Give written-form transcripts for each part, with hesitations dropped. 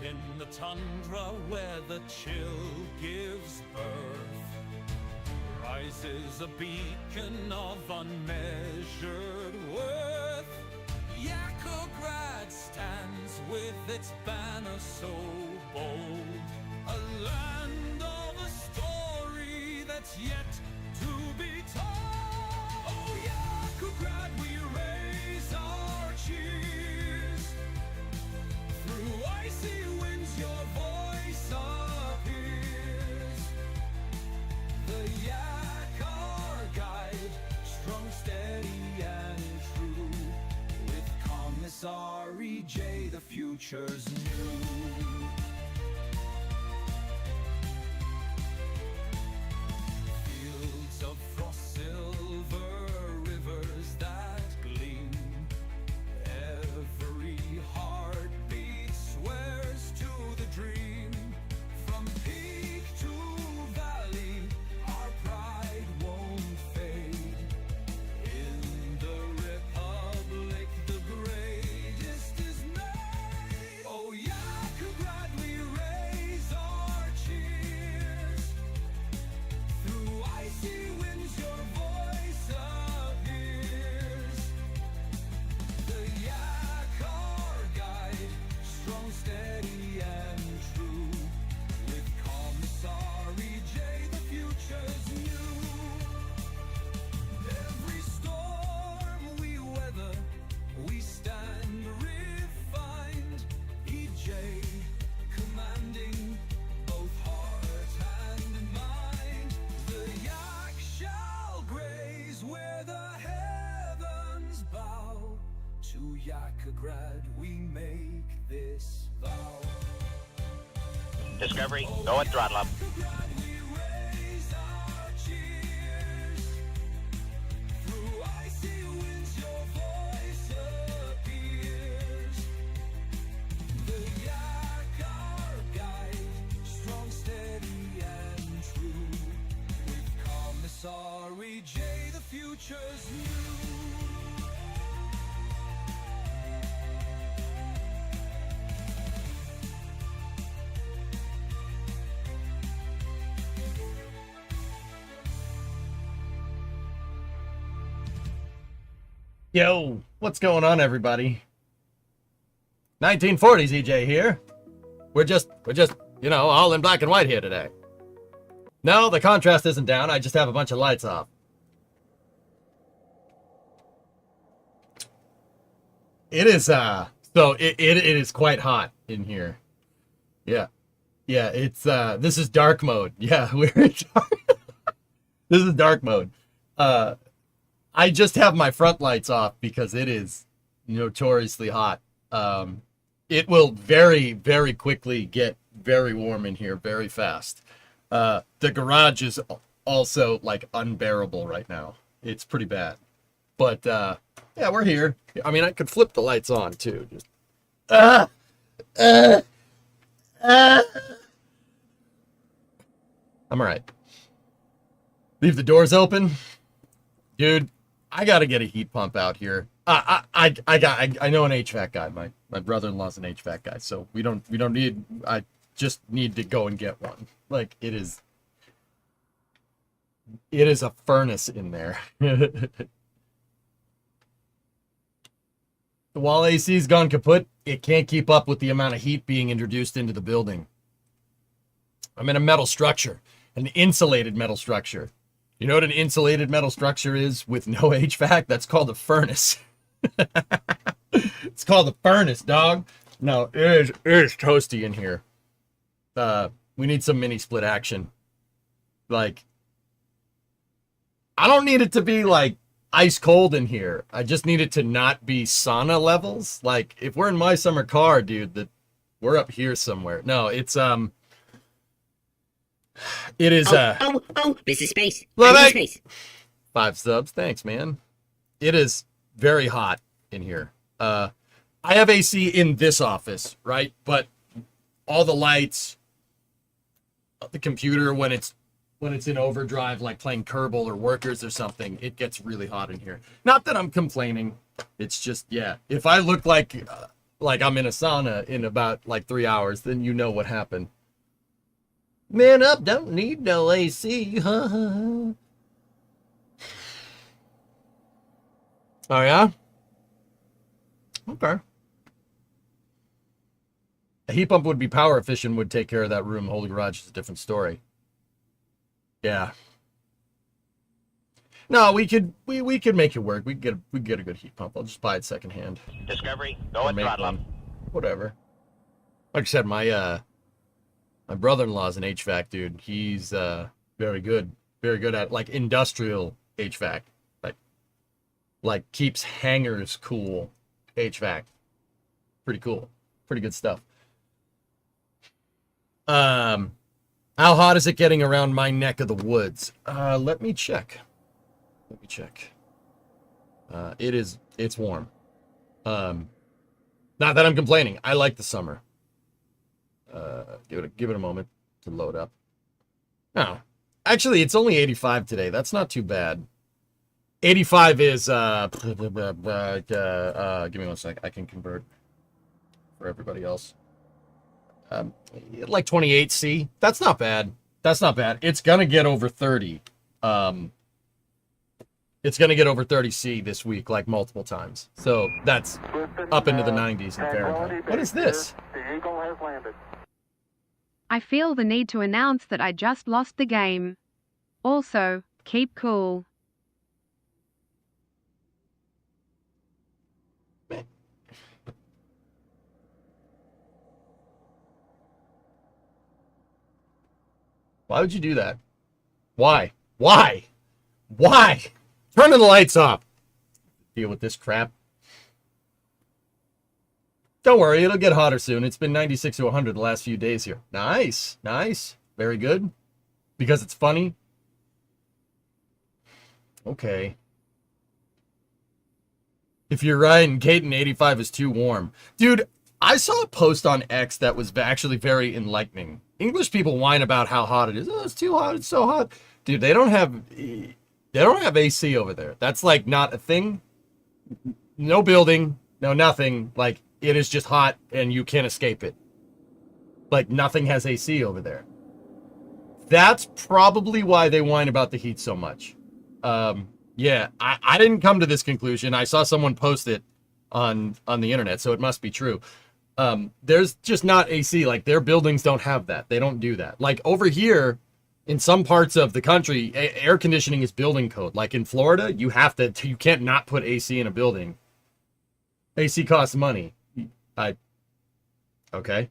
in the tundra where the chill gives birth rises a beacon of unmeasured worth. Yakograd stands with its banner so bold, a land of a story that's yet to be told. Oh, Yakograd, we raise our cheers. Through icy winds your voice appears. The Yak our guide, strong, steady and true. With Commissary J, the future's new. Fields of frost silver, rivers that gleam. Every heartbeat swears to the dream. From peak to valley, our pride won't fade. In the Republic, the greatest is made. Oh, Yakograd, we raise our cheers. Through icy winds, your voice appears. The Yak, our guide, strong, steady, and true. With Commissary J, the future's new. Every storm we weather, we stand refined. EJ, commanding both heart and mind. The Yak shall graze where the heavens bow. To Yakograd we make this vow. Discovery, go and throttle up. Yakograd, we raise our cheers. Through icy winds your voice appears. The Yak our guide, strong, steady and true. With Commissary J, the future's new. Yo, what's going on, everybody? 1940s EJ here. We're just, you know, all in black and white here today. No, the contrast isn't down. I just have a bunch of lights off. It is, so it is quite hot in here. Yeah. Yeah, it's, this is dark mode. Yeah, we're in dark. This is dark mode. I just have my front lights off because it is notoriously hot. It will very, very quickly get very warm in here very fast. The garage is also like unbearable right now. It's pretty bad. But yeah, we're here. I mean, I could flip the lights on too. Just I'm all right. Leave the doors open, dude. I gotta get a heat pump out here. I know an HVAC guy. My brother-in-law's an HVAC guy, so we don't need. I just need to go and get one. Like it is a furnace in there. The wall AC's gone kaput. It can't keep up with the amount of heat being introduced into the building. I'm in a metal structure, an insulated metal structure. You know what an insulated metal structure is with no HVAC? That's called a furnace. It's called a furnace, dog. No, it is toasty in here. We need some mini split action. Like, I don't need it to be like ice cold in here. I just need it to not be sauna levels. Like, if we're in my summer car, dude, we're up here somewhere. No, it's it is this is space. Love I need it. space. 5 subs. Thanks, man. It is very hot in here. I have AC in this office, right? But all the lights, the computer, when it's in overdrive, like playing Kerbal or Workers or something, it gets really hot in here. Not that I'm complaining. It's just, yeah. If I look like like I'm in a sauna in about like 3 hours, then you know what happened. Man up, don't need no AC. Oh yeah? Okay. A heat pump would be power efficient, would take care of that room. Holy garage is a different story. Yeah. No, we could make it work. We could get a good heat pump. I'll just buy it secondhand. Discovery, go Or at make throttle up. one. Whatever. Like I said, my brother-in-law's an HVAC dude. He's very good at like industrial HVAC, like keeps hangars cool HVAC. Pretty cool, pretty good stuff. How hot is it getting around my neck of the woods? Let me check. It's warm. Not that I'm complaining. I like the summer. Give it a moment to load up. No, actually, it's only 85 today. That's not too bad. 85 is give me 1 sec. I can convert for everybody else. Like 28C. That's not bad. That's not bad. It's gonna get over 30. It's gonna get over 30C this week, like multiple times. So that's up into the 90s in Fahrenheit. What is this? The Eagle has landed. I feel the need to announce that I just lost the game. Also, keep cool. Why would you do that? Why? Why? Why? Turning the lights off. Deal with this crap. Don't worry, it'll get hotter soon. It's been 96 to 100 the last few days here. Nice, nice. Very good. Because it's funny. Okay. If you're right, and Caton 85 is too warm. Dude, I saw a post on X that was actually very enlightening. English people whine about how hot it is. Oh, it's too hot. It's so hot. Dude, they don't have AC over there. That's like not a thing. No building, no nothing. Like, it is just hot and you can't escape it. Like, nothing has AC over there. That's probably why they whine about the heat so much. Yeah, I didn't come to this conclusion. I saw someone post it on the internet, so it must be true. There's just not AC. Like, their buildings don't have that. They don't do that. Like, over here, in some parts of the country, air conditioning is building code. Like, in Florida, you can't not put AC in a building. AC costs money. Okay.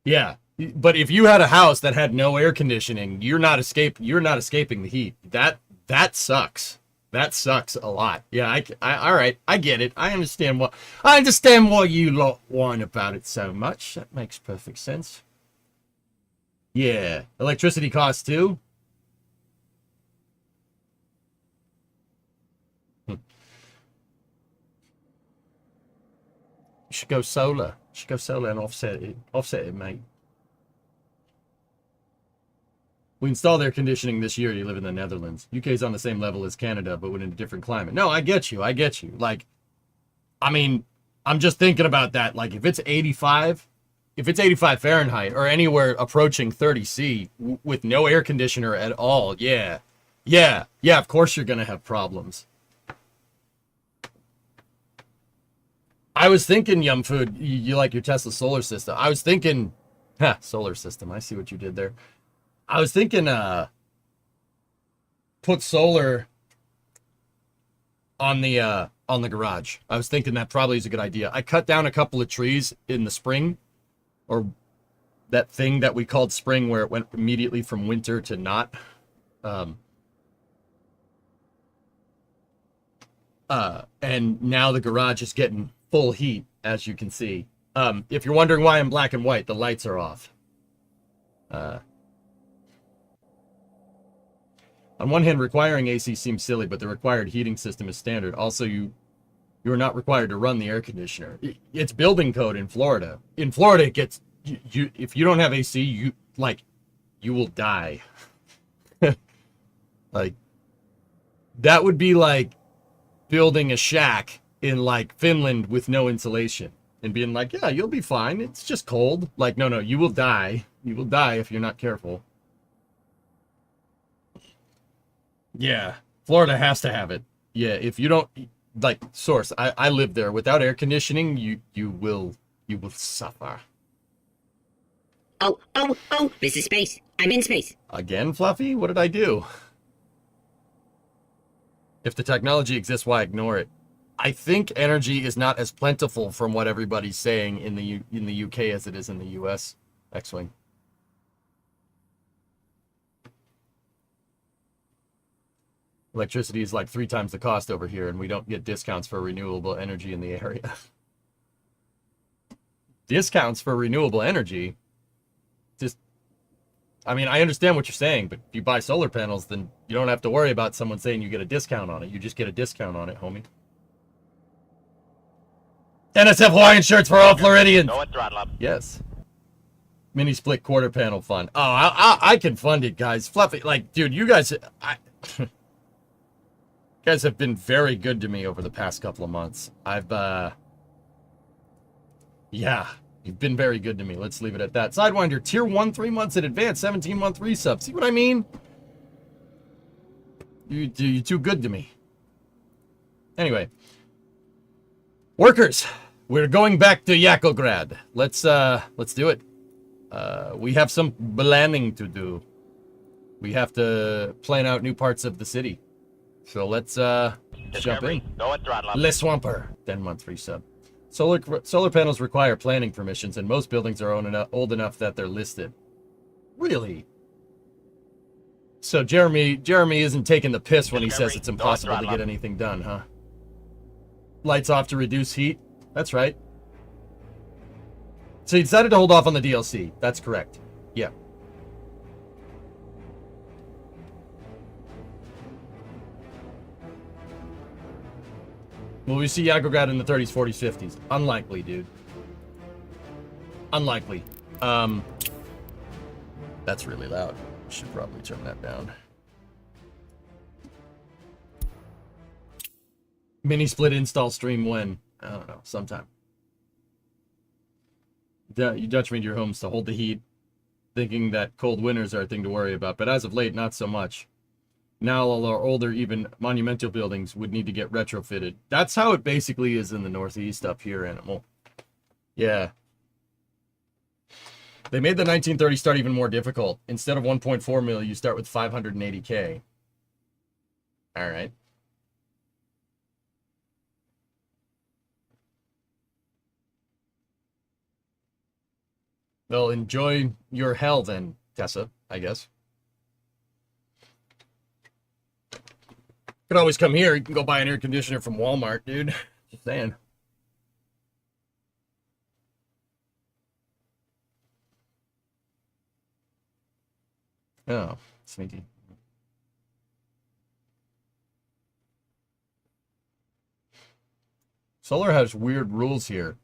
Yeah. But if you had a house that had no air conditioning, you're not escaping the heat. That sucks. That sucks a lot. Yeah, all right, I get it. I understand why you lot whine about it so much. That makes perfect sense. Yeah, electricity costs too. You should go solar. And offset it, mate. We installed air conditioning this year. You live in the Netherlands. UK's on the same level as Canada, but in a different climate. No, I get you. Like, I mean, I'm just thinking about that. Like, if it's 85 Fahrenheit or anywhere approaching 30C with no air conditioner at all, yeah, of course you're going to have problems. I was thinking, Yum Food, you like your Tesla solar system. I was thinking, solar system. I see what you did there. I was thinking, put solar on the garage. I was thinking that probably is a good idea. I cut down a couple of trees in the spring, or that thing that we called spring, where it went immediately from winter to not. And now the garage is getting full heat, as you can see. If you're wondering why I'm black and white, the lights are off. On one hand, requiring AC seems silly, but the required heating system is standard. Also, you are not required to run the air conditioner. It's building code in Florida. In Florida, it gets you if you don't have AC, you will die. Like, that would be like building a shack in like Finland with no insulation and being like, yeah, you'll be fine. It's just cold. Like, no, you will die. You will die if you're not careful. Yeah, Florida has to have it. Yeah, if you don't, like, source, I live there. Without air conditioning, you will suffer. Oh, this is space. I'm in space. Again, Fluffy? What did I do? If the technology exists, why ignore it? I think energy is not as plentiful from what everybody's saying in the UK as it is in the US. X-Wing. Electricity is like 3 times the cost over here, and we don't get discounts for renewable energy in the area. Discounts for renewable energy? Just, I mean, I understand what you're saying, but if you buy solar panels, then you don't have to worry about someone saying you get a discount on it. You just get a discount on it, homie. NSF Hawaiian shirts for all Floridians. Go and throttle up. Yes. Mini split quarter panel fund. Oh, I can fund it, guys. Fluffy, like, dude, you guys, you guys have been very good to me over the past couple of months. Yeah, you've been very good to me. Let's leave it at that. Sidewinder, tier 1, 3 months in advance, 17-month resub. See what I mean? You're too good to me. Anyway. Workers, we're going back to Yakograd. Let's do it. We have some planning to do. We have to plan out new parts of the city. So let's jump in. Go and throttle up. Le Swamper, 10-month resub. Solar panels require planning permissions, and most buildings are old enough that they're listed. Really? So Jeremy isn't taking the piss when he says it's impossible to get anything done, huh? Lights off to reduce heat. That's right. So you decided to hold off on the DLC. That's correct. Yeah. Will we see Yakograd in the 30s, 40s, 50s? Unlikely, dude. Unlikely. That's really loud. Should probably turn that down. Mini split install stream when? I don't know. Sometime. You Dutch made your homes to hold the heat, thinking that cold winters are a thing to worry about, but as of late, not so much. Now all our older, even monumental buildings would need to get retrofitted. That's how it basically is in the Northeast up here, Animal. Yeah. They made the 1930 start even more difficult. Instead of 1.4 mil, you start with 580K. All right. Well, enjoy your hell then, Tessa, I guess. You can always come here. You can go buy an air conditioner from Walmart, dude. Just saying. Oh, sneaky. Solar has weird rules here.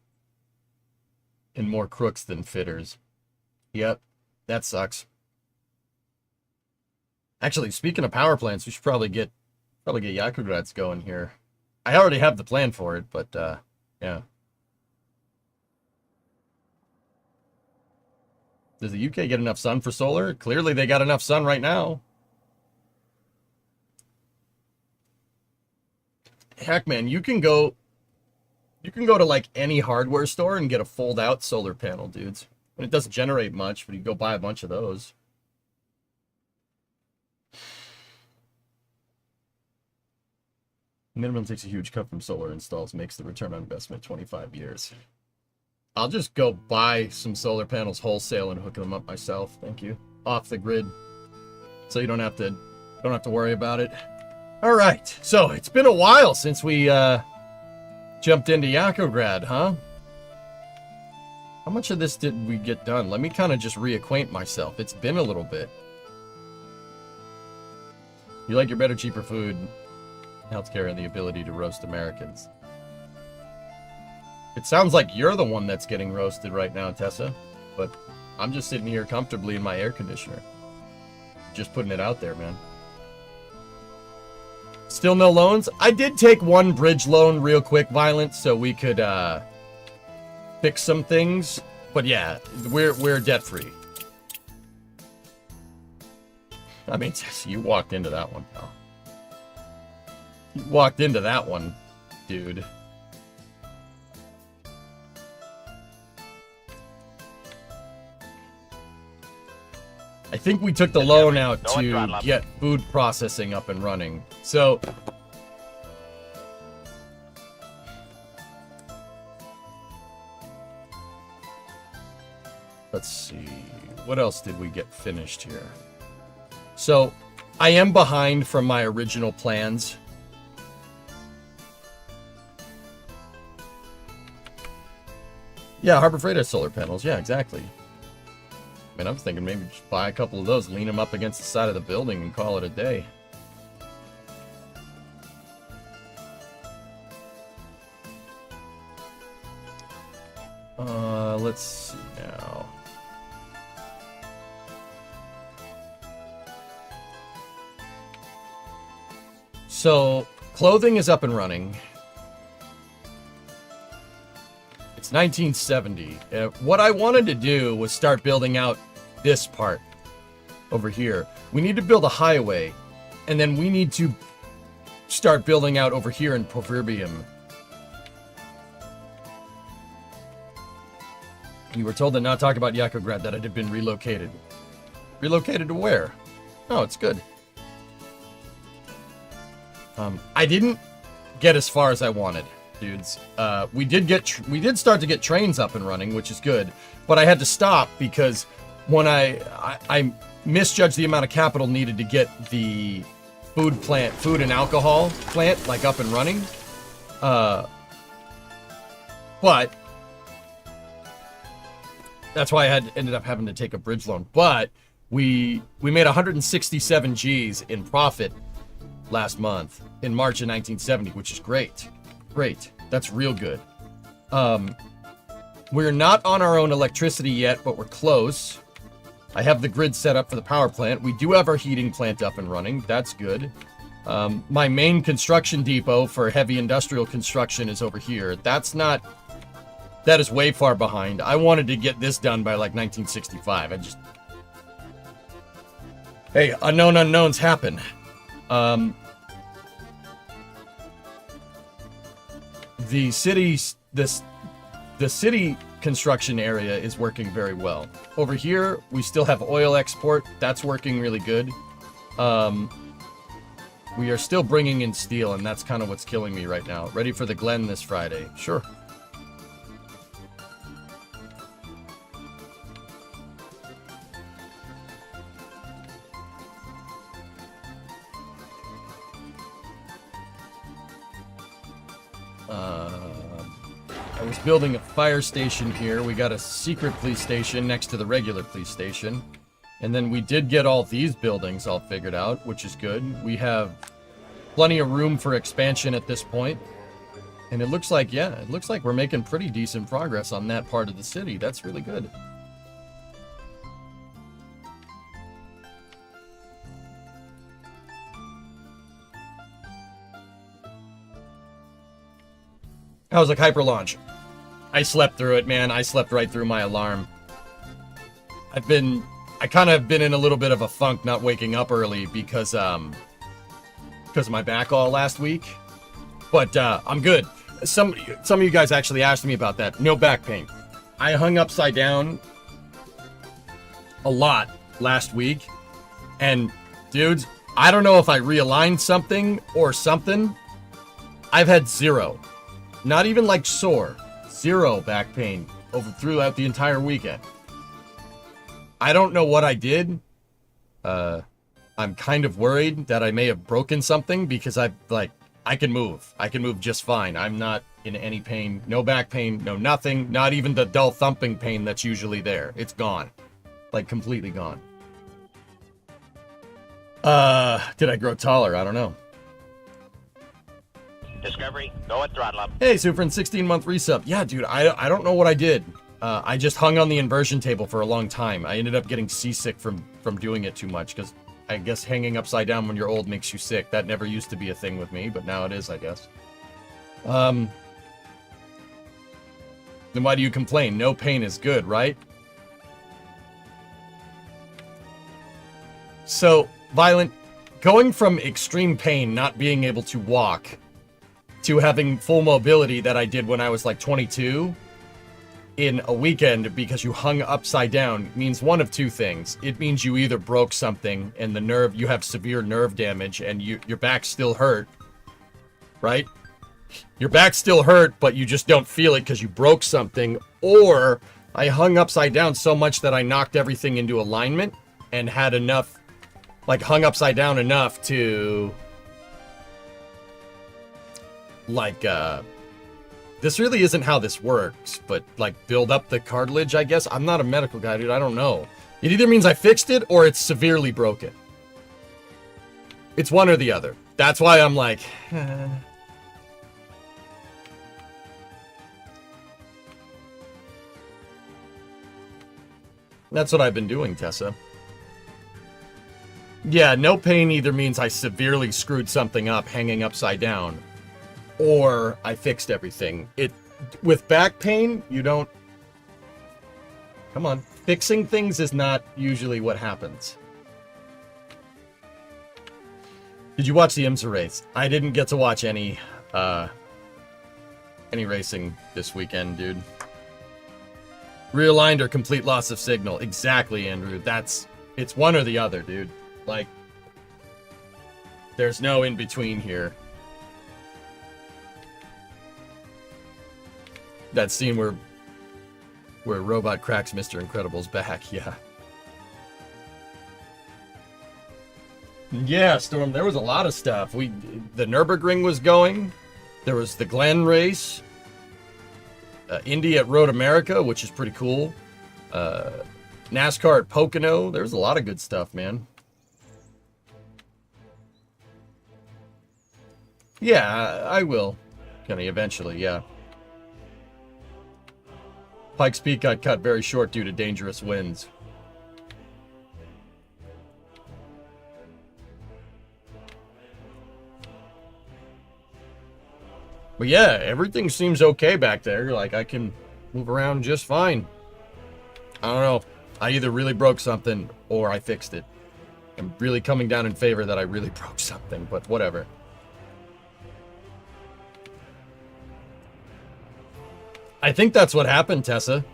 And more crooks than fitters. Yep, that sucks. Actually, speaking of power plants, we should probably get Yakograds going here. I already have the plan for it, but yeah. Does the UK get enough sun for solar? Clearly they got enough sun right now. Heck, man, you can go to like any hardware store and get a fold-out solar panel, dudes. And it doesn't generate much, but you go buy a bunch of those. Minimum takes a huge cut from solar installs, makes the return on investment 25 years. I'll just go buy some solar panels wholesale and hook them up myself. Thank you. Off the grid, so you don't have to worry about it. All right. So it's been a while since we jumped into Yakograd, huh? How much of this did we get done? Let me kind of just reacquaint myself. It's been a little bit. You like your better, cheaper food, healthcare, and the ability to roast Americans. It sounds like you're the one that's getting roasted right now, Tessa. But I'm just sitting here comfortably in my air conditioner. Just putting it out there, man. Still no loans? I did take one bridge loan real quick, Violent, so we could fix some things. But yeah, we're debt free. I mean, you walked into that one, pal. You walked into that one, dude. I think we took the loan out to get food processing up and running. So let's see. What else did we get finished here? So I am behind from my original plans. Yeah, Harbor Freight has solar panels. Yeah, exactly. I mean, I'm thinking maybe just buy a couple of those, lean them up against the side of the building, and call it a day. Let's see now. So, clothing is up and running. It's 1970. What I wanted to do was start building out this part over here. We need to build a highway, and then we need to start building out over here in Proverbium. You were told to not talk about Yakograd, that it had been relocated. Relocated to where? Oh, it's good. I didn't get as far as I wanted, dudes. We did start to get trains up and running, which is good, but I had to stop because when I misjudged the amount of capital needed to get the food and alcohol plant like up and running. But that's why I ended up having to take a bridge loan. But we made 167 G's in profit last month in March of 1970, which is great. Great. That's real good. We're not on our own electricity yet, but we're close. I have the grid set up for the power plant. We do have our heating plant up and running. That's good. My main construction depot for heavy industrial construction is over here. That is way far behind. I wanted to get this done by like 1965. Hey, unknown unknowns happen. The city construction area is working very well. Over here, we still have oil export. That's working really good. We are still bringing in steel, and that's kind of what's killing me right now. Ready for the Glen this Friday? Sure. I was building a fire station here. We got a secret police station next to the regular police station. And then we did get all these buildings all figured out, which is good. We have plenty of room for expansion at this point. And it looks like, yeah, it looks like we're making pretty decent progress on that part of the city. That's really good. I was like, hyper launch. I slept through it, man. I slept right through my alarm. I kind of been in a little bit of a funk not waking up early because of my back all last week. But I'm good. Some of you guys actually asked me about that. No back pain. I hung upside down a lot last week. And dudes, I don't know if I realigned something or something. I've had zero. Not even like sore. Zero back pain throughout the entire weekend. I don't know what I did. I'm kind of worried that I may have broken something because I can move. I can move just fine. I'm not in any pain. No back pain, no nothing. Not even the dull thumping pain that's usually there. It's gone. Like completely gone. Did I grow taller? I don't know. Discovery, go at throttle up. Hey, Sufrin, 16-month resub. Yeah, dude, I don't know what I did. I just hung on the inversion table for a long time. I ended up getting seasick from doing it too much because I guess hanging upside down when you're old makes you sick. That never used to be a thing with me, but now it is, I guess. Then why do you complain? No pain is good, right? So, Violent, going from extreme pain, not being able to walk, to having full mobility that I did when I was like 22 in a weekend because you hung upside down means one of two things. It means you either broke something and you have severe nerve damage and your back still hurt, right? Your back still hurt, but you just don't feel it because you broke something. Or I hung upside down so much that I knocked everything into alignment and had enough, like hung upside down enough to, like, this really isn't how this works, but like build up the cartilage, I guess. I'm not a medical guy, dude. I don't know. It either means I fixed it or it's severely broken. It's one or the other. That's why I'm like, That's what I've been doing, Tessa. Yeah, no pain either means I severely screwed something up hanging upside down, or I fixed everything. With back pain, you don't... Come on. Fixing things is not usually what happens. Did you watch the IMSA race? I didn't get to watch any racing this weekend, dude. Realigned or complete loss of signal. Exactly, Andrew. It's one or the other, dude. Like, there's no in between here. That scene where Robot cracks Mr. Incredible's back, yeah. Yeah, Storm, there was a lot of stuff. The Nürburgring was going. There was the Glen race. Indy at Road America, which is pretty cool. NASCAR at Pocono. There was a lot of good stuff, man. Yeah, I will. Kenny, eventually, yeah. Pike's Peak got cut very short due to dangerous winds. But yeah, everything seems okay back there. Like, I can move around just fine. I don't know. I either really broke something or I fixed it. I'm really coming down in favor that I really broke something, but whatever. I think that's what happened, Tessa.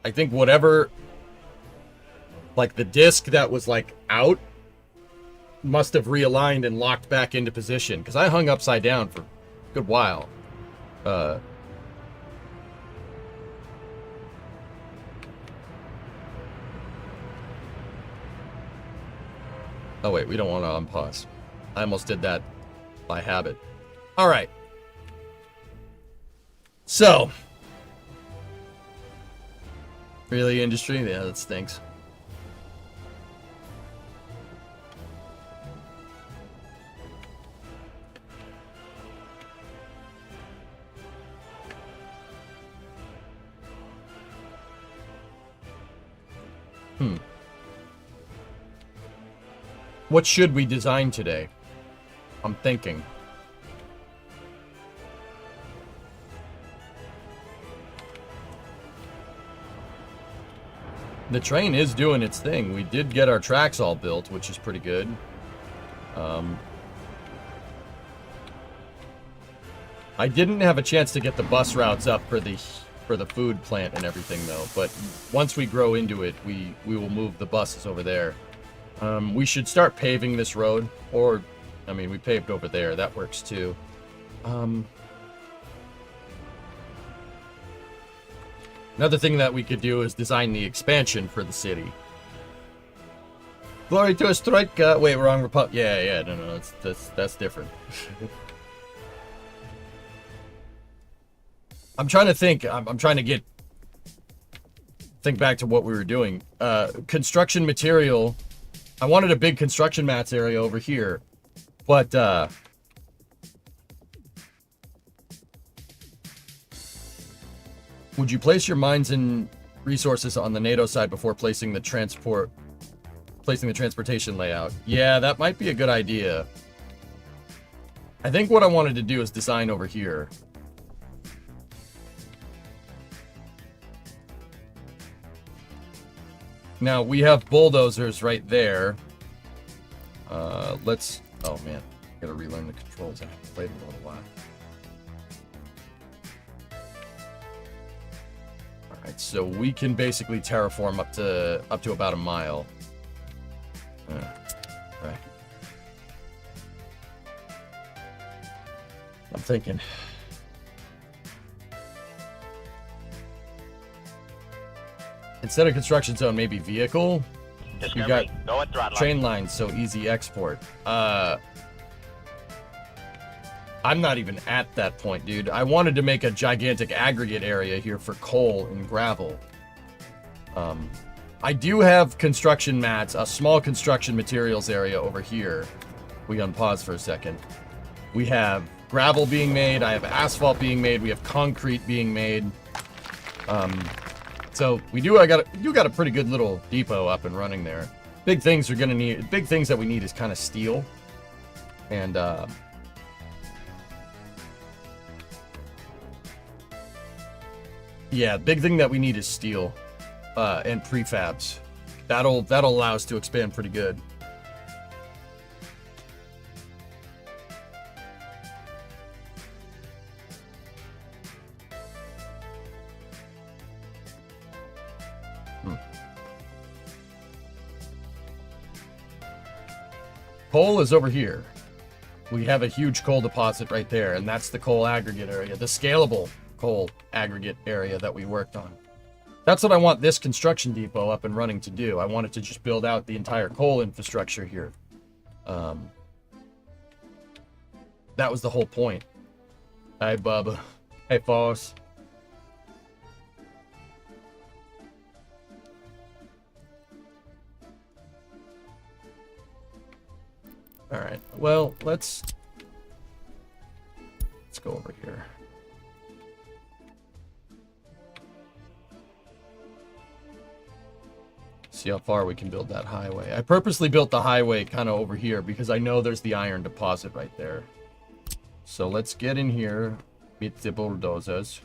I think whatever, like the disc that was like out must have realigned and locked back into position, because I hung upside down for a good while. Oh wait, we don't want to unpause. I almost did that by habit. All right. So, really, industry? Yeah, that stinks. What should we design today? I'm thinking. The train is doing its thing. We did get our tracks all built, which is pretty good. I didn't have a chance to get the bus routes up for the food plant and everything, though. But once we grow into it, we will move the buses over there. We should start paving this road. Or, I mean, we paved over there. That works, too. Another thing that we could do is design the expansion for the city. Glory to a strike. Wait, wrong Republic. Yeah, no, that's different. I'm trying to think. I'm trying to think back to what we were doing. Construction material. I wanted a big construction mats area over here, but would you place your mines and resources on the NATO side before placing the transport placing the transportation layout. Yeah, that might be a good idea. I think what I wanted to do is design over here. Now, we have bulldozers right there. Let's... Oh, man. Gotta relearn the controls. I haven't played in a little while. Alright, so we can basically terraform up to about a mile. Right. I'm thinking... Instead of construction zone, maybe vehicle. You got Go at throttle up. train lines, so easy export. I'm not even at that point, dude. I wanted to make a gigantic aggregate area here for coal and gravel. I do have construction mats, a small construction materials area over here. We unpause for a second. We have gravel being made. I have asphalt being made. We have concrete being made. So we do got a pretty good little depot up and running there. Big things that we need is kind of steel. And yeah, big thing that we need is steel and prefabs. That'll allow us to expand pretty good. Coal is over here. We have a huge coal deposit right there, and that's the coal aggregate area, the scalable coal aggregate area that we worked on. That's what I want this construction depot up and running to do. I want it to just build out the entire coal infrastructure here. That was the whole point. Hey, Bubba. Hey, Foss. Alright, well, let's go over here. See how far we can build that highway. I purposely built the highway kind of over here because I know there's the iron deposit right there. So let's get in here, meet the bulldozers.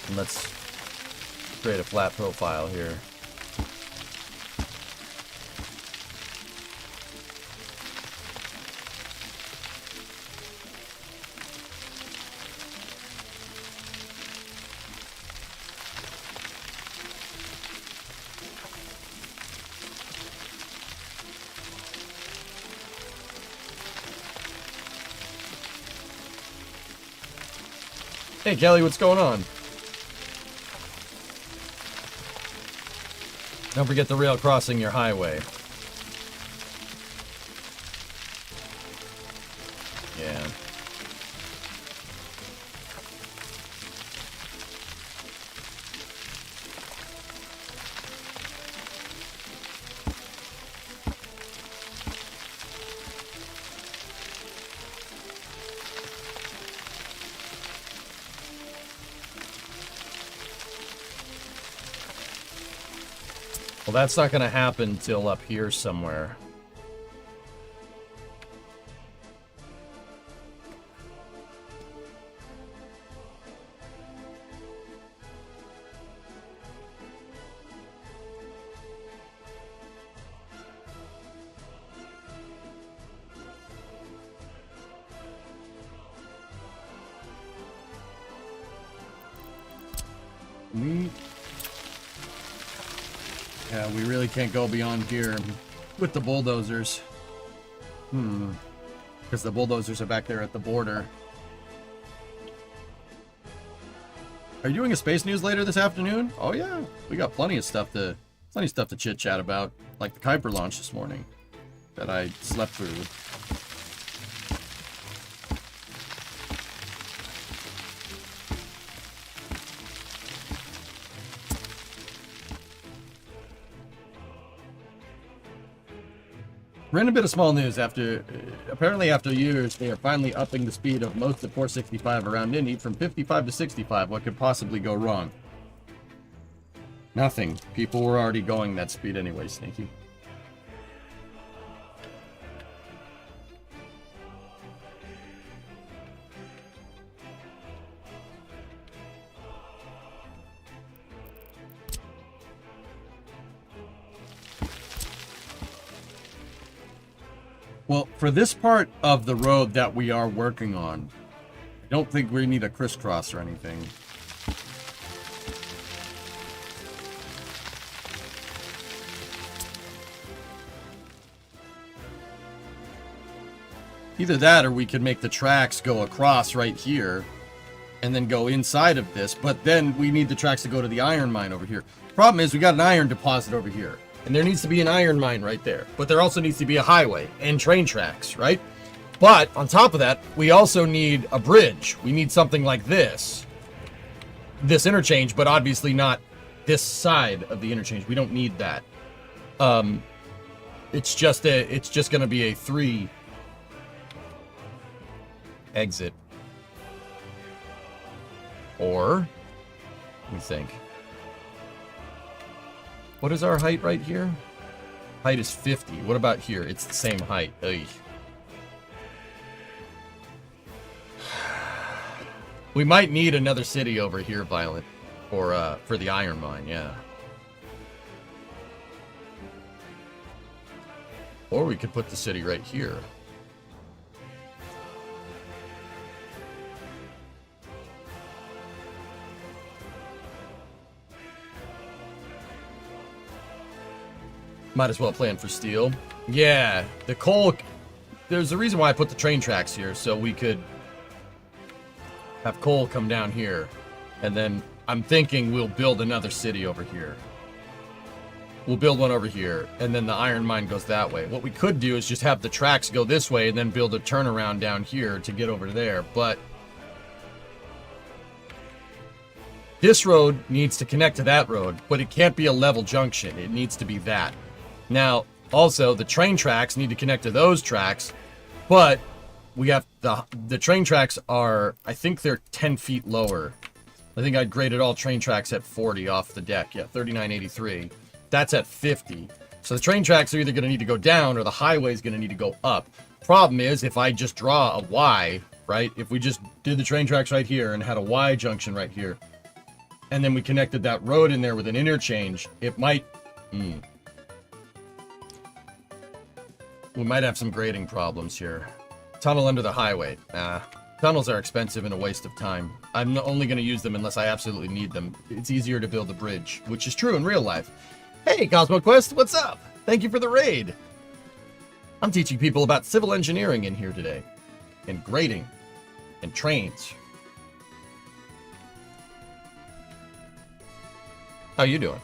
And let's create a flat profile here. Hey, Kelly, what's going on? Don't forget the rail crossing your highway. Yeah. Well, that's not going to happen till up here somewhere. Yeah, we really can't go beyond here with the bulldozers. Because the bulldozers are back there at the border. Are you doing a space news later this afternoon? Oh yeah, we got plenty of stuff to chit chat about, like the Kuiper launch this morning that I slept through. Random bit of small news. Apparently after years, they are finally upping the speed of most of 465 around Indy from 55 to 65. What could possibly go wrong? Nothing. People were already going that speed anyway, Sneaky. Well, for this part of the road that we are working on, I don't think we need a crisscross or anything. Either that or we could make the tracks go across right here and then go inside of this, but then we need the tracks to go to the iron mine over here. Problem is we got an iron deposit over here. And there needs to be an iron mine right there. But there also needs to be a highway and train tracks, right? But on top of that, we also need a bridge. We need something like this. This interchange, but obviously not this side of the interchange. We don't need that. It's just going to be a 3 exit. Or let me think. What is our height right here? Height is 50. What about here? It's the same height. Ugh. We might need another city over here, Violent, for the iron mine, yeah. Or we could put the city right here. Might as well plan for steel. Yeah, the coal... There's a reason why I put the train tracks here, so we could have coal come down here. And then I'm thinking we'll build another city over here. We'll build one over here, and then the iron mine goes that way. What we could do is just have the tracks go this way and then build a turnaround down here to get over there, but... This road needs to connect to that road, but it can't be a level junction. It needs to be that. Now, also, the train tracks need to connect to those tracks, but we have the train tracks are, I think they're 10 feet lower. I think I graded all train tracks at 40 off the deck. Yeah, 3983. That's at 50. So the train tracks are either going to need to go down or the highway is going to need to go up. Problem is, if I just draw a Y, right? If we just did the train tracks right here and had a Y junction right here, and then we connected that road in there with an interchange, it might... We might have some grading problems here. Tunnel under the highway. Nah. Tunnels are expensive and a waste of time. I'm only going to use them unless I absolutely need them. It's easier to build a bridge, which is true in real life. Hey, CosmoQuest, what's up? Thank you for the raid. I'm teaching people about civil engineering in here today. And grading. And trains. How you doing?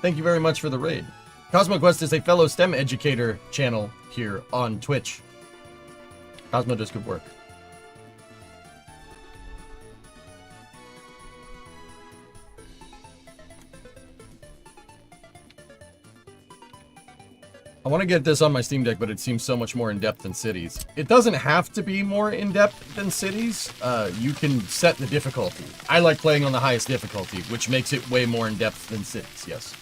Thank you very much for the raid. CosmoQuest is a fellow STEM educator channel here on Twitch. Cosmo does good work. I want to get this on my Steam Deck, but it seems so much more in-depth than cities. It doesn't have to be more in-depth than cities. You can set the difficulty. I like playing on the highest difficulty, which makes it way more in-depth than cities, yes.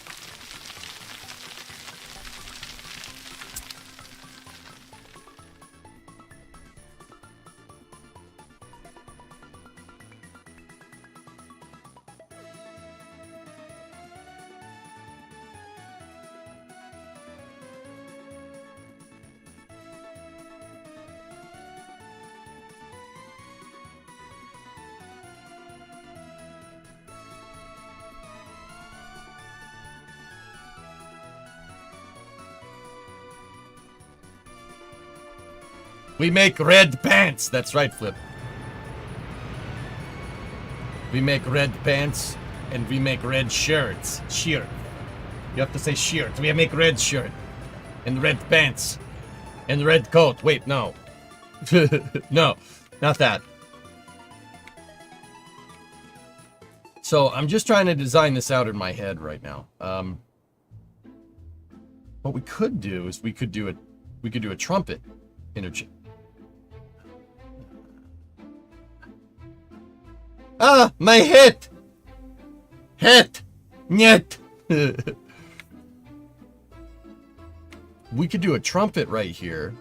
We make red pants. That's right, Flip. We make red pants and we make red shirts. Shirt. You have to say shirt. We make red shirt and red pants and red coat. Wait, no. No, not that. So I'm just trying to design this out in my head right now. What we could do is we could do a trumpet interchange. Ah, my head! Head! Niet! We could do a trumpet right here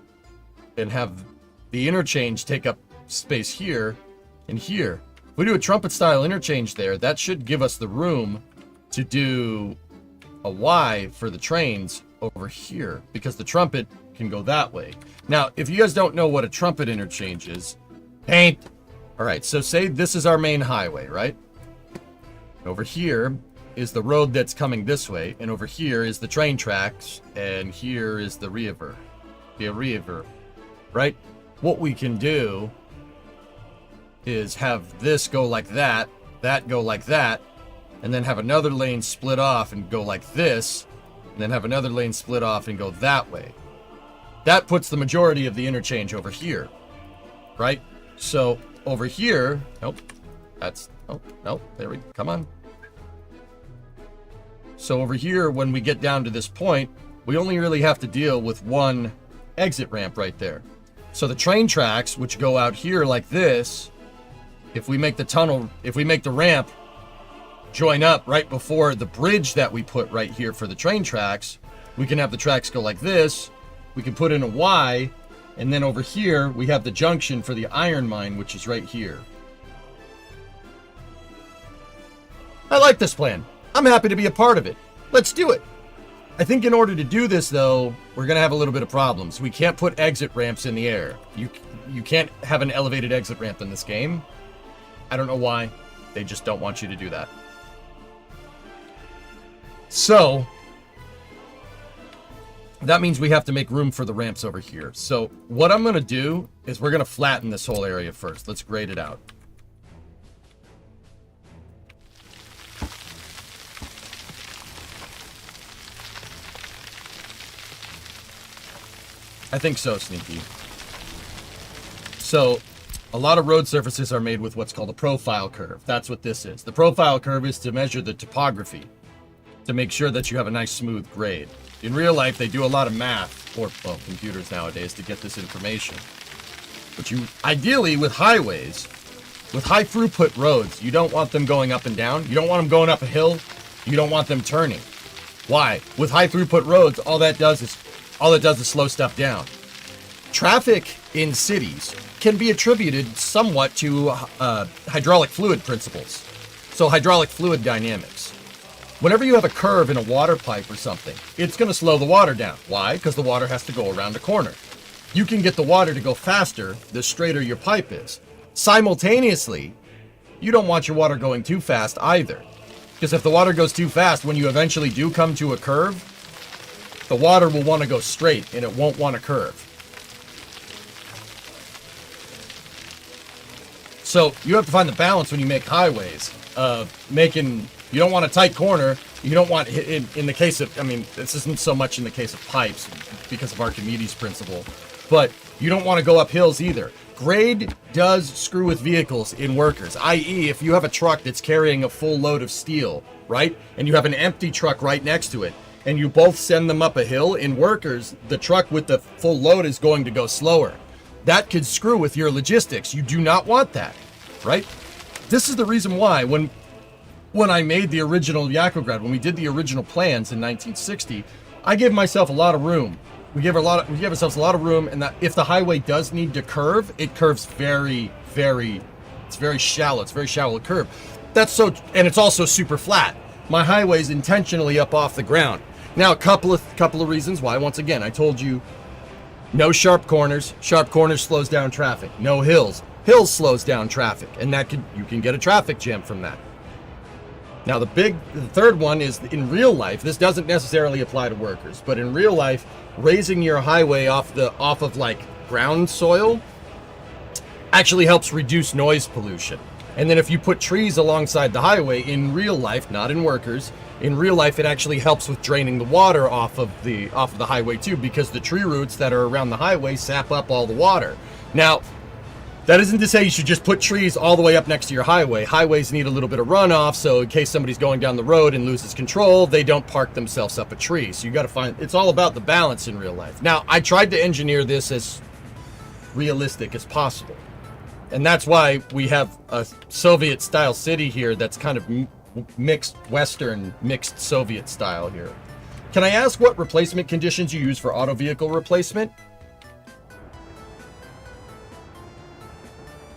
and have the interchange take up space here and here. If we do a trumpet style interchange there, that should give us the room to do a Y for the trains over here, because the trumpet can go that way. Now, if you guys don't know what a trumpet interchange is, paint. All right, so say this is our main highway, right? Over here is the road that's coming this way, and over here is the train tracks, and here is the river. Right? What we can do is have this go like that go like that, and then have another lane split off and go like this, and then have another lane split off and go that way. That puts the majority of the interchange over here, right? So over here, nope, there we go, come on. So over here, when we get down to this point, we only really have to deal with one exit ramp right there. So the train tracks, which go out here like this, if we make the ramp join up right before the bridge that we put right here for the train tracks, we can have the tracks go like this. We can put in a Y, and then over here, we have the junction for the iron mine, which is right here. I like this plan. I'm happy to be a part of it. Let's do it. I think in order to do this, though, we're going to have a little bit of problems. We can't put exit ramps in the air. You can't have an elevated exit ramp in this game. I don't know why. They just don't want you to do that. So that means we have to make room for the ramps over here. So what I'm going to do is we're going to flatten this whole area first. Let's grade it out. I think so, Sneaky. So a lot of road surfaces are made with what's called a profile curve. That's what this is. The profile curve is to measure the topography, to make sure that you have a nice smooth grade. In real life, they do a lot of math, or well, computers nowadays, to get this information. But you, ideally with highways, with high throughput roads, you don't want them going up and down. You don't want them going up a hill. You don't want them turning. Why? With high throughput roads, all that does is slow stuff down. Traffic in cities can be attributed somewhat to hydraulic fluid principles. So hydraulic fluid dynamics. Whenever you have a curve in a water pipe or something, it's going to slow the water down. Why? Because the water has to go around a corner. You can get the water to go faster the straighter your pipe is. Simultaneously, you don't want your water going too fast either. Because if the water goes too fast, when you eventually do come to a curve, the water will want to go straight and it won't want to curve. So you have to find the balance when you make highways. You don't want a tight corner. You don't want, in the case of, I mean, this isn't so much in the case of pipes because of Archimedes' principle, but you don't want to go up hills either. Grade does screw with vehicles in workers, i.e. if you have a truck that's carrying a full load of steel, right? And you have an empty truck right next to it, and you both send them up a hill, in workers, the truck with the full load is going to go slower. That could screw with your logistics. You do not want that, right? This is the reason why when I made the original Yakograd, when we did the original plans in 1960, I gave myself a lot of room. We gave ourselves a lot of room, and that if the highway does need to curve, it curves it's very shallow. It's a very shallow curve. And it's also super flat. My highway's intentionally up off the ground. Now, a couple of reasons why. Once again, I told you, no sharp corners. Sharp corners slows down traffic. No hills. Hills slows down traffic, and you can get a traffic jam from that. Now, the third one is in real life. This doesn't necessarily apply to workers, but in real life, raising your highway off of like ground soil actually helps reduce noise pollution. And then if you put trees alongside the highway in real life, not in workers, in real life it actually helps with draining the water off of the highway too, because the tree roots that are around the highway sap up all the water. Now, that isn't to say you should just put trees all the way up next to your highway. Highways need a little bit of runoff, so in case somebody's going down the road and loses control, they don't park themselves up a tree. So you got to find, it's all about the balance in real life. Now, I tried to engineer this as realistic as possible. And that's why we have a Soviet-style city here that's kind of mixed Western, mixed Soviet style here. Can I ask what replacement conditions you use for auto vehicle replacement?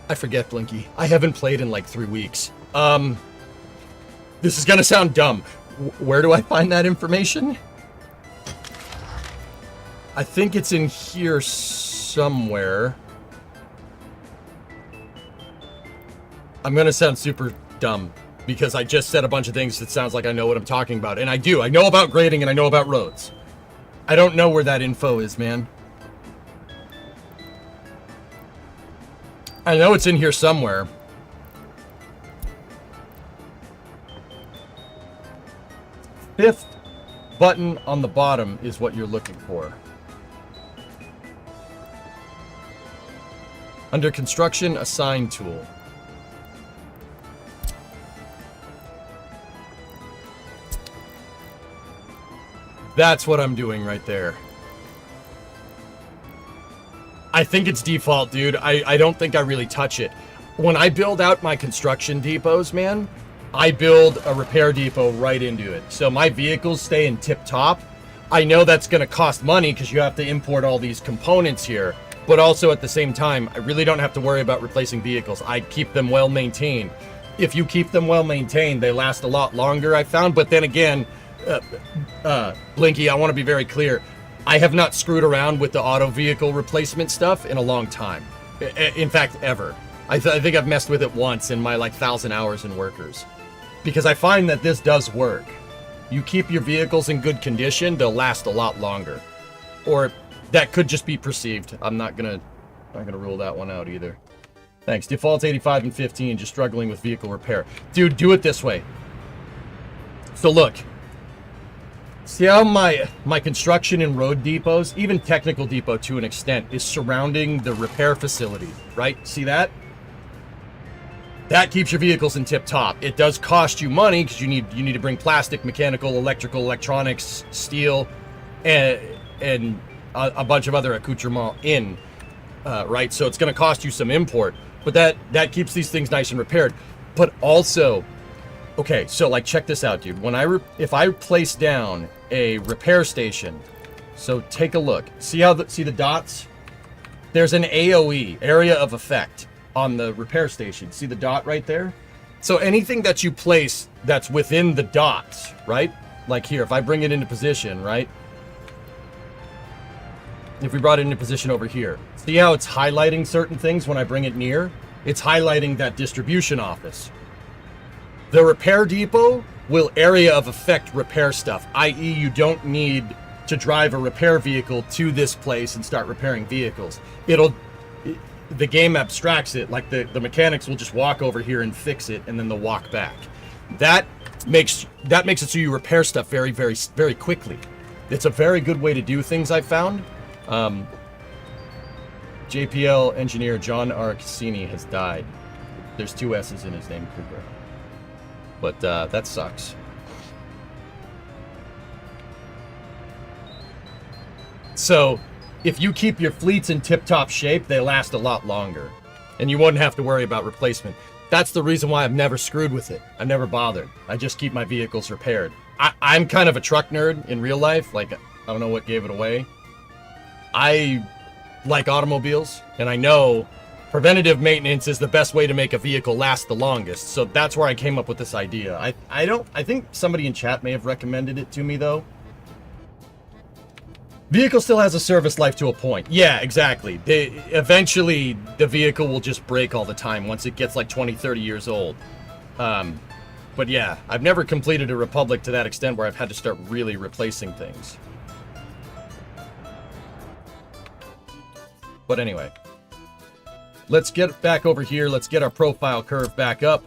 I forget, Blinky. I haven't played in like 3 weeks. This is gonna sound dumb. Where do I find that information? I think it's in here somewhere. I'm gonna sound super dumb because I just said a bunch of things that sounds like I know what I'm talking about. And I do. I know about grading and I know about roads. I don't know where that info is, man. I know it's in here somewhere. Fifth button on the bottom is what you're looking for. Under construction, assign tool. That's what I'm doing right there. I think it's default, dude. I don't think I really touch it. When I build out my construction depots, man, I build a repair depot right into it. So my vehicles stay in tip-top. I know that's going to cost money because you have to import all these components here. But also at the same time, I really don't have to worry about replacing vehicles. I keep them well maintained. If you keep them well maintained, they last a lot longer, I found. But then again, Blinky, I want to be very clear. I have not screwed around with the auto vehicle replacement stuff in a long time. In fact, ever. I think I've messed with it once in my like 1,000 hours in workers. Because I find that this does work. You keep your vehicles in good condition, they'll last a lot longer. Or that could just be perceived. I'm not gonna rule that one out either. Thanks. Defaults 85 and 15, just struggling with vehicle repair. Dude, do it this way. So look. See how my construction and road depots, even technical depot to an extent, is surrounding the repair facility, right? See that? That keeps your vehicles in tip-top. It does cost you money because you need to bring plastic, mechanical, electrical, electronics, steel, and a bunch of other accoutrements in, right? So it's going to cost you some import, but that keeps these things nice and repaired. But also, okay, so like check this out, dude. When if I place down a repair station, so take a look. See the dots? There's an AOE, area of effect, on the repair station. See the dot right there? So anything that you place that's within the dots, right? Like here, if I bring it into position, right? If we brought it into position over here, see how it's highlighting certain things when I bring it near? It's highlighting that distribution office. The repair depot will area of effect repair stuff, i.e. you don't need to drive a repair vehicle to this place and start repairing vehicles. The game abstracts it, like the mechanics will just walk over here and fix it, and then they'll walk back. That makes it so you repair stuff very, very, very quickly. It's a very good way to do things, I've found. JPL engineer John R. Cassini has died. There's 2 S's in his name, Cooper. But that sucks. So, if you keep your fleets in tip-top shape, they last a lot longer. And you wouldn't have to worry about replacement. That's the reason why I've never screwed with it. I've never bothered. I just keep my vehicles repaired. I'm kind of a truck nerd in real life. Like, I don't know what gave it away. I like automobiles, and I know preventative maintenance is the best way to make a vehicle last the longest. So that's where I came up with this idea. I think somebody in chat may have recommended it to me, though. Vehicle still has a service life to a point. Yeah, exactly. Eventually, the vehicle will just break all the time once it gets like 20, 30 years old. But yeah, I've never completed a Republic to that extent where I've had to start really replacing things. But anyway, let's get back over here. Let's get our profile curve back up.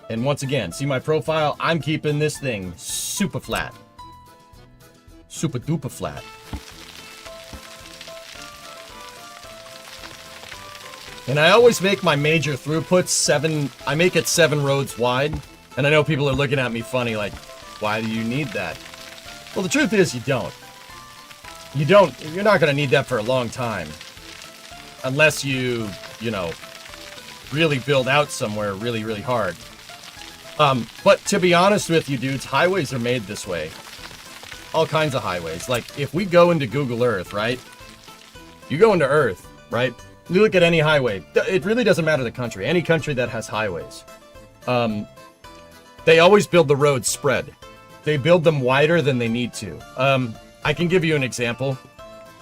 And once again, see my profile? I'm keeping this thing super flat. Super duper flat. And I always make my major throughputs 7, I make it 7 roads wide. And I know people are looking at me funny like, why do you need that? Well, the truth is you don't. You're not going to need that for a long time. Unless you know, really build out somewhere really, really hard. But to be honest with you, dudes, highways are made this way. All kinds of highways. Like, if we go into Google Earth, right? You go into Earth, right? You look at any highway. It really doesn't matter the country. Any country that has highways. They always build the roads spread. They build them wider than they need to. I can give you an example.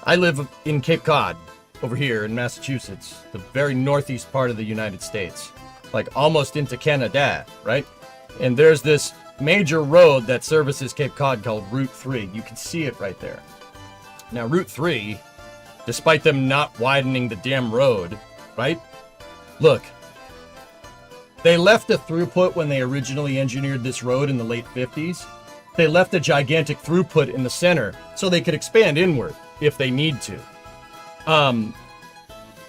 I live in Cape Cod, over here in Massachusetts, the very northeast part of the United States. Like, almost into Canada, right? And there's this major road that services Cape Cod called Route 3. You can see it right there. Now, Route 3, despite them not widening the damn road, right? Look, they left a throughput when they originally engineered this road in the late 50s. They left a gigantic throughput in the center so they could expand inward if they need to.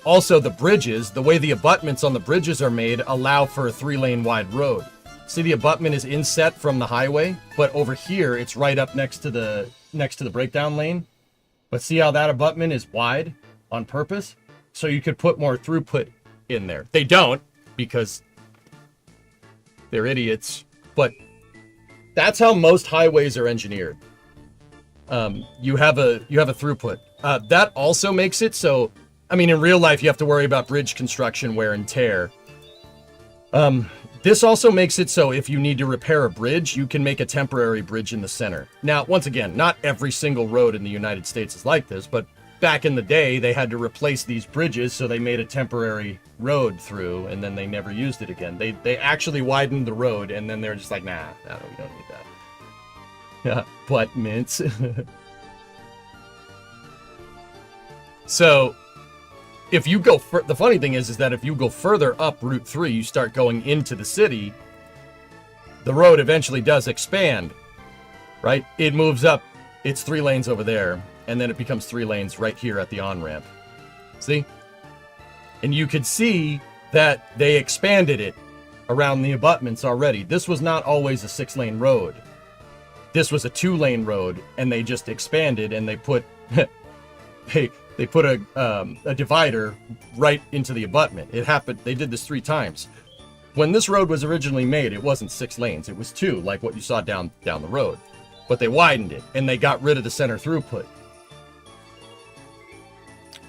Also, the bridges, the way the abutments on the bridges are made, allow for a 3-lane wide road. See, the abutment is inset from the highway, but over here it's right up next to the breakdown lane. But see how that abutment is wide on purpose? So you could put more throughput in there. They don't, because they're idiots. But that's how most highways are engineered. You have a throughput. That also makes it so, I mean, in real life, you have to worry about bridge construction, wear and tear. This also makes it so if you need to repair a bridge, you can make a temporary bridge in the center. Now, once again, not every single road in the United States is like this, but back in the day, they had to replace these bridges, so they made a temporary road through, and then they never used it again. They actually widened the road, and then they're just like, nah, we don't need that. Yeah, butt mints. So, if you go, the funny thing is that if you go further up Route 3, you start going into the city, the road eventually does expand, right? It moves up, it's 3 lanes over there, and then it becomes 3 lanes right here at the on-ramp. See? And you could see that they expanded it around the abutments already. This was not always a 6-lane road. This was a 2-lane road, and they just expanded, and they put they put a divider right into the abutment. It happened. They did this 3 times. When this road was originally made, it wasn't 6 lanes. It was 2, like what you saw down the road. But they widened it, and they got rid of the center throughput.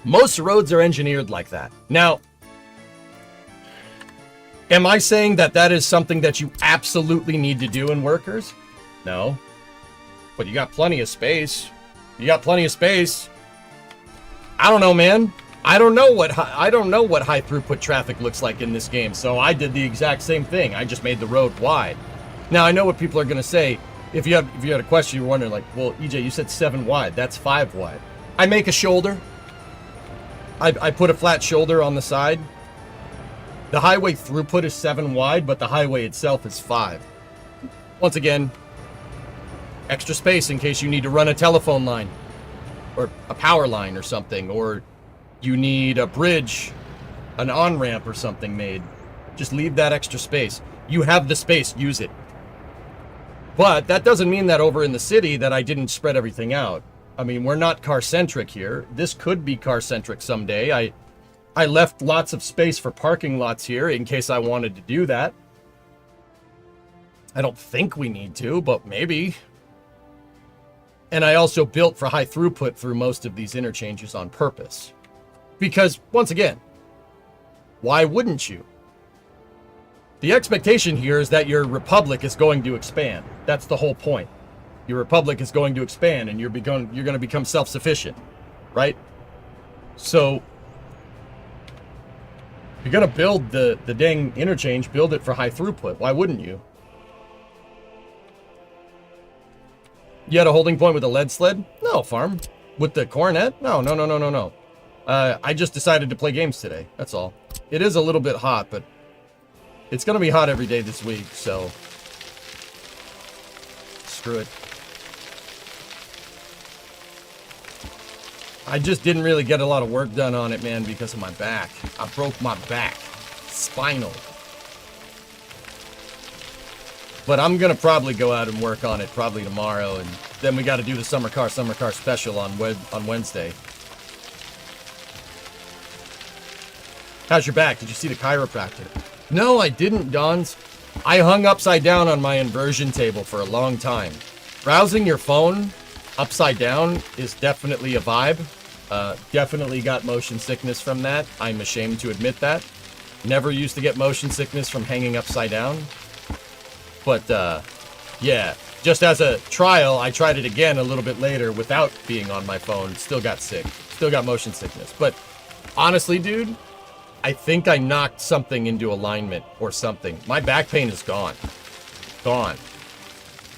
Most roads are engineered like that. Now, am I saying that that is something that you absolutely need to do in workers? No. But you got plenty of space. You got plenty of space. I don't know, man. I don't know what high throughput traffic looks like in this game, so I did the exact same thing. I just made the road wide. Now, I know what people are going to say. If you had a question, you're wondering, like, well, EJ, you said 7 wide. That's 5 wide. I make a shoulder. I put a flat shoulder on the side. The highway throughput is 7 wide, but the highway itself is 5. Once again, extra space in case you need to run a telephone line or a power line or something, or you need a bridge, an on-ramp or something made. Just leave that extra space. You have the space, use it. But that doesn't mean that over in the city that I didn't spread everything out. I mean, we're not car-centric here. This could be car-centric someday. I left lots of space for parking lots here in case I wanted to do that. I don't think we need to, but maybe. And I also built for high throughput through most of these interchanges on purpose. Because, once again, why wouldn't you? The expectation here is that your republic is going to expand. That's the whole point. Your republic is going to expand, and you're going to become self-sufficient, right? So, you're going to build the dang interchange, build it for high throughput. Why wouldn't you? You had a holding point with a lead sled? No, farm. With the coronet? No. I just decided to play games today. That's all. It is a little bit hot, but it's going to be hot every day this week, so screw it. I just didn't really get a lot of work done on it, man, because of my back. I broke my back. Spinal. But I'm going to probably go out and work on it probably tomorrow, and then we got to do the summer car special on Wednesday. How's your back? Did you see the chiropractor? No, I didn't, Dons. I hung upside down on my inversion table for a long time. Browsing your phone upside down is definitely a vibe. Definitely got motion sickness from that. I'm ashamed to admit that. Never used to get motion sickness from hanging upside down. But, yeah. Just as a trial, I tried it again a little bit later without being on my phone. Still got sick. Still got motion sickness. But, honestly, dude, I think I knocked something into alignment or something. My back pain is gone. Gone.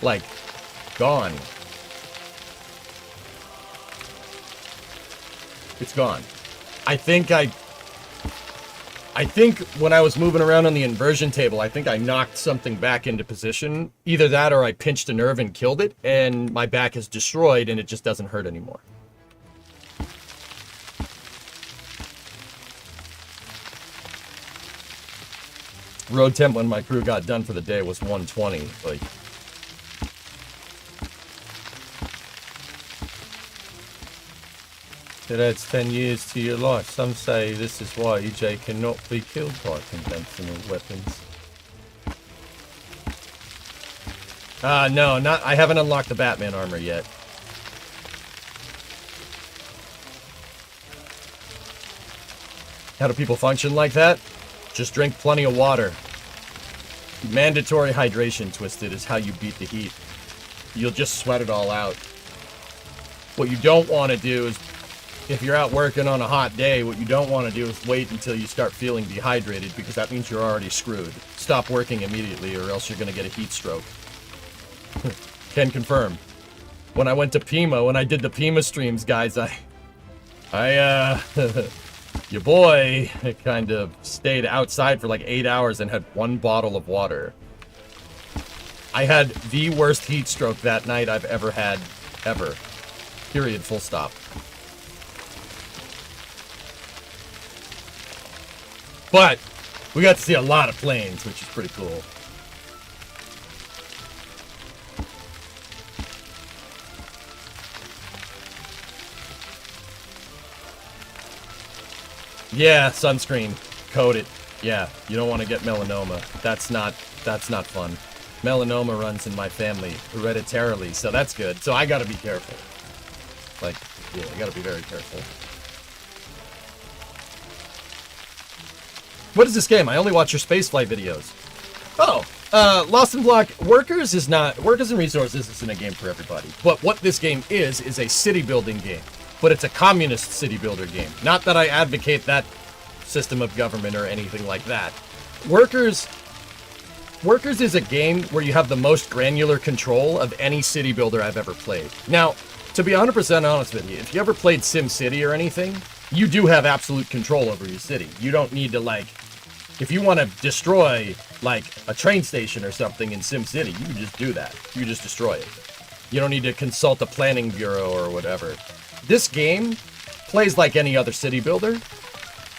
Like, gone. It's gone. I think when I was moving around on the inversion table, I think I knocked something back into position. Either that or I pinched a nerve and killed it, and my back is destroyed and it just doesn't hurt anymore. Road temp when my crew got done for the day was 120. Like, it adds 10 years to your life. Some say this is why EJ cannot be killed by conventional weapons. No, I haven't unlocked the Batman armor yet. How do people function like that? Just drink plenty of water. Mandatory hydration, Twisted, is how you beat the heat. You'll just sweat it all out. What you don't want to do is, if you're out working on a hot day, what you don't want to do is wait until you start feeling dehydrated, because that means you're already screwed. Stop working immediately or else you're going to get a heat stroke. Can confirm. When I went to Pima, when I did the Pima streams, guys, your boy kind of stayed outside for like 8 hours and had 1 bottle of water. I had the worst heat stroke that night I've ever had, ever. Period, full stop. But we got to see a lot of planes, which is pretty cool. Yeah, sunscreen. Coat it. Yeah, you don't want to get melanoma. That's not fun. Melanoma runs in my family hereditarily, so that's good. So I gotta be careful. Like, yeah, I gotta be very careful. What is this game? I only watch your spaceflight videos. Oh, Lost in Block Workers and Resources isn't a game for everybody. But what this game is a city building game. But it's a communist city builder game. Not that I advocate that system of government or anything like that. Workers is a game where you have the most granular control of any city builder I've ever played. Now, to be 100% honest with you, if you ever played SimCity or anything, you do have absolute control over your city. You don't need to, like, if you want to destroy, like, a train station or something in SimCity, you can just do that. You just destroy it. You don't need to consult a planning bureau or whatever. This game plays like any other city builder.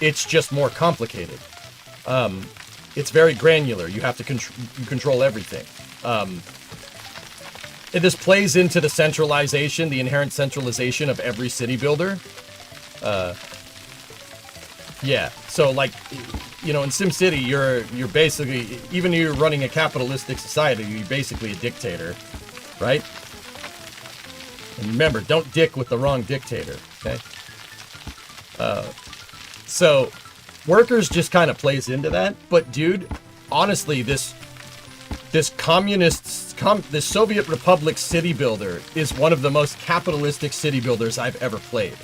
It's just more complicated. It's very granular. You have to control everything. This plays into the centralization, the inherent centralization of every city builder. Yeah. So, like, you know, in SimCity, you're basically, even if you're running a capitalistic society, you're basically a dictator, right? And remember, don't dick with the wrong dictator, okay? So, Workers just kind of plays into that. But, dude, honestly, this Soviet Republic city builder is one of the most capitalistic city builders I've ever played.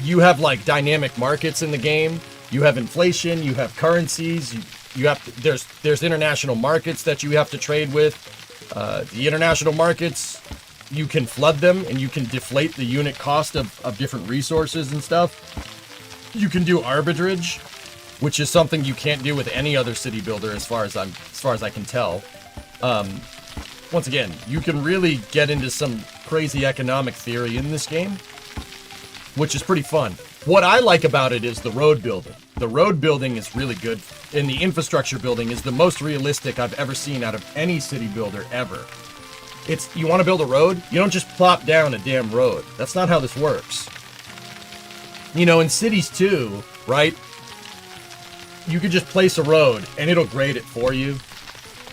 You have, like, dynamic markets in the game. You have inflation. You have currencies. You have there's international markets that you have to trade with. The international markets, you can flood them and you can deflate the unit cost of different resources and stuff. You can do arbitrage, which is something you can't do with any other city builder as far as I can tell. Once again, you can really get into some crazy economic theory in this game, which is pretty fun. What I like about it is the road building. The road building is really good, and the infrastructure building is the most realistic I've ever seen out of any city builder ever. You want to build a road? You don't just plop down a damn road. That's not how this works. You know, in cities too, right? you could just place a road and it'll grade it for you.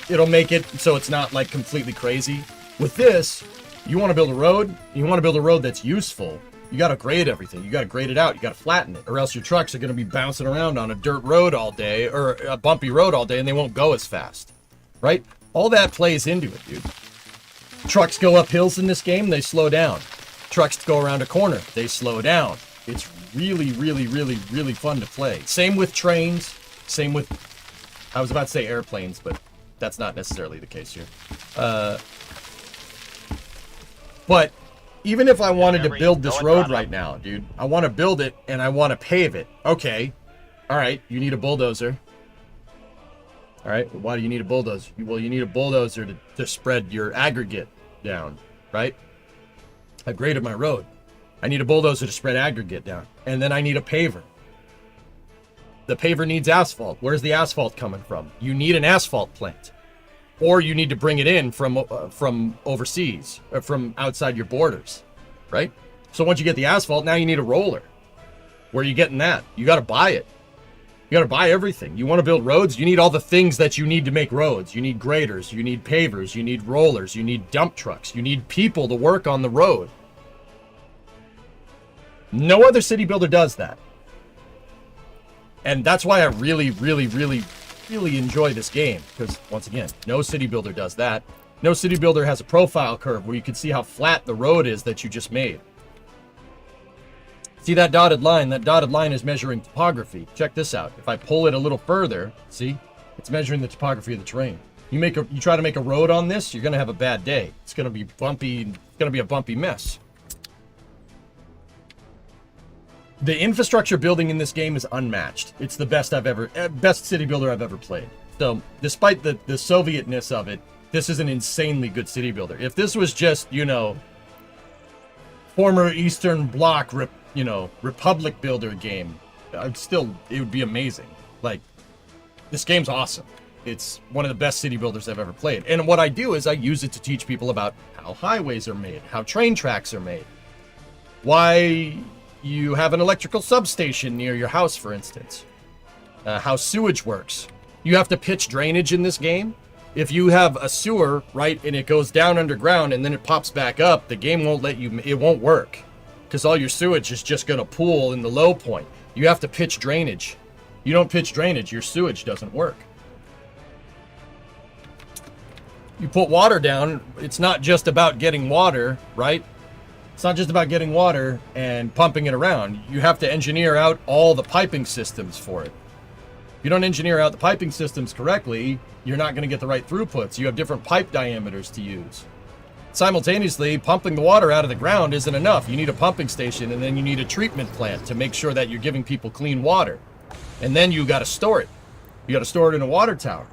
It'll make it so it's not like completely crazy. With this, you want to build a road, you want to build a road that's useful. You got to grade everything. You got to grade it out. You got to flatten it, or else your trucks are going to be bouncing around on a dirt road all day, or a bumpy road all day, and they won't go as fast, right? All that plays into it, dude. Trucks go up hills in this game, they slow down. Trucks go around a corner, they slow down. It's really, really, really, really fun to play. Same with trains, same with, I was about to say airplanes, but that's not necessarily the case here. But even if I wanted to build this road right now, dude, I want to build it and I want to pave it. Okay. All right. You need a bulldozer. All right. Why do you need a bulldozer? Well, you need a bulldozer to spread your aggregate down, right? I graded my road. I need a bulldozer to spread aggregate down. And then I need a paver. The paver needs asphalt. Where's the asphalt coming from? You need an asphalt plant. Or you need to bring it in from overseas, or from outside your borders, right? So once you get the asphalt, now you need a roller. Where are you getting that? You got to buy it. You got to buy everything. You want to build roads? You need all the things that you need to make roads. You need graders, you need pavers, you need rollers, you need dump trucks, you need people to work on the road. No other city builder does that. And that's why I really, really, really, really enjoy this game, because once again, no city builder does that. No city builder has a profile curve where you can see how flat the road is that you just made. See that dotted line? That dotted line is measuring topography. Check this out. If I pull it a little further, see, it's measuring the topography of the terrain. You try to make a road on this, you're gonna have a bad day. It's gonna be bumpy. It's gonna be a bumpy mess. The infrastructure building in this game is unmatched. It's the best best city builder I've ever played. So, despite the Sovietness of it, this is an insanely good city builder. If this was just, former Eastern Bloc, Republic builder game, it would be amazing. Like, this game's awesome. It's one of the best city builders I've ever played. And what I do is I use it to teach people about how highways are made, how train tracks are made, why you have an electrical substation near your house, for instance. How sewage works. You have to pitch drainage in this game. If you have a sewer, right, and it goes down underground and then it pops back up, the game won't let you, it won't work. Because all your sewage is just going to pool in the low point. You have to pitch drainage. You don't pitch drainage, your sewage doesn't work. You put water down, it's not just about getting water, right? It's not just about getting water and pumping it around. You have to engineer out all the piping systems for it. If you don't engineer out the piping systems correctly, you're not going to get the right throughputs. You have different pipe diameters to use. Simultaneously, pumping the water out of the ground isn't enough. You need a pumping station, and then you need a treatment plant to make sure that you're giving people clean water. And then you got to store it. You got to store it in a water tower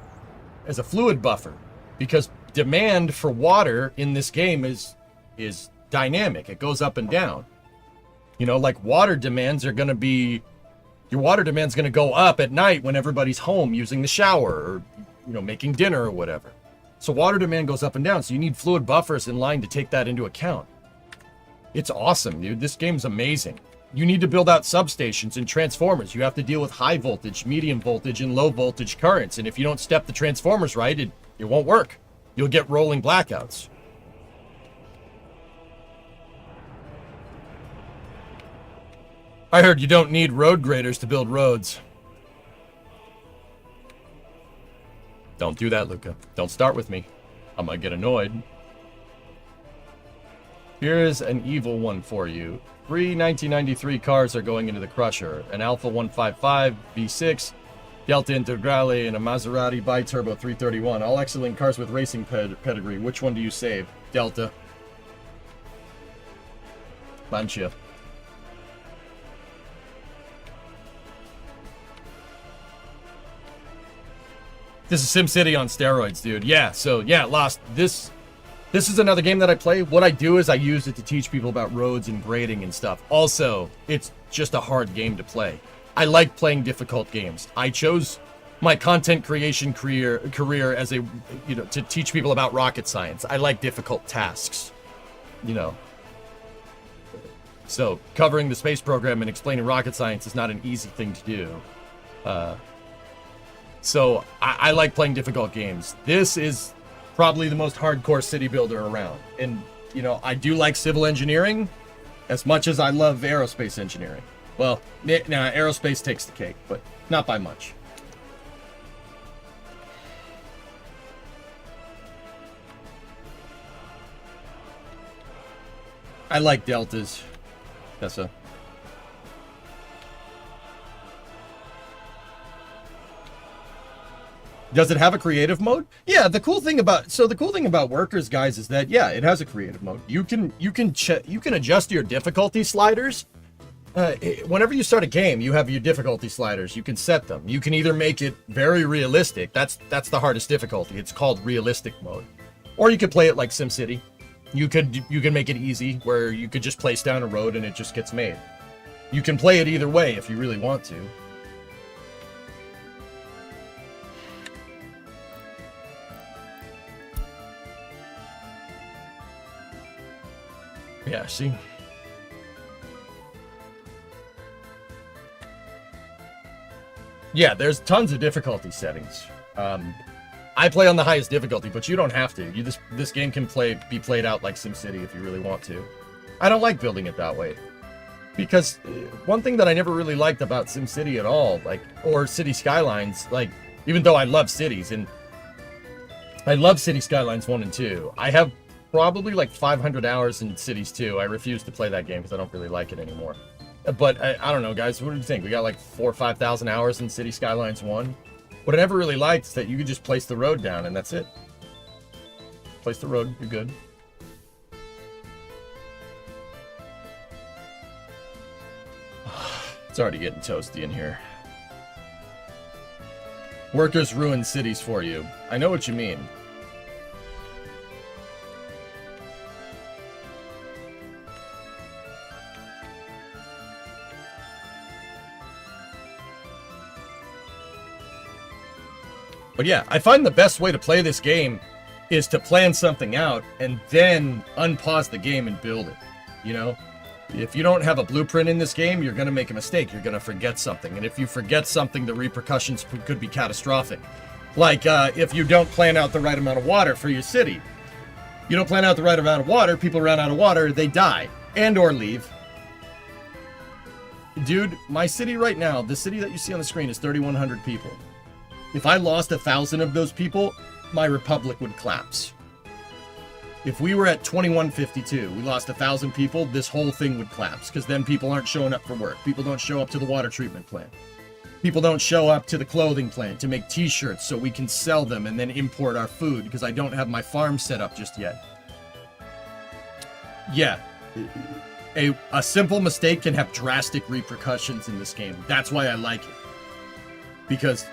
as a fluid buffer, because demand for water in this game is dynamic. It goes up and down. Like water demands are going to be, your water demand's going to go up at night when everybody's home using the shower or, making dinner or whatever. So water demand goes up and down. So you need fluid buffers in line to take that into account. It's awesome, dude. This game's amazing. You need to build out substations and transformers. You have to deal with high voltage, medium voltage, and low voltage currents. And if you don't step the transformers right, it won't work. You'll get rolling blackouts. I heard you don't need road graders to build roads. Don't do that, Luca. Don't start with me. I might get annoyed. Here's an evil one for you. 3 1993 cars are going into the crusher. An Alfa 155 V6, Delta Integrale, and a Maserati Biturbo 331. All excellent cars with racing pedigree. Which one do you save? Delta. Lancia. This is SimCity on steroids, dude. Yeah, so yeah, Lost. This is another game that I play. What I do is I use it to teach people about roads and grading and stuff. Also, it's just a hard game to play. I like playing difficult games. I chose my content creation career as a, to teach people about rocket science. I like difficult tasks, So covering the space program and explaining rocket science is not an easy thing to do. So I like playing difficult games. This is probably the most hardcore city builder around. And, you know, I do like civil engineering as much as I love aerospace engineering. Well, nah, aerospace takes the cake, but not by much. I like deltas, Tessa. Does it have a creative mode? Yeah, the cool thing about workers, guys, is that yeah, it has a creative mode. You can adjust your difficulty sliders. Whenever you start a game, you have your difficulty sliders. You can set them. You can either make it very realistic. That's the hardest difficulty. It's called realistic mode. Or you could play it like SimCity. You could make it easy, where you could just place down a road and it just gets made. You can play it either way if you really want to. Yeah, see? Yeah, there's tons of difficulty settings. I play on the highest difficulty, but you don't have to. This game can be played out like SimCity if you really want to. I don't like building it that way. Because one thing that I never really liked about SimCity at all, or City Skylines, even though I love cities, and I love City Skylines 1 and 2, I have probably 500 hours in Cities 2. I refuse to play that game because I don't really like it anymore. But I don't know, guys. What do you think? We got 4,000 or 5,000 hours in City Skylines 1. What I never really liked is that you could just place the road down and that's it. Place the road, you're good. It's already getting toasty in here. Workers ruin cities for you. I know what you mean. But yeah, I find the best way to play this game is to plan something out and then unpause the game and build it. You know? If you don't have a blueprint in this game, you're going to make a mistake. You're going to forget something. And if you forget something, the repercussions could be catastrophic. Like, if you don't plan out the right amount of water for your city. You don't plan out the right amount of water, people run out of water, they die. And or leave. Dude, my city right now, the city that you see on the screen is 3,100 people. If I lost 1,000 of those people, my republic would collapse. If we were at 2152, we lost 1,000 people, this whole thing would collapse. Because then people aren't showing up for work. People don't show up to the water treatment plant. People don't show up to the clothing plant to make t-shirts so we can sell them and then import our food. Because I don't have my farm set up just yet. Yeah. A simple mistake can have drastic repercussions in this game. That's why I like it. Because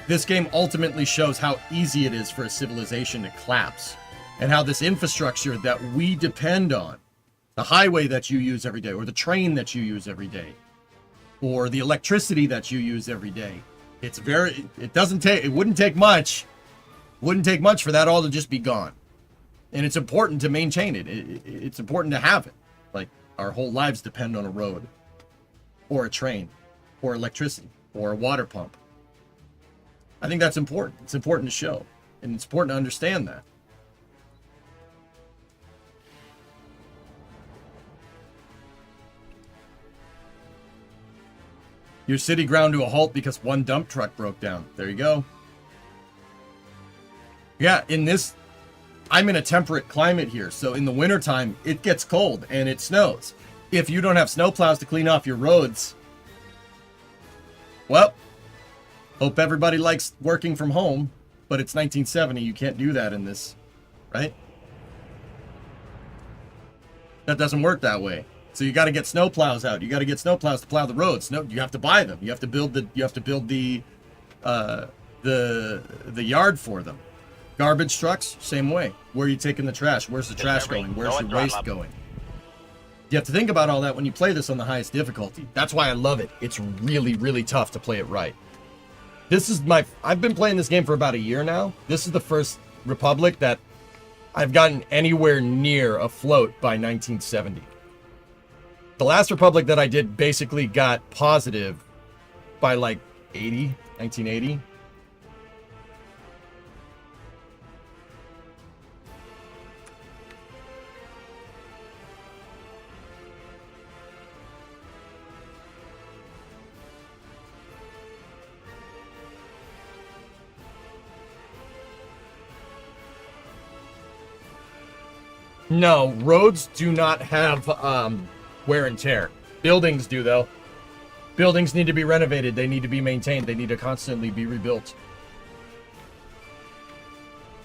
this game ultimately shows how easy it is for a civilization to collapse. And how this infrastructure that we depend on, the highway that you use every day, or the train that you use every day, or the electricity that you use every day, it wouldn't take much for that all to just be gone. And it's important to maintain it. It's important to have it. Like, our whole lives depend on a road, or a train, or electricity, or a water pump. I think that's important. It's important to show. And it's important to understand that. Your city ground to a halt because one dump truck broke down. There you go. Yeah, I'm in a temperate climate here. So in the wintertime, it gets cold and it snows. If you don't have snowplows to clean off your roads, well, hope everybody likes working from home, but it's 1970. You can't do that in this, right? That doesn't work that way. So you got to get snowplows out. You got to get snowplows to plow the roads. No, you have to buy them. You have to build the yard for them. Garbage trucks, same way. Where are you taking the trash? Where's the trash going? Where's the waste going? You have to think about all that when you play this on the highest difficulty. That's why I love it. It's really, really tough to play it right. I've been playing this game for about a year now. This is the first Republic that I've gotten anywhere near afloat by 1970. The last Republic that I did basically got positive by 80. 1980. No, roads do not have wear and tear. Buildings do, though. Buildings need to be renovated. They need to be maintained. They need to constantly be rebuilt.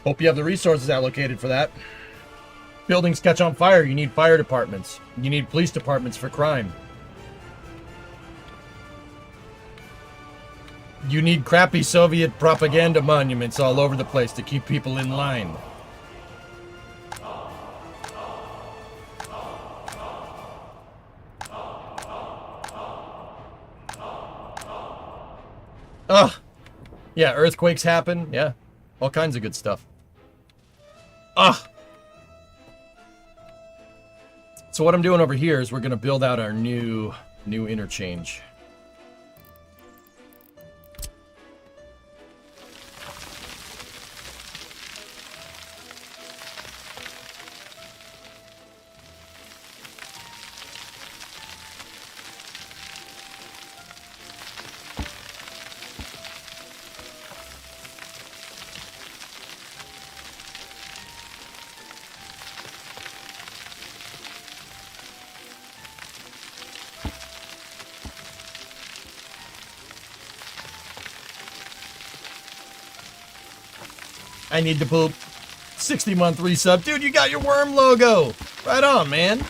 Hope you have the resources allocated for that. Buildings catch on fire. You need fire departments. You need police departments for crime. You need crappy Soviet propaganda monuments all over the place to keep people in line. Ugh. Yeah, earthquakes happen. Yeah. All kinds of good stuff. Ugh. So what I'm doing over here is we're going to build out our new interchange. I need to poop. 60-month resub. Dude, you got your worm logo. Right on, man.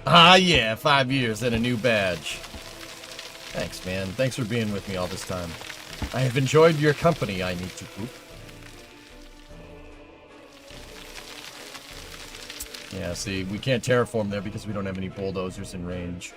Ah, yeah. 5 years and a new badge. Thanks, man. Thanks for being with me all this time. I have enjoyed your company. I need to poop. Yeah, see, we can't terraform there because we don't have any bulldozers in range.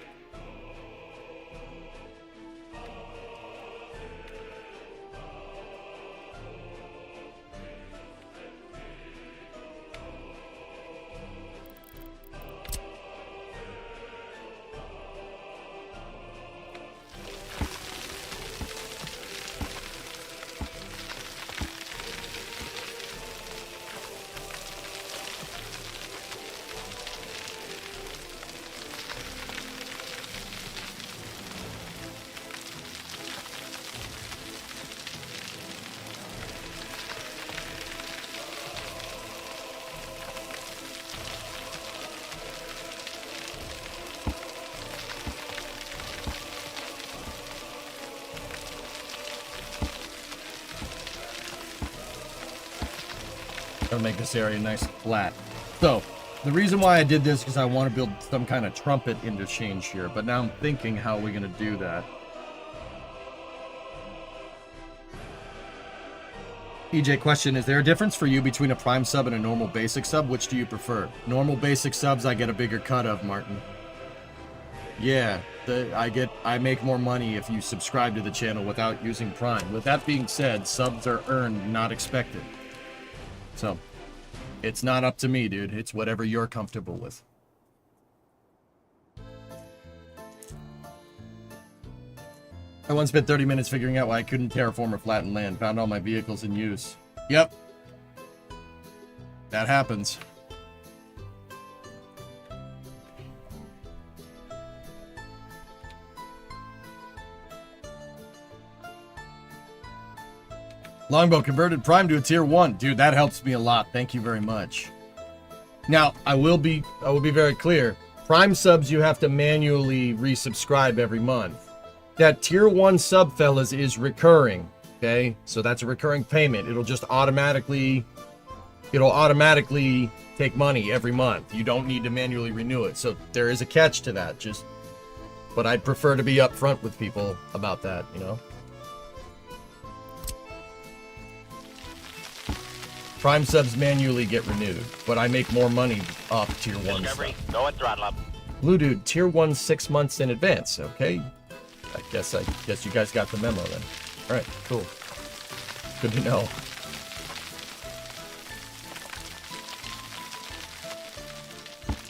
Gotta make this area nice and flat. So, the reason why I did this is because I want to build some kind of trumpet interchange here, but now I'm thinking how are we gonna do that. EJ question, is there a difference for you between a prime sub and a normal basic sub? Which do you prefer? Normal basic subs I get a bigger cut of, Martin. Yeah, I make more money if you subscribe to the channel without using Prime. With that being said, subs are earned, not expected. So, it's not up to me, dude. It's whatever you're comfortable with. I once spent 30 minutes figuring out why I couldn't terraform or flatten land. Found all my vehicles in use. Yep. That happens. Longbow converted Prime to a tier 1. Dude, that helps me a lot. Thank you very much. Now, I will be very clear. Prime subs you have to manually resubscribe every month. That tier 1 sub, fellas, is recurring. Okay? So that's a recurring payment. It'll automatically take money every month. You don't need to manually renew it. So there is a catch to that. But I'd prefer to be upfront with people about that, you know? Prime subs manually get renewed, but I make more money off tier 1 Discovery, stuff. go and throttle up. Blue Dude, tier 1 6 months in advance, okay? I guess you guys got the memo then. Alright, cool. Good to know.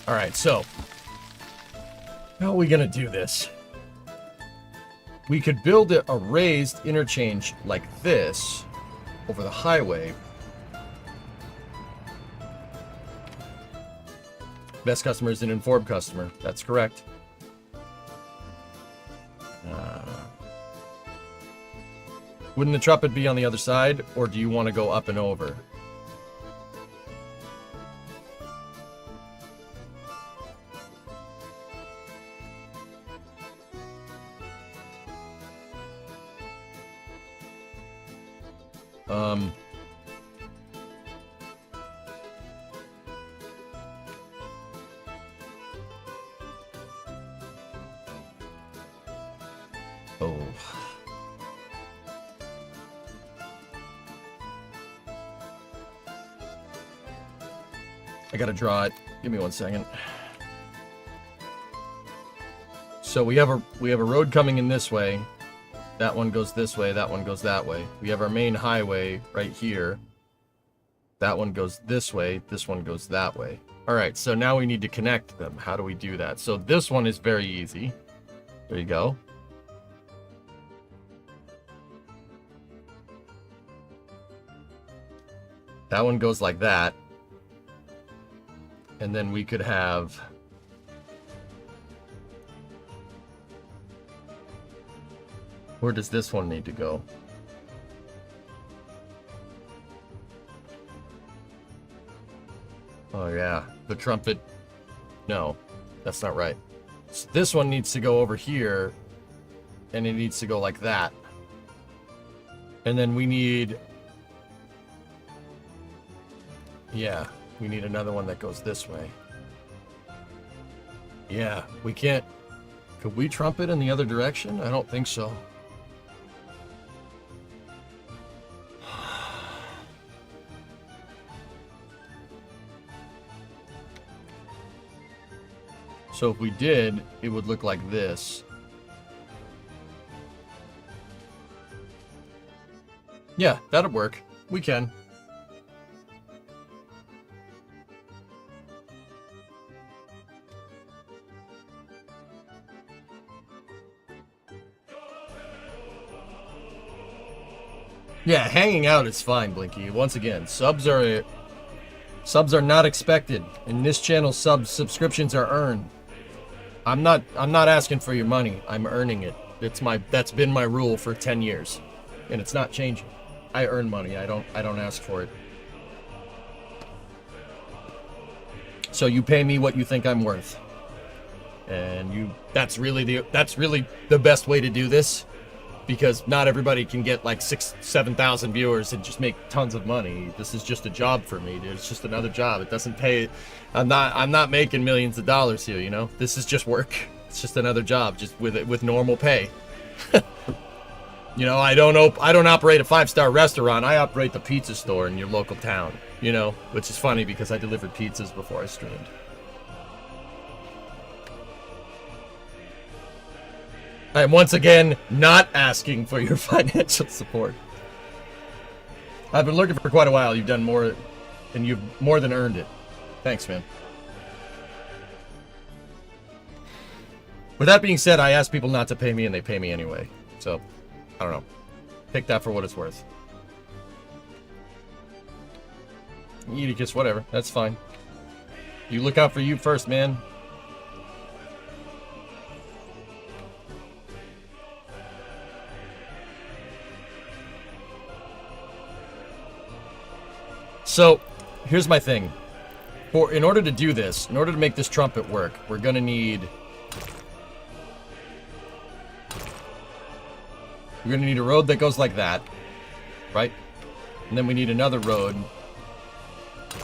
Alright, so how are we gonna do this? we could build a raised interchange like this over the highway. Best customer is an informed customer. That's correct. Wouldn't the trumpet be on the other side, or do you want to go up and over? Oh. I gotta draw it. Give me 1 second. So we have a road coming in this way. That one goes this way, that one goes that way. We have our main highway right here. That one goes this way, this one goes that way. Alright, so now we need to connect them. How do we do that? So this one is very easy. There you go. That one goes like that. And then we could have... Where does this one need to go? Oh yeah, the trumpet. No, that's not right. So this one needs to go over here, and it needs to go like that. And then we need... Yeah, we need another one that goes this way. Yeah, we can't... Could we trumpet in the other direction? I don't think so. So if we did, it would look like this. Yeah, that'd work. We can. Yeah, hanging out is fine, Blinky. Once again, subs are not expected. In this channel, subscriptions are earned. I'm not asking for your money. I'm earning it. That's been my rule for 10 years. And it's not changing. I earn money. I don't ask for it. So you pay me what you think I'm worth. And that's really the best way to do this. Because not everybody can get like 6,000-7,000 viewers and just make tons of money. This is just a job for me, dude. It's just another job. It doesn't pay. I'm not making millions of dollars here, you know. This is just work. It's just another job, just with normal pay. You know, I don't operate a 5-star restaurant. I operate the pizza store in your local town. You know, which is funny because I delivered pizzas before I streamed. I am once again not asking for your financial support. I've been lurking for quite a while. You've done more, and you've more than earned it. Thanks, man. With that being said, I ask people not to pay me, and they pay me anyway. So, I don't know. Take that for what it's worth. Edicus, whatever. That's fine. You look out for you first, man. So, here's my thing. In order to do this, in order to make this trumpet work, we're gonna need... We're gonna need a road that goes like that, right? And then we need another road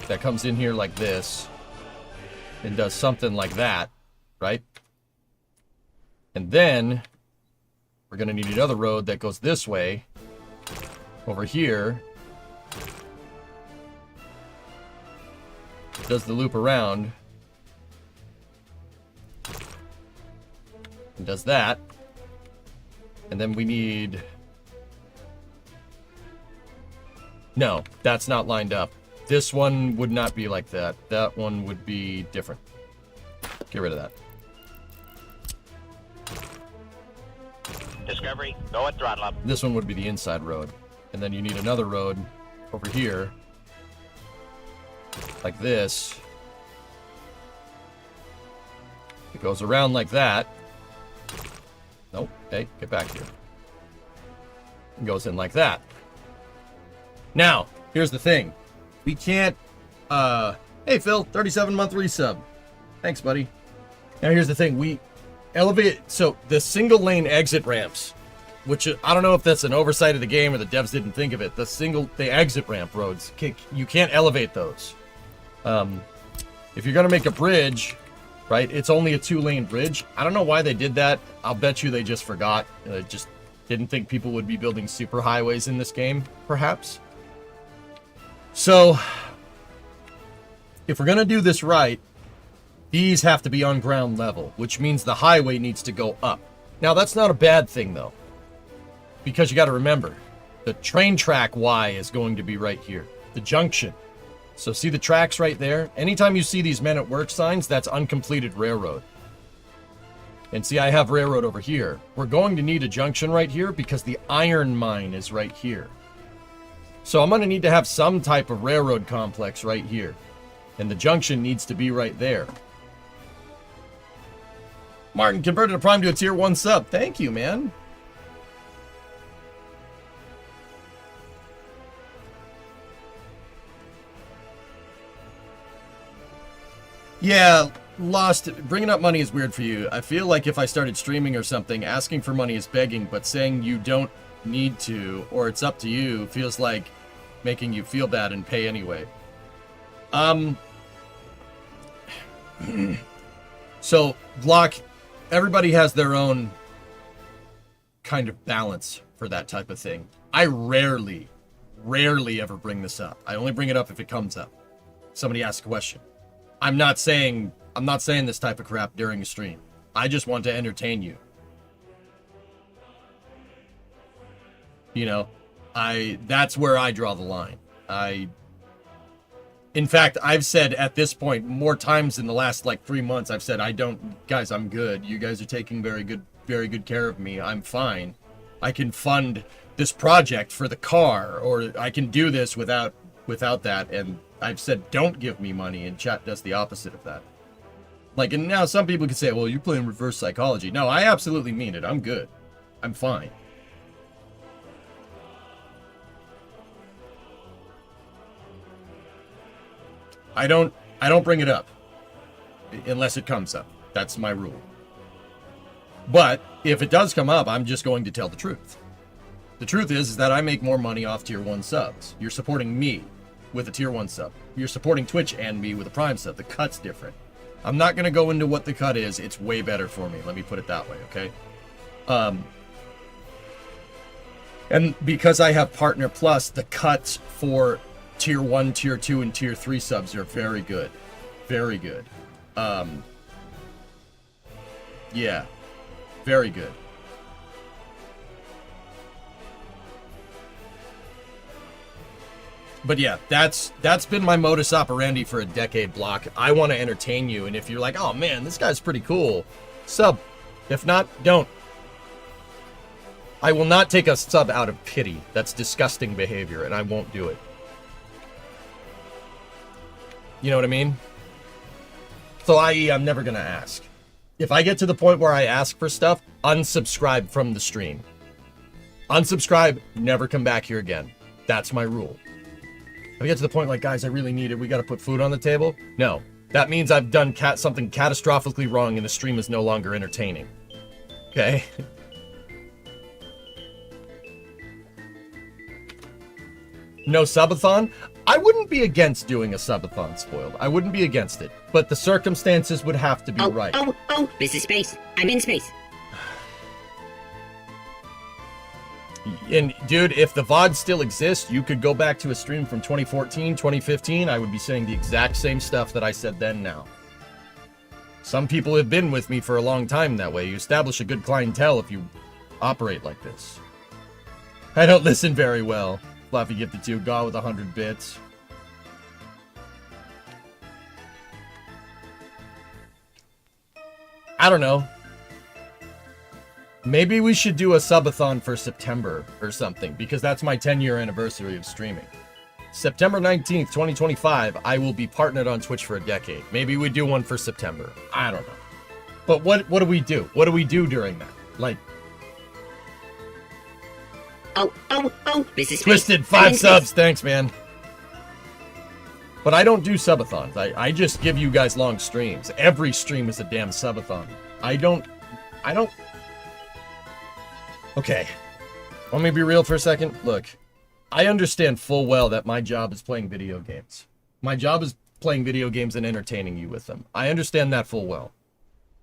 that comes in here like this and does something like that, right? And then we're gonna need another road that goes this way over here, does the loop around, and does that, and then we need... No, that's not lined up. This one would not be like that. That one would be different. Get rid of that. Discovery, go at throttle up. This one would be the inside road. And then you need another road over here. Like this. It goes around like that. Nope. Hey, get back here. It goes in like that. Now, here's the thing. We can't, hey Phil, 37-month resub. Thanks, buddy. Now here's the thing. We elevate, so the single lane exit ramps, which I don't know if that's an oversight of the game or the devs didn't think of it. The exit ramp roads, you can't elevate those. If you're gonna make a bridge, right, it's only a 2-lane bridge. I don't know why they did that. I'll bet you they just forgot. Just didn't think people would be building super highways in this game, perhaps. So, if we're gonna do this right, these have to be on ground level, which means the highway needs to go up. Now, that's not a bad thing, though, because you got to remember, the train track Y is going to be right here, the junction. So see the tracks right there? Anytime you see these men at work signs, that's uncompleted railroad. And see, I have railroad over here. We're going to need a junction right here because the iron mine is right here. So I'm going to need to have some type of railroad complex right here. And the junction needs to be right there. Martin converted a Prime to a Tier 1 sub. Thank you, man. Yeah, Lost. Bringing up money is weird for you. I feel like if I started streaming or something, asking for money is begging, but saying you don't need to, or it's up to you, feels like making you feel bad and pay anyway. So, Block, everybody has their own kind of balance for that type of thing. I rarely ever bring this up. I only bring it up if it comes up. Somebody asks a question. I'm not saying this type of crap during a stream. I just want to entertain you. You know, that's where I draw the line. In fact, I've said at this point more times in the last like 3 months, I've said, guys, I'm good. You guys are taking very good care of me. I'm fine. I can fund this project for the car, or I can do this without that. And I've said, don't give me money, and chat does the opposite of that. Like, and now some people can say, well, you're playing reverse psychology. No, I absolutely mean it. I'm good. I'm fine. I don't bring it up unless it comes up. That's my rule. But if it does come up, I'm just going to tell the truth. The truth is that I make more money off Tier 1 subs. You're supporting me with a Tier 1 sub. You're supporting Twitch and me with a Prime sub. The cut's different. I'm not going to go into what the cut is. It's way better for me. Let me put it that way, okay? And because I have Partner Plus, the cuts for Tier 1, Tier 2, and Tier 3 subs are very good. Very good. Yeah. Very good. But yeah, that's been my modus operandi for a decade, Block. I want to entertain you, and if you're like, oh man, this guy's pretty cool, sub. If not, don't. I will not take a sub out of pity. That's disgusting behavior, and I won't do it. You know what I mean? So i.e., I'm never going to ask. If I get to the point where I ask for stuff, unsubscribe from the stream. Unsubscribe, never come back here again. That's my rule. If I get to the point like, guys, I really need it, we got to put food on the table. No, that means I've done something catastrophically wrong and the stream is no longer entertaining. Okay? No subathon? I wouldn't be against doing a subathon, Spoiled. I wouldn't be against it. But the circumstances would have to be right. Oh, this is space. I'm in space. And dude, if the VOD still exists, you could go back to a stream from 2014, 2015. I would be saying the exact same stuff that I said then now. Some people have been with me for a long time that way. You establish a good clientele if you operate like this. I don't listen very well. Fluffy gifted to God with 100 bits. I don't know. Maybe we should do a subathon for September or something, because that's my 10-year anniversary of streaming. September 19th, 2025, I will be partnered on Twitch for a decade. Maybe we do one for September. I don't know. But what do we do? What do we do during that? Like, Oh, this is Twisted, I'm 5 in subs. space. Thanks, man. But I don't do subathons. I just give you guys long streams. Every stream is a damn subathon. I don't... Okay. Want me to be real for a second? Look, I understand full well that my job is playing video games. My job is playing video games and entertaining you with them. I understand that full well.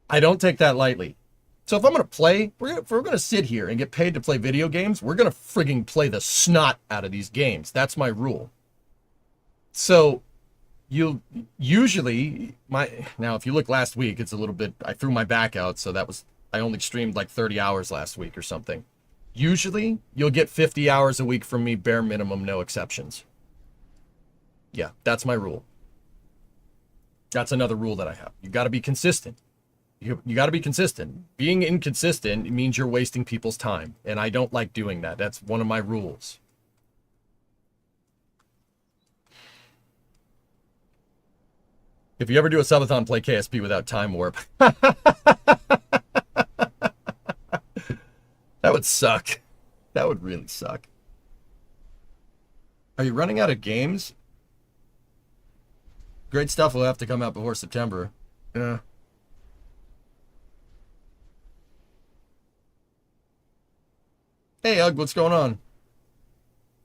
I don't take that lightly. So if I'm going to play, if we're going to sit here and get paid to play video games, we're going to frigging play the snot out of these games. That's my rule. So you'll usually, now if you look last week, it's a little bit, I threw my back out, so I only streamed like 30 hours last week or something. Usually you'll get 50 hours a week from me, bare minimum, no exceptions. Yeah, that's my rule. That's another rule that I have. You got to be consistent. You got to be consistent. Being inconsistent means you're wasting people's time, and I don't like doing that. That's one of my rules. If you ever do a subathon, play KSP without time warp. That would suck. That would really suck. Are you running out of games? Great stuff will have to come out before September. Yeah. Hey, Ugg, what's going on?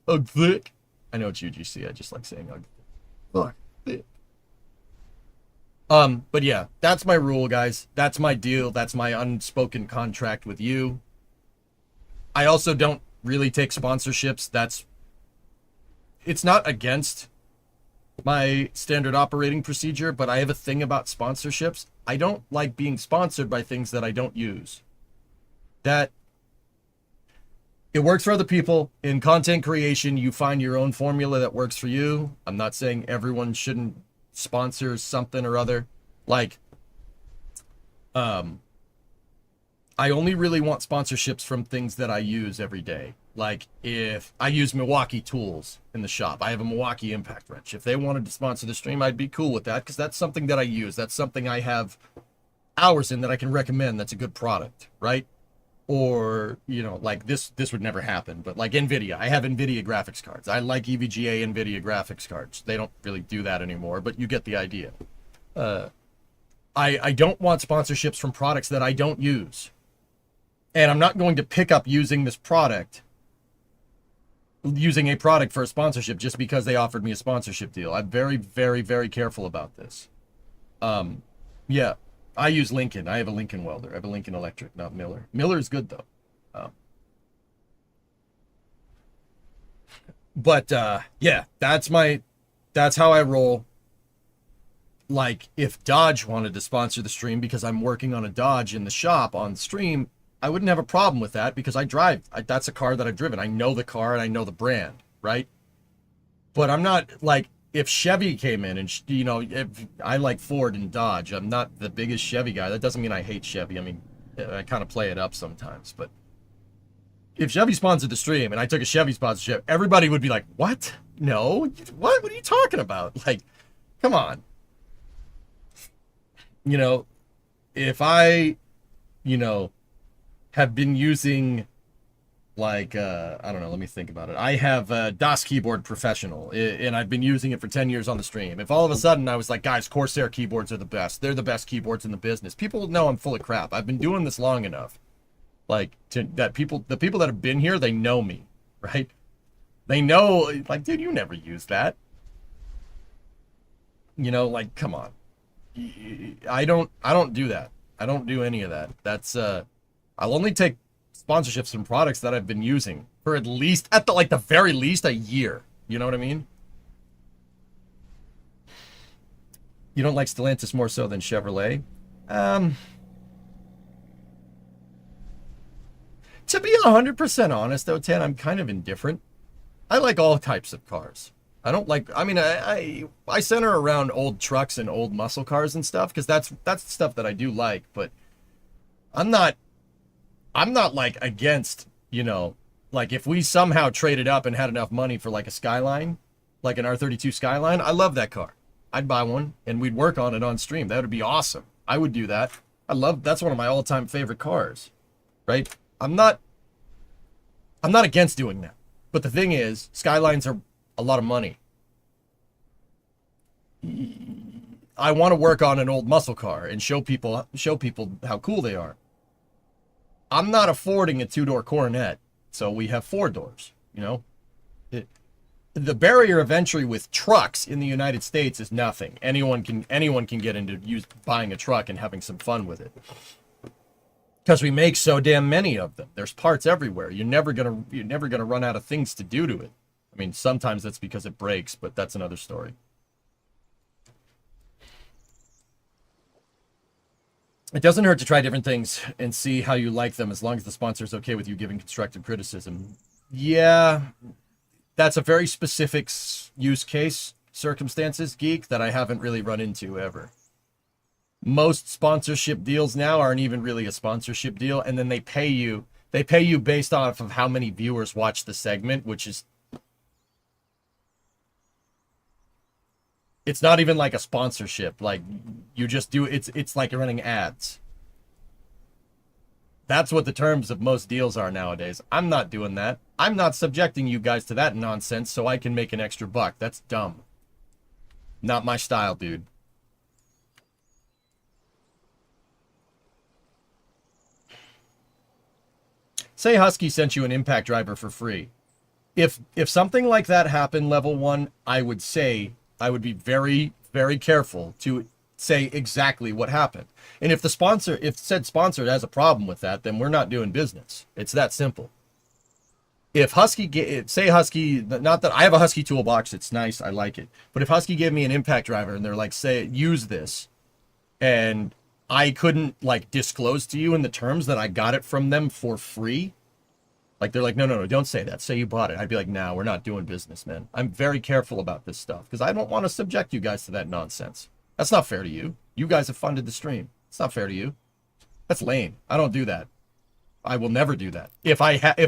Ugg thick. I know it's UGC. I just like saying Ugg. Fuck thick. But yeah, that's my rule, guys. That's my deal. That's my unspoken contract with you. I also don't really take sponsorships. It's not against my standard operating procedure, but I have a thing about sponsorships. I don't like being sponsored by things that I don't use. It works for other people. In content creation, you find your own formula that works for you. I'm not saying everyone shouldn't sponsor something or other. Like, I only really want sponsorships from things that I use every day. Like, if I use Milwaukee tools in the shop, I have a Milwaukee impact wrench. If they wanted to sponsor the stream, I'd be cool with that, because that's something that I use. That's something I have hours in that I can recommend that's a good product, right? Or, you know, like this would never happen, but like NVIDIA, I have NVIDIA graphics cards. I like EVGA NVIDIA graphics cards. They don't really do that anymore, but you get the idea. I don't want sponsorships from products that I don't use. And I'm not going to pick up using a product for a sponsorship just because they offered me a sponsorship deal. I'm very, very, very careful about this. Yeah. I use Lincoln. I have a Lincoln welder. I have a Lincoln Electric, not Miller. Miller is good, though. Yeah, that's how I roll. Like, if Dodge wanted to sponsor the stream because I'm working on a Dodge in the shop on stream, I wouldn't have a problem with that because that's a car that I've driven. I know the car and I know the brand, right? But I'm not, like, if Chevy came in and, you know, if I like Ford and Dodge, I'm not the biggest Chevy guy. That doesn't mean I hate Chevy. I mean, I kind of play it up sometimes. But if Chevy sponsored the stream and I took a Chevy sponsorship, everybody would be like, what? No? What are you talking about? Like, come on. You know, if I, you know, have been using... like, I don't know, let me think about it. I have a DOS keyboard professional, and I've been using it for 10 years on the stream. If all of a sudden I was like, guys, Corsair keyboards are the best. They're the best keyboards in the business. People know I'm full of crap. I've been doing this long enough. Like, the people that have been here, they know me, right? They know, like, dude, you never use that. You know, like, come on. I don't do that. I don't do any of that. That's, I'll only take sponsorships from products that I've been using for at least, at the very least, a year. You know what I mean? You don't like Stellantis more so than Chevrolet? To be 100% honest, though, Tan, I'm kind of indifferent. I like all types of cars. I don't like, I mean, I center around old trucks and old muscle cars and stuff, because that's the stuff that I do like, but I'm not I'm not like against, you know, like if we somehow traded up and had enough money for like a Skyline, like an R32 Skyline, I love that car. I'd buy one and we'd work on it on stream. That would be awesome. I would do that. That's one of my all-time favorite cars, right? I'm not against doing that. But the thing is, Skylines are a lot of money. I want to work on an old muscle car and show people how cool they are. I'm not affording a 2-door Coronet, so we have 4 doors, you know? The barrier of entry with trucks in the United States is nothing. Anyone can get into buying a truck and having some fun with it. Because we make so damn many of them. There's parts everywhere. You're never gonna run out of things to do to it. I mean, sometimes that's because it breaks, but that's another story. It doesn't hurt to try different things and see how you like them as long as the sponsor's okay with you giving constructive criticism. Yeah, that's a very specific use case circumstances, Geek, that I haven't really run into ever. Most sponsorship deals now aren't even really a sponsorship deal, and then they pay you based off of how many viewers watch the segment, which is, it's not even like a sponsorship. Like, you just do, it's like you're running ads. That's what the terms of most deals are nowadays. I'm not doing that. I'm not subjecting you guys to that nonsense so I can make an extra buck. That's dumb. Not my style, dude. Say Husky sent you an impact driver for free. If something like that happened, level 1, I would be very, very careful to say exactly what happened. And if said sponsor has a problem with that, then we're not doing business. It's that simple. If say Husky, not that I have a Husky toolbox, it's nice, I like it. But if Husky gave me an impact driver and they're like, say, use this, and I couldn't like disclose to you in the terms that I got it from them for free, like they're like, no, don't say that. Say you bought it. I'd be like, no, we're not doing business, man. I'm very careful about this stuff because I don't want to subject you guys to that nonsense. That's not fair to you. You guys have funded the stream. It's not fair to you. That's lame. I don't do that. I will never do that. If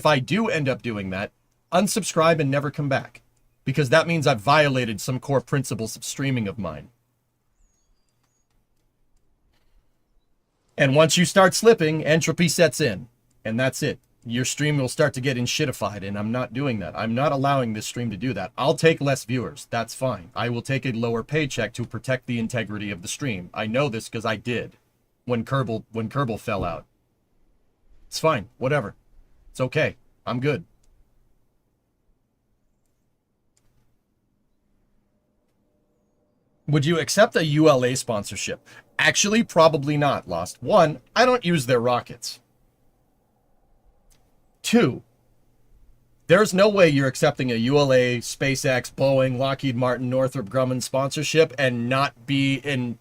I do end up doing that, unsubscribe and never come back, because that means I've violated some core principles of streaming of mine. And once you start slipping, entropy sets in, and that's it. Your stream will start to get enshittified, and I'm not doing that. I'm not allowing this stream to do that. I'll take less viewers. That's fine. I will take a lower paycheck to protect the integrity of the stream. I know this because I did when Kerbal fell out. It's fine. Whatever. It's okay. I'm good. Would you accept a ULA sponsorship? Actually, probably not, Lost. 1, I don't use their rockets. 2, there's no way you're accepting a ULA, SpaceX, Boeing, Lockheed Martin, Northrop Grumman sponsorship and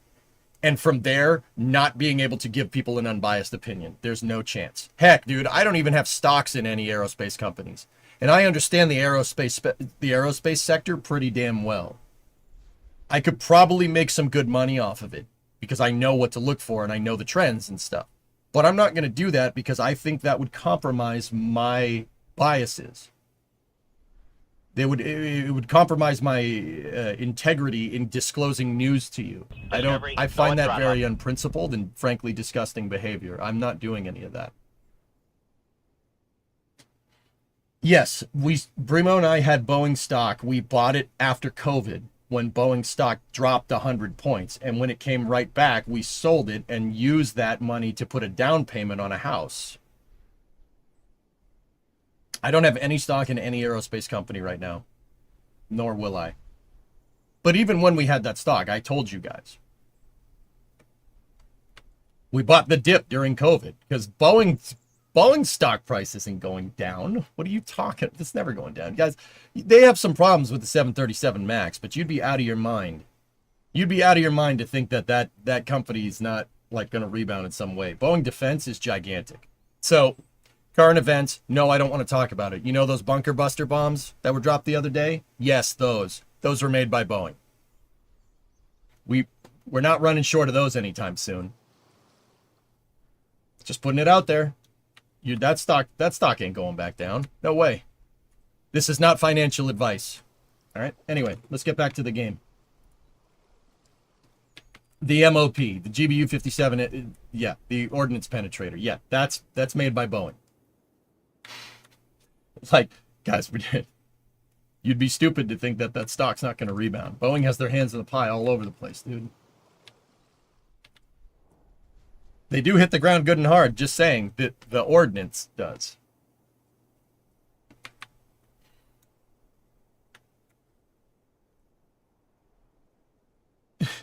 and from there, not being able to give people an unbiased opinion. There's no chance. Heck, dude, I don't even have stocks in any aerospace companies. And I understand the aerospace sector pretty damn well. I could probably make some good money off of it because I know what to look for and I know the trends and stuff. But I'm not going to do that because I think that would compromise my biases. It would compromise my integrity in disclosing news to you. I find that very unprincipled and frankly disgusting behavior. I'm not doing any of that. Yes, Brimo and I had Boeing stock. We bought it after COVID when Boeing stock dropped 100 points. And when it came right back, we sold it and used that money to put a down payment on a house. I don't have any stock in any aerospace company right now, nor will I. But even when we had that stock, I told you guys. We bought the dip during COVID because Boeing's stock price isn't going down. What are you talking? It's never going down. Guys, they have some problems with the 737 MAX, but you'd be out of your mind. You'd be out of your mind to think that company is not like going to rebound in some way. Boeing Defense is gigantic. So, current events, no, I don't want to talk about it. You know those bunker buster bombs that were dropped the other day? Yes, those. Those were made by Boeing. We're not running short of those anytime soon. Just putting it out there. that stock ain't going back down. No way. This is not financial advice. All right. Anyway, let's get back to the game. The MOP, the GBU 57, yeah, the ordnance penetrator. Yeah, that's made by Boeing. It's like, guys, you'd be stupid to think that that stock's not going to rebound. Boeing has their hands in the pie all over the place, dude. They do hit the ground good and hard, just saying that the ordnance does.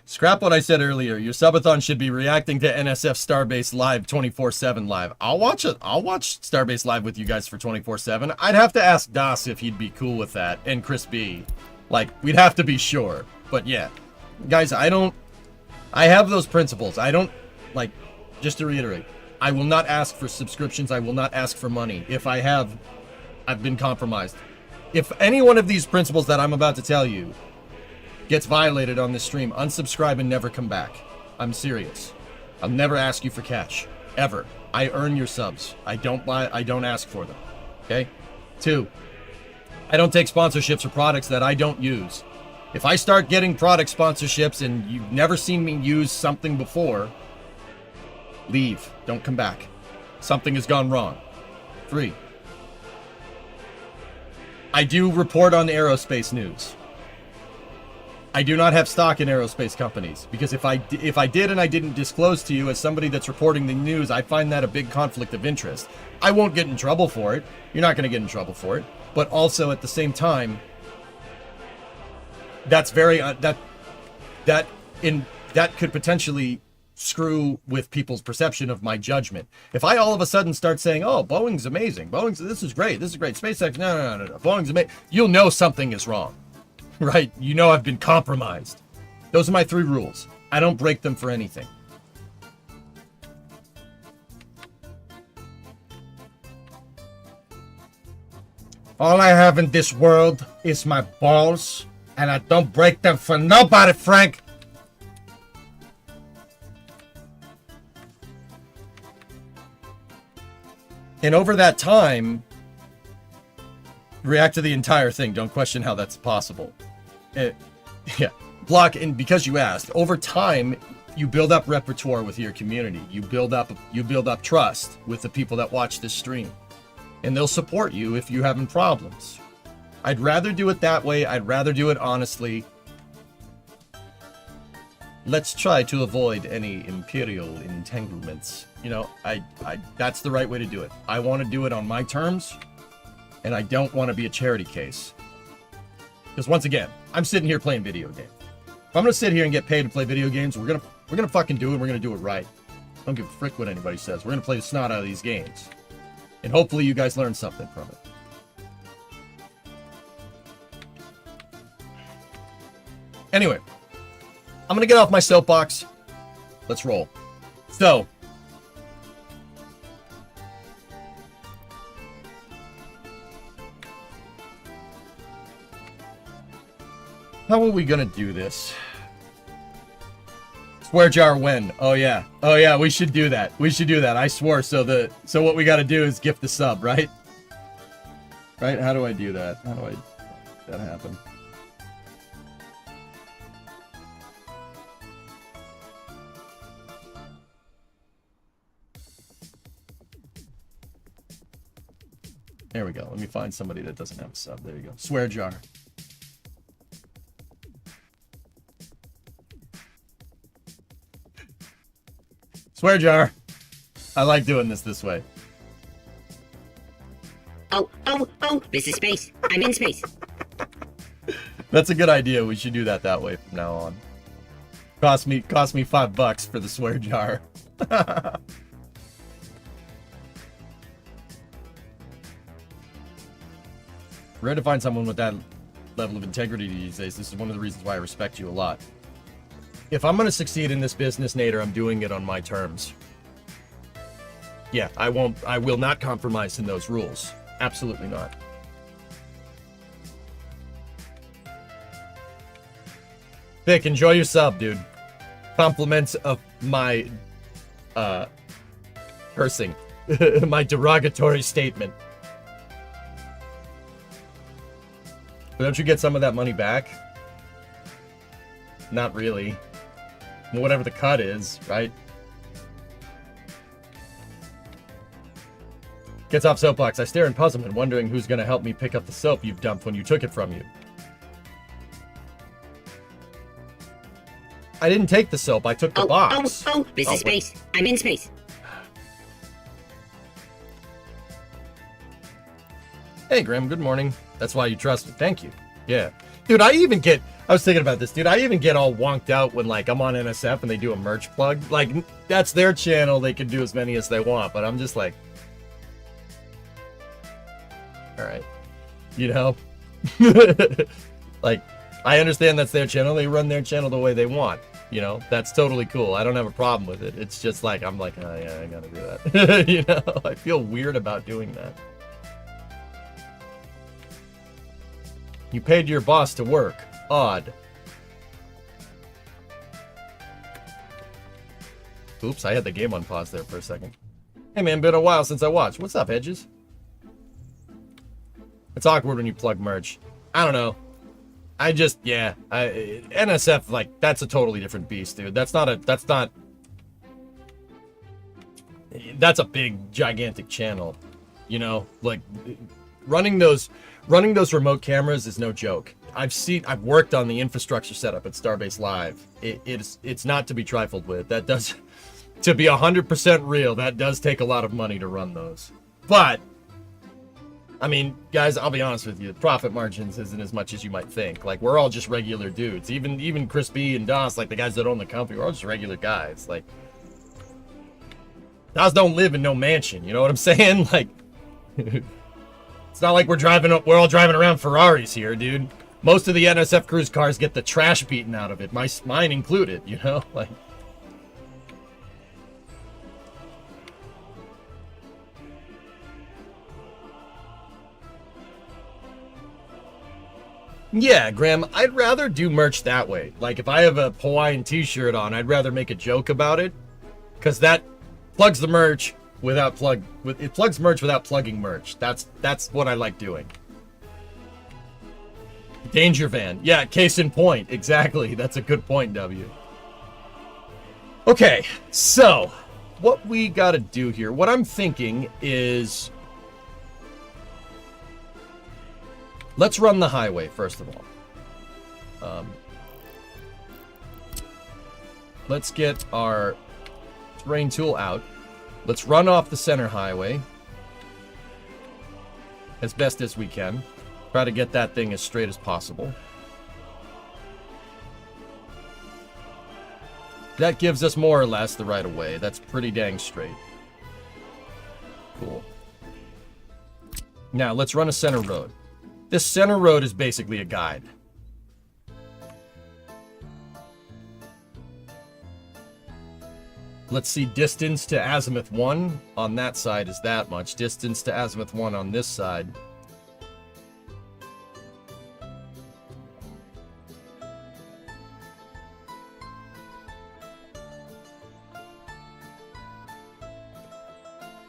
Scrap what I said earlier. Your subathon should be reacting to NSF Starbase Live 24/7 live. I'll watch it. I'll watch Starbase Live with you guys for 24/7. I'd have to ask Das if he'd be cool with that, and Chris B. Like, we'd have to be sure. But yeah, guys, I have those principles. I don't, like, just to reiterate, I will not ask for subscriptions. I will not ask for money. If I have, I've been compromised. If any one of these principles that I'm about to tell you gets violated on this stream, unsubscribe and never come back. I'm serious. I'll never ask you for cash. Ever. I earn your subs. I don't ask for them. Okay? 2, I don't take sponsorships for products that I don't use. If I start getting product sponsorships and you've never seen me use something before, leave. Don't come back. Something has gone wrong. 3, I do report on aerospace news. I do not have stock in aerospace companies, because if I did and I didn't disclose to you as somebody that's reporting the news, I find that a big conflict of interest. I won't get in trouble for it. You're not going to get in trouble for it. But also at the same time, that's very that could potentially screw with people's perception of my judgment. If I all of a sudden start saying, "Oh, Boeing's amazing. This is great. SpaceX, no. Boeing's amazing," you'll know something is wrong. Right? You know I've been compromised. Those are my 3 rules. I don't break them for anything. All I have in this world is my balls, and I don't break them for nobody, Frank. And over that time, react to the entire thing. Don't question how that's possible. Yeah. Block, and because you asked, over time, you build up repertoire with your community. You build up trust with the people that watch this stream. And they'll support you if you're having problems. I'd rather do it that way. I'd rather do it honestly. Let's try to avoid any imperial entanglements. You know, that's the right way to do it. I want to do it on my terms. And I don't want to be a charity case. Because once again, I'm sitting here playing video games. If I'm going to sit here and get paid to play video games, we're gonna fucking do it. We're going to do it right. I don't give a frick what anybody says. We're going to play the snot out of these games. And hopefully you guys learn something from it. Anyway, I'm going to get off my soapbox. Let's roll. So, how are we gonna do this? Swear jar when? Oh yeah, we should do that. I swore. So what we gotta do is gift the sub, right? Right? How do I do that? How do I make that happen? There we go. Let me find somebody that doesn't have a sub. There you go. Swear jar. Swear jar. I like doing this way. Oh, this is space. I'm in space. That's a good idea. We should do that way from now on. Cost me $5 for the swear jar. Rare to find someone with that level of integrity these days. This is one of the reasons why I respect you a lot. If I'm going to succeed in this business, Nader, I'm doing it on my terms. Yeah, I will not compromise in those rules. Absolutely not. Vic, enjoy your sub, dude. Compliments of my cursing. My derogatory statement. But don't you get some of that money back? Not really. Whatever the cut is, right? Gets off soapbox. I stare in puzzlement, wondering who's going to help me pick up the soap you've dumped when you took it from you. I didn't take the soap. I took the box. This is space. I'm in space. Hey, Grim. Good morning. That's why you trust me. Thank you. Yeah. Dude, I was thinking about this, dude. I even get all wonked out when, like, I'm on NSF and they do a merch plug. Like, that's their channel. They can do as many as they want. But I'm just like, all right. You know? Like, I understand that's their channel. They run their channel the way they want. You know? That's totally cool. I don't have a problem with it. It's just like, I'm like, oh, yeah, I gotta do that. You know? I feel weird about doing that. You paid your boss to work. Odd. Oops, I had the game on pause there for a second. Hey man, been a while since I watched. What's up, Hedges? It's awkward when you plug merch. I don't know. I just, yeah. NSF, like, that's a totally different beast, dude. That's a big, gigantic channel. You know? Like, running those remote cameras is no joke. I've worked on the infrastructure setup at Starbase Live. It's not to be trifled with. That does, to be 100% real, that does take a lot of money to run those. But, I mean, guys, I'll be honest with you, the profit margins isn't as much as you might think. Like, we're all just regular dudes. Even Chris B and DOS, like the guys that own the company, we're all just regular guys. Like, DOS don't live in no mansion, you know what I'm saying? Like, it's not like we're all driving around Ferraris here, dude. Most of the NSF cruise cars get the trash beaten out of it, mine included, you know? Like, yeah, Graham, I'd rather do merch that way. Like, if I have a Hawaiian t-shirt on, I'd rather make a joke about it, because that plugs the merch it plugs merch without plugging merch. That's what I like doing. Danger van. Yeah, case in point. Exactly. That's a good point, W. Okay, so what we got to do here, what I'm thinking is, let's run the highway first of all. Let's get our terrain tool out. Let's run off the center highway as best as we can. Try to get that thing as straight as possible. That gives us more or less the right of way. That's pretty dang straight. Cool. Now, let's run a center road. This center road is basically a guide. Let's see, distance to azimuth 1 on that side is that much. Distance to azimuth 1 on this side.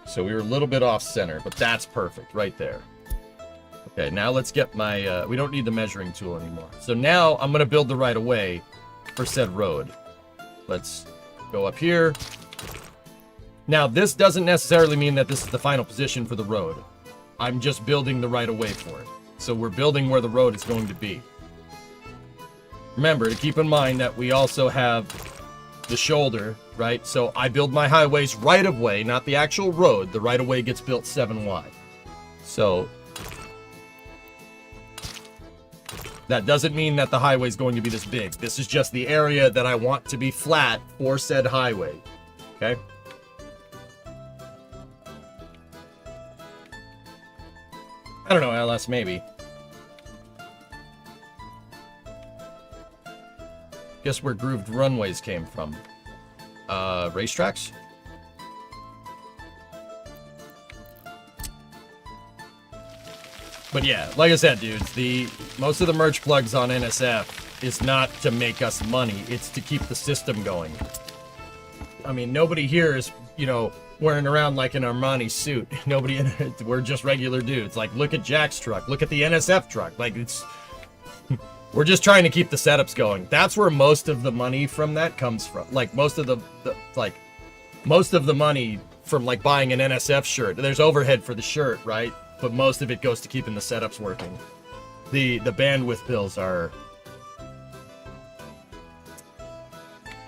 So we were a little bit off center, but that's perfect right there. Okay, now let's get my, we don't need the measuring tool anymore. So now I'm going to build the right of way for said road. Let's go up here. Now, this doesn't necessarily mean that this is the final position for the road. I'm just building the right of way for it. So we're building where the road is going to be. Remember to keep in mind that we also have the shoulder, right? So I build my highways right of way, not the actual road. The right of way gets built 7 wide. So that doesn't mean that the highway is going to be this big. This is just the area that I want to be flat for said highway. Okay? I don't know, LS, maybe. Guess where grooved runways came from. Racetracks? But yeah, like I said, dudes, most of the merch plugs on NSF is not to make us money. It's to keep the system going. I mean, nobody here is, wearing around like an Armani suit. Nobody in it. We're just regular dudes. Like, look at Jack's truck. Look at the NSF truck. Like, we're just trying to keep the setups going. That's where most of the money from that comes from. Like, most of the money from, like, buying an NSF shirt. There's overhead for the shirt, right? But most of it goes to keeping the setups working. The bandwidth bills are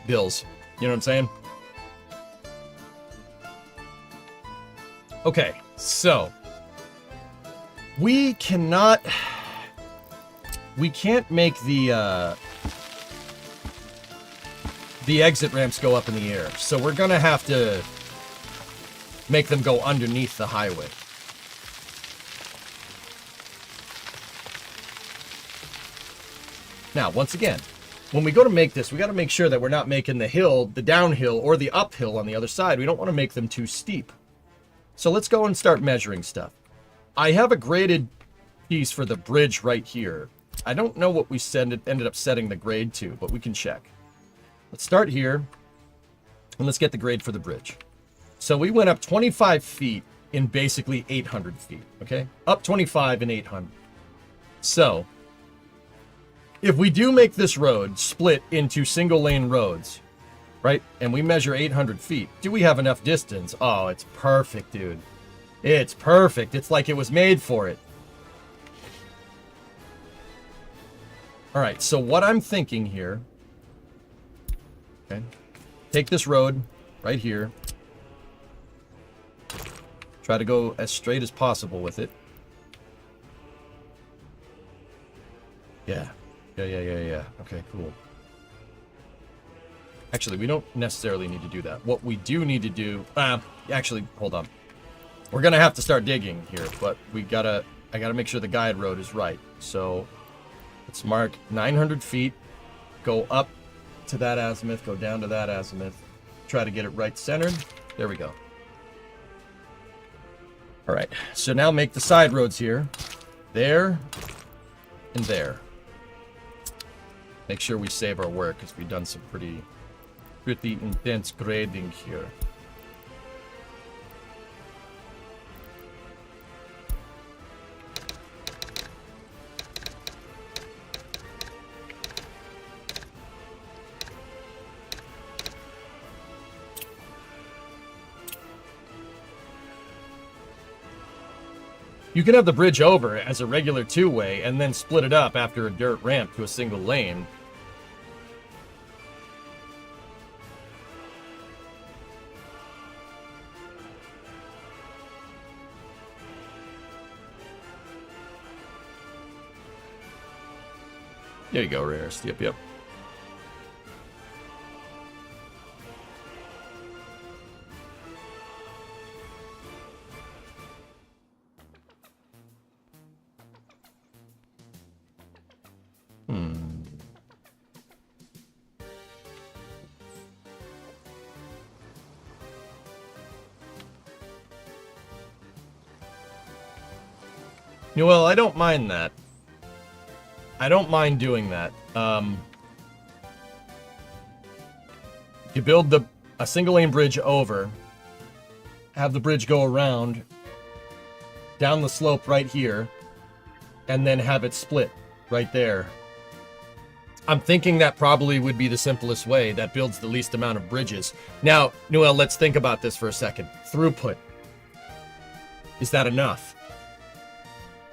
bills. You know what I'm saying? Okay, so we can't make the exit ramps go up in the air. So we're gonna have to make them go underneath the highway. Now, once again, when we go to make this, we got to make sure that we're not making the hill, the downhill, or the uphill on the other side. We don't want to make them too steep. So let's go and start measuring stuff. I have a graded piece for the bridge right here. I don't know what we ended up setting the grade to, but we can check. Let's start here, and let's get the grade for the bridge. So we went up 25 feet in basically 800 feet, okay? Up 25 and 800. So if we do make this road split into single lane roads, right, and we measure 800 feet, do we have enough distance? Oh, it's perfect, dude. It's perfect. It's like it was made for it. All right, so what I'm thinking here, okay, take this road right here, try to go as straight as possible with it. Yeah. Yeah. Okay, cool. Actually, we don't necessarily need to do that. What we do need to do... actually, hold on. We're going to have to start digging here, but I gotta make sure the guide road is right. So, let's mark 900 feet, go up to that azimuth, go down to that azimuth, try to get it right centered. There we go. All right, so now make the side roads here. There, and there. Make sure we save our work, because we've done some pretty intense grading here. You can have the bridge over as a regular two-way and then split it up after a dirt ramp to a single lane. There you go, Rarest. Yep. Well, I don't mind that. I don't mind doing that. You build a single lane bridge over, have the bridge go around down the slope right here, and then have it split right there. I'm thinking that probably would be the simplest way. That builds the least amount of bridges. Now, Noel, let's think about this for a second. Throughput. Is that enough?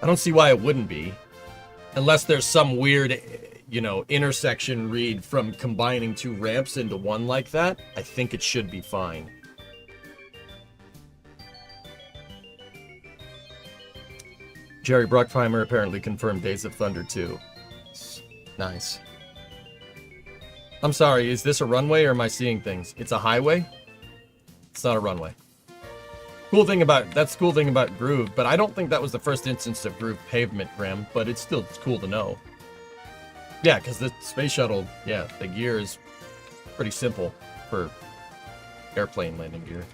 I don't see why it wouldn't be. Unless there's some weird, intersection read from combining two ramps into one like that, I think it should be fine. Jerry Bruckheimer apparently confirmed Days of Thunder 2. Nice. I'm sorry, is this a runway or am I seeing things? It's a highway? It's not a runway. That's the cool thing about Groove, but I don't think that was the first instance of Groove pavement, Graham, but it's cool to know. Yeah, because the space shuttle, the gear is pretty simple for airplane landing gear.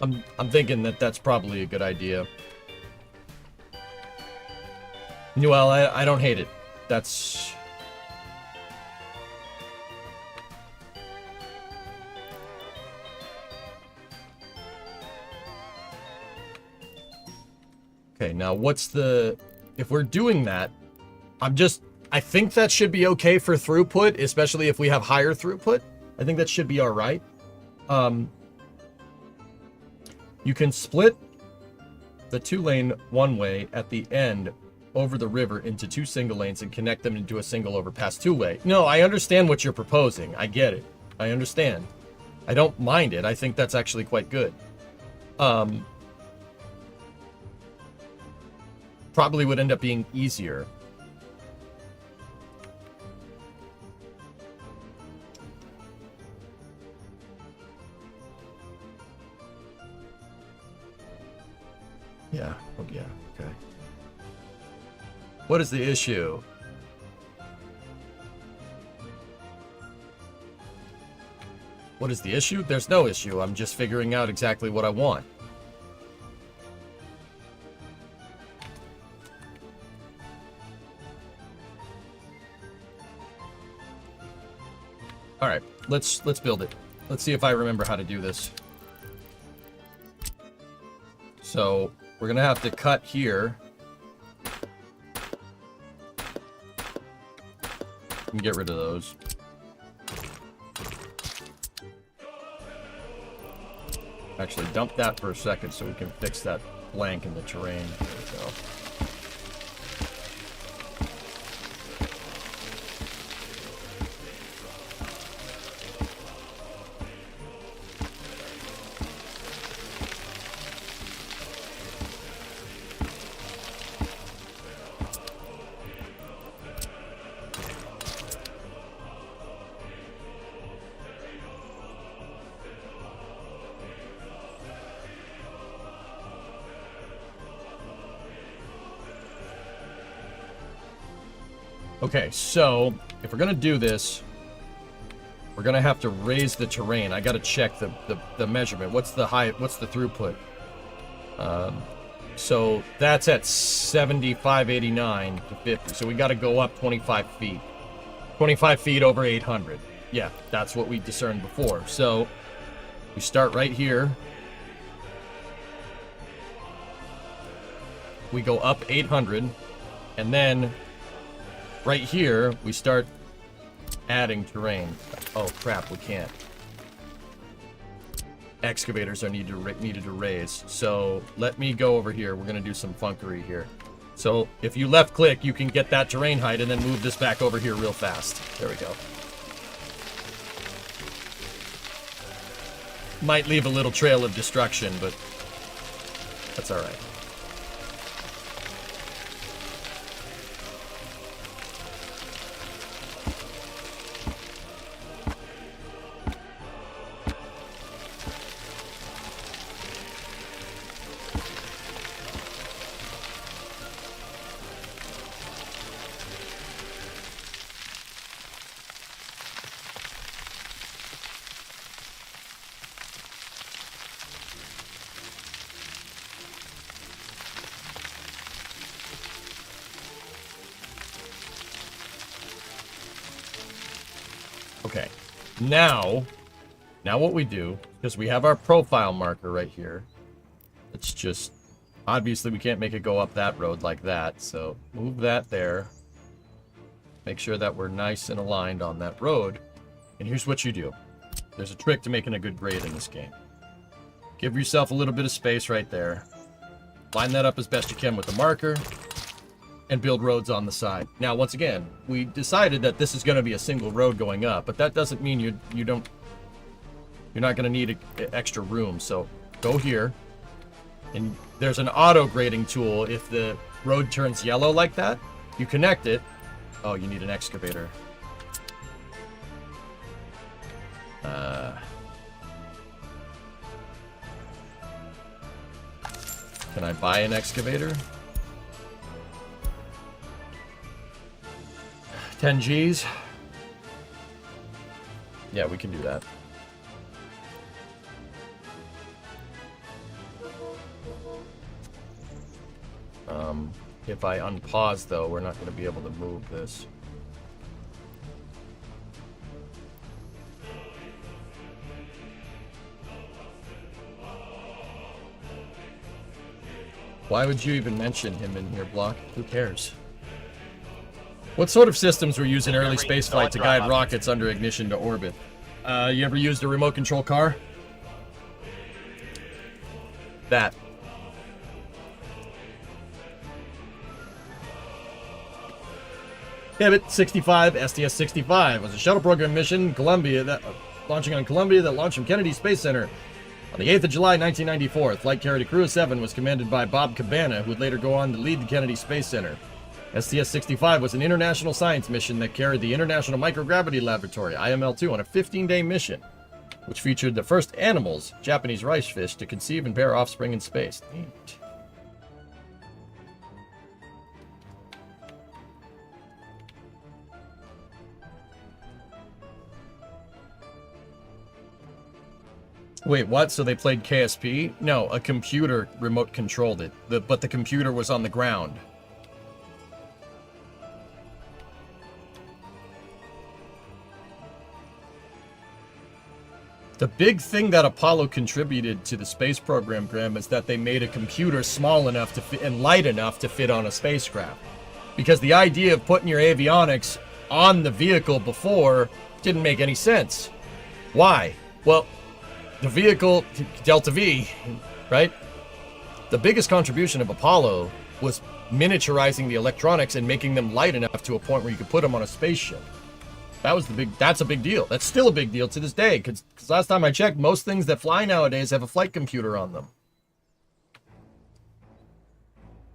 I'm thinking that that's probably a good idea. Well, I don't hate it. That's... Okay, now what's the... If we're doing that, I think that should be okay for throughput, especially if we have higher throughput. I think that should be alright. You can split the 2-lane one-way at the end over the river into 2 single lanes and connect them into a single overpass 2-way. No, I understand what you're proposing. I get it. I understand. I don't mind it. I think that's actually quite good. Probably would end up being easier. Yeah. Oh, yeah. Okay. What is the issue? What is the issue? There's no issue. I'm just figuring out exactly what I want. All right, let's build it. Let's see if I remember how to do this. So we're gonna have to cut here. And get rid of those. Actually, dump that for a second so we can fix that blank in the terrain. There we go. Okay, so if we're gonna do this, we're gonna have to raise the terrain. I gotta check the measurement. What's the height? What's the throughput? So that's at 7589 to 50. So we gotta go up 25 feet. 25 feet over 800. Yeah, that's what we discerned before. So we start right here. We go up 800, and then right here, we start adding terrain. Oh crap, we can't. Excavators are needed to raise. So let me go over here. We're gonna do some funkery here. So if you left click, you can get that terrain height and then move this back over here real fast. There we go. Might leave a little trail of destruction, but that's all right. Okay, now what we do, because we have our profile marker right here, it's just, obviously we can't make it go up that road like that, so move that there, make sure that we're nice and aligned on that road, and here's what you do. There's a trick to making a good grade in this game. Give yourself a little bit of space right there, line that up as best you can with the marker, and build roads on the side. Now, once again, we decided that this is going to be a single road going up, but that doesn't mean you're not going to need extra room. So go here, and there's an auto grading tool. If the road turns yellow like that, you connect it. Oh, you need an excavator. Can I buy an excavator? 10 G's. Yeah, we can do that. If I unpause, though, we're not going to be able to move this. Why would you even mention him in here, Block? Who cares? What sort of systems were used in early spaceflight to guide rockets under ignition to orbit? You ever used a remote control car? That. Hibbit 65, STS-65 was a shuttle program mission, Columbia, launching on Columbia that launched from Kennedy Space Center. On the 8th of July, 1994, the flight carried a crew of 7, was commanded by Bob Cabana, who would later go on to lead the Kennedy Space Center. STS-65 was an international science mission that carried the International Microgravity Laboratory, IML-2, on a 15-day mission, which featured the first animals, Japanese rice fish, to conceive and bear offspring in space. Neat. Wait, what? So they played KSP? No, a computer remote controlled it, but the computer was on the ground. The big thing that Apollo contributed to the space program, Graham, is that they made a computer small enough to fit and light enough to fit on a spacecraft. Because the idea of putting your avionics on the vehicle before didn't make any sense. Why? Well, the vehicle, Delta V, right? The biggest contribution of Apollo was miniaturizing the electronics and making them light enough to a point where you could put them on a spaceship. That's a big deal. That's still a big deal to this day, because last time I checked, most things that fly nowadays have a flight computer on them.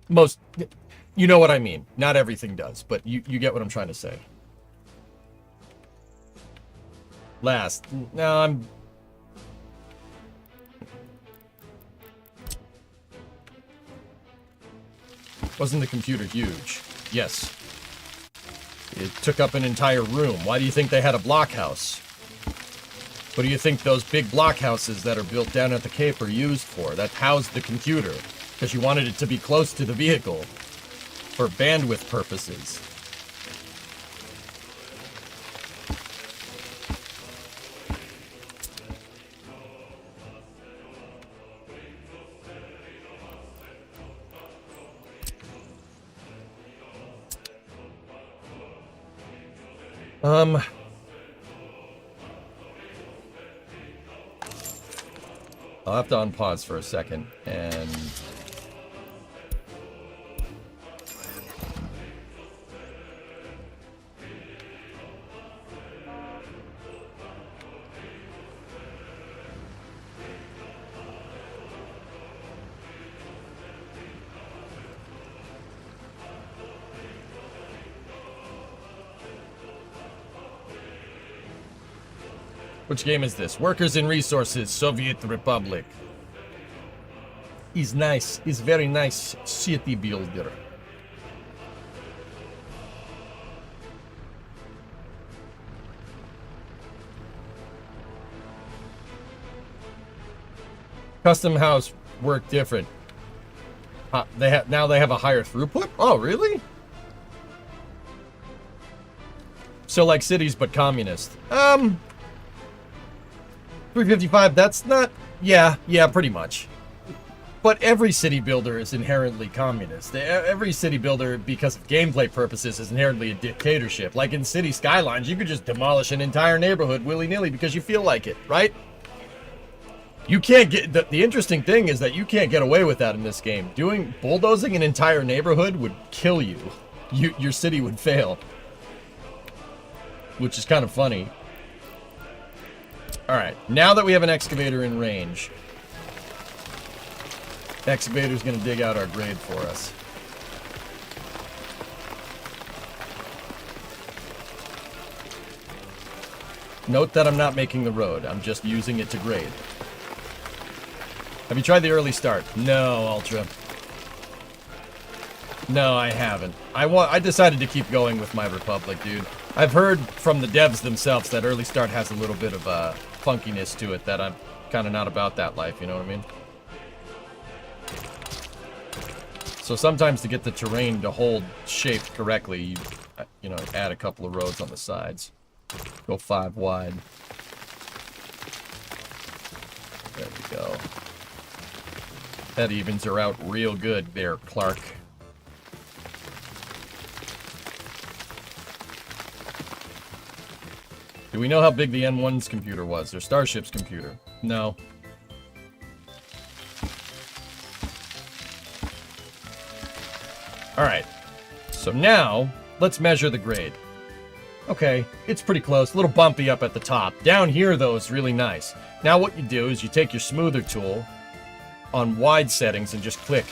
Most, you know what I mean. Not everything does, but you get what I'm trying to say. Last. No, Wasn't the computer huge? Yes. It took up an entire room. Why do you think they had a blockhouse? What do you think those big blockhouses that are built down at the Cape are used for? That housed the computer. Because you wanted it to be close to the vehicle. For bandwidth purposes. I'll have to unpause for a second, and... Which game is this? Workers and Resources, Soviet Republic. He's nice. He's very nice city builder. Custom house work different. Now they have a higher throughput? Oh, really? So like cities, but communist. 355, that's not... Yeah, pretty much. But every city builder is inherently communist. Every city builder, because of gameplay purposes, is inherently a dictatorship. Like in City Skylines, you could just demolish an entire neighborhood willy-nilly because you feel like it, right? You can't get... The interesting thing is that you can't get away with that in this game. Bulldozing an entire neighborhood would kill you. Your city would fail. Which is kind of funny. Alright, now that we have an excavator in range, the excavator's going to dig out our grade for us. Note that I'm not making the road, I'm just using it to grade. Have you tried the early start? No, Ultra. No, I haven't. I decided to keep going with my Republic, dude. I've heard from the devs themselves that early start has a little bit of funkiness to it, that I'm kind of not about that life, you know what I mean? So sometimes to get the terrain to hold shape correctly, you know, add a couple of roads on the sides. Go 5 wide. There we go. That evens her out real good there, Clark. Do we know how big the N1's computer was? Or Starship's computer? No. Alright. So now, let's measure the grade. Okay, it's pretty close. A little bumpy up at the top. Down here, though, is really nice. Now what you do is you take your smoother tool on wide settings and just click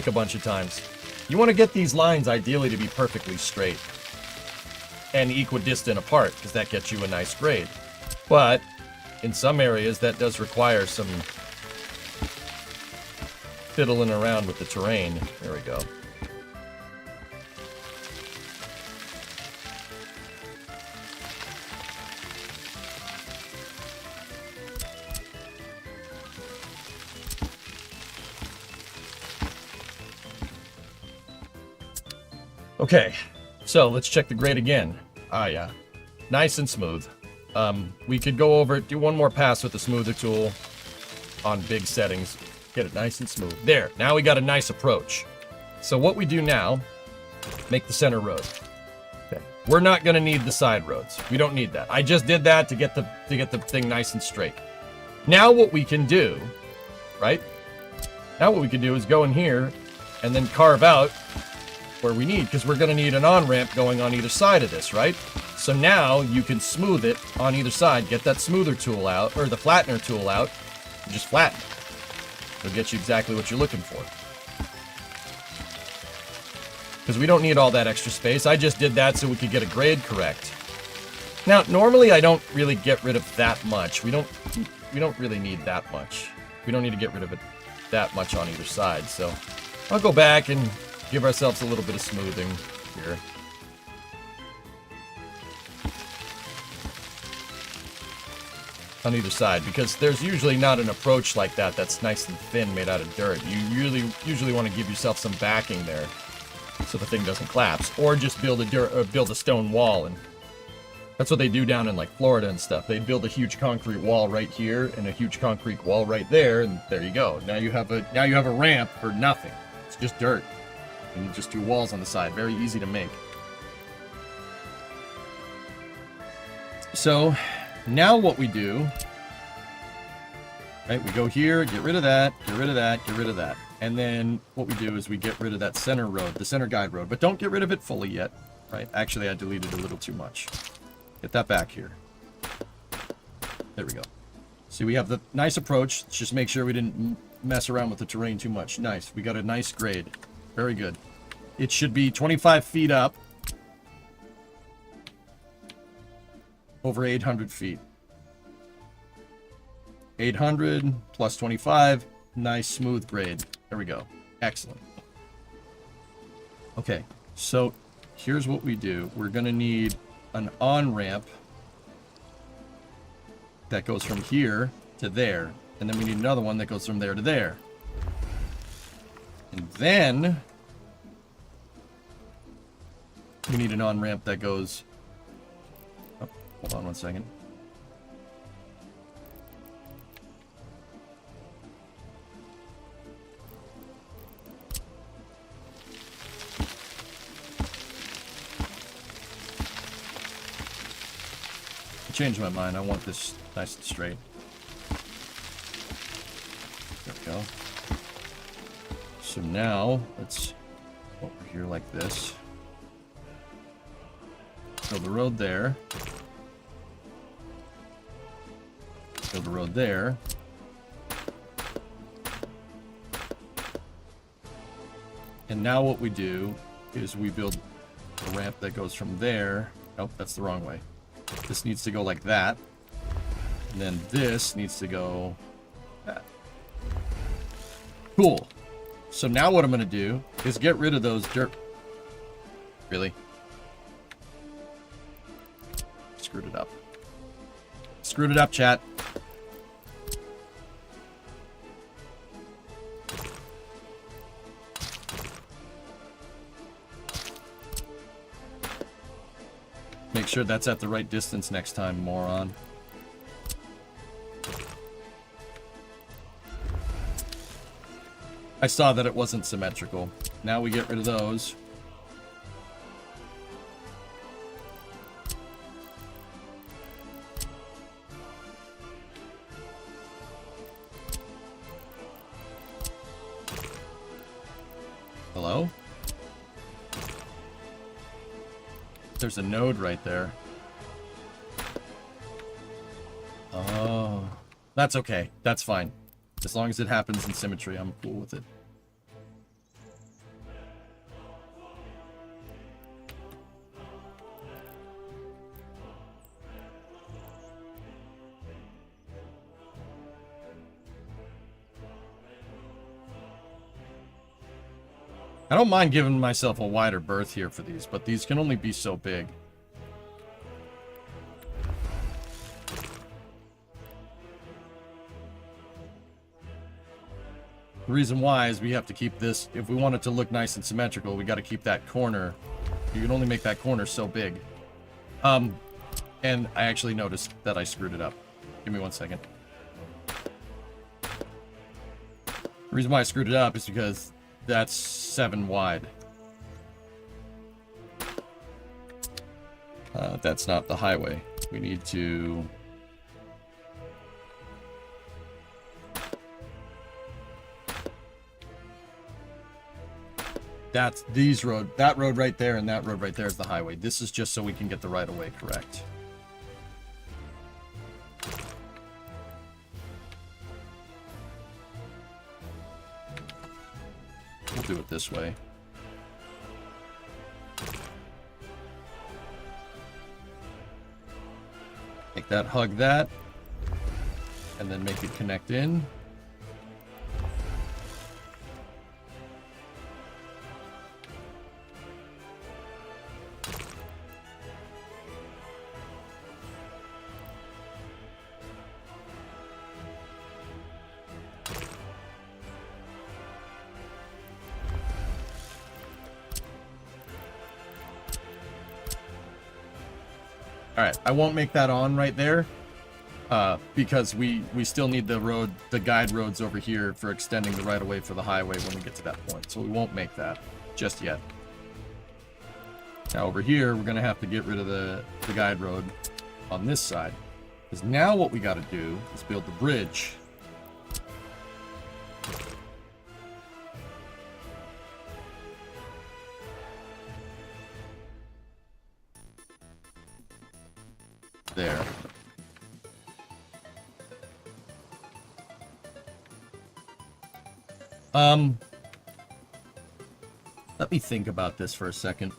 a bunch of times. You want to get these lines ideally to be perfectly straight and equidistant apart, because that gets you a nice grade. But in some areas that does require some fiddling around with the terrain. There we go. Okay, so let's check the grade again. Ah, yeah. Nice and smooth. We could go over it, do one more pass with the smoother tool on big settings. Get it nice and smooth. There, now we got a nice approach. So what we do now, make the center road. Okay, we're not gonna need the side roads. We don't need that. I just did that to get the thing nice and straight. Now what we can do, right? Now what we can do is go in here and then carve out where we need, because we're going to need an on-ramp going on either side of this, right? So now you can smooth it on either side, get that smoother tool out, or the flattener tool out, and just flatten it. It'll get you exactly what you're looking for. Because we don't need all that extra space. I just did that so we could get a grade correct. Now, normally I don't really get rid of that much. We don't really need that much. We don't need to get rid of it that much on either side, so I'll go back and give ourselves a little bit of smoothing here. On either side, because there's usually not an approach like that that's nice and thin made out of dirt. You usually want to give yourself some backing there so the thing doesn't collapse, or just build a stone wall. And that's what they do down in like Florida and stuff. They build a huge concrete wall right here and a huge concrete wall right there, and there you go. Now you have a ramp for nothing. It's just dirt. And just 2 walls on the side. Very easy to make. So, now what we do... Right, we go here, get rid of that, get rid of that, get rid of that. And then what we do is we get rid of that center road, the center guide road. But don't get rid of it fully yet. Right, actually I deleted a little too much. Get that back here. There we go. See, we have the nice approach. Let's just make sure we didn't mess around with the terrain too much. Nice, we got a nice grade. Very good. It should be 25 feet up. Over 800 feet. 800 plus 25. Nice smooth grade. There we go. Excellent. Okay, so here's what we do. We're going to need an on-ramp that goes from here to there. And then we need another one that goes from there to there. And then we need an on-ramp that goes... Oh, hold on one second. I changed my mind. I want this nice and straight. There we go. So now, let's over here like this. Build the road there. Build the road there. And now what we do is we build a ramp that goes from there. Nope, that's the wrong way. This needs to go like that. And then this needs to go that. Cool. So now what I'm going to do is get rid of those dirt... Really? Screwed it up. Screwed it up, chat. make sure that's at the right distance next time, moron. I saw that it wasn't symmetrical. Now we get rid of those. Hello? There's a node right there. Oh. That's okay. That's fine. As long as it happens in symmetry, I'm cool with it. I don't mind giving myself a wider berth here for these, but these can only be so big. The reason why is we have to keep this, if we want it to look nice and symmetrical, we got to keep that corner. You can only make that corner so big. And I actually noticed that I screwed it up. Give me 1 second. The reason why I screwed it up is because that's 7 wide. That's not the highway. We need to... That's these road, that road right there and that road right there is the highway. This is just so we can get the right of way correct. We'll do it this way. Make that hug that, and then make it connect in. Alright, I won't make that on right there, because we still need the road, the guide roads over here for extending the right-of-way for the highway when we get to that point. So we won't make that just yet. Now over here, we're going to have to get rid of the guide road on this side. Because now what we got to do is build the bridge. There. Let me think about this for a second.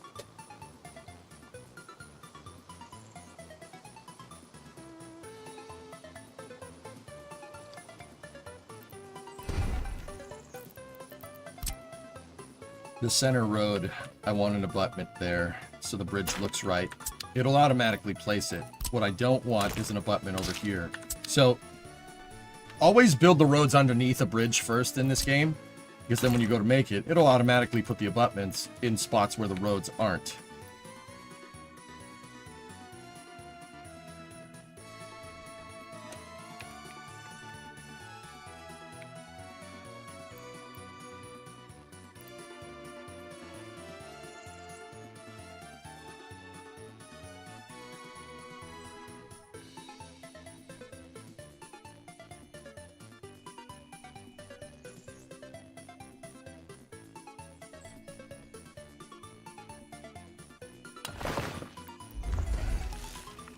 The center road, I want an abutment there, so the bridge looks right. It'll automatically place it. What I don't want is an abutment over here. So, always build the roads underneath a bridge first in this game, because then when you go to make it, it'll automatically put the abutments in spots where the roads aren't.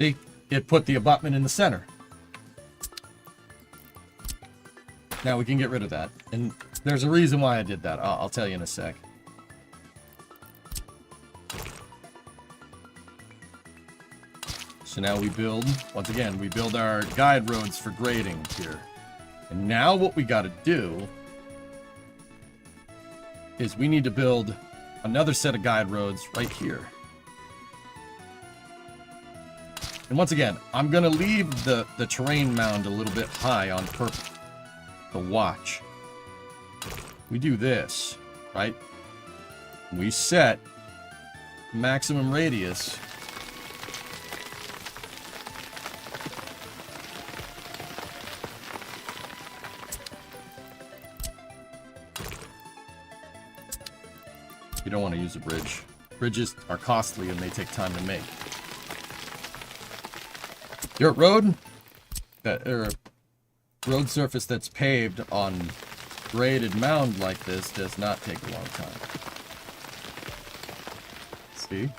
See, it put the abutment in the center. Now we can get rid of that. And there's a reason why I did that. I'll tell you in a sec. So now we build, once again, we build our guide roads for grading here. And now what we got to do is we need to build another set of guide roads right here. And once again, I'm going to leave the terrain mound a little bit high on purpose to watch. We do this, right? We set maximum radius You don't want to use a bridge. Bridges are costly and they take time to make. Dirt road, or road surface that's paved on graded mound like this does not take a long time. See?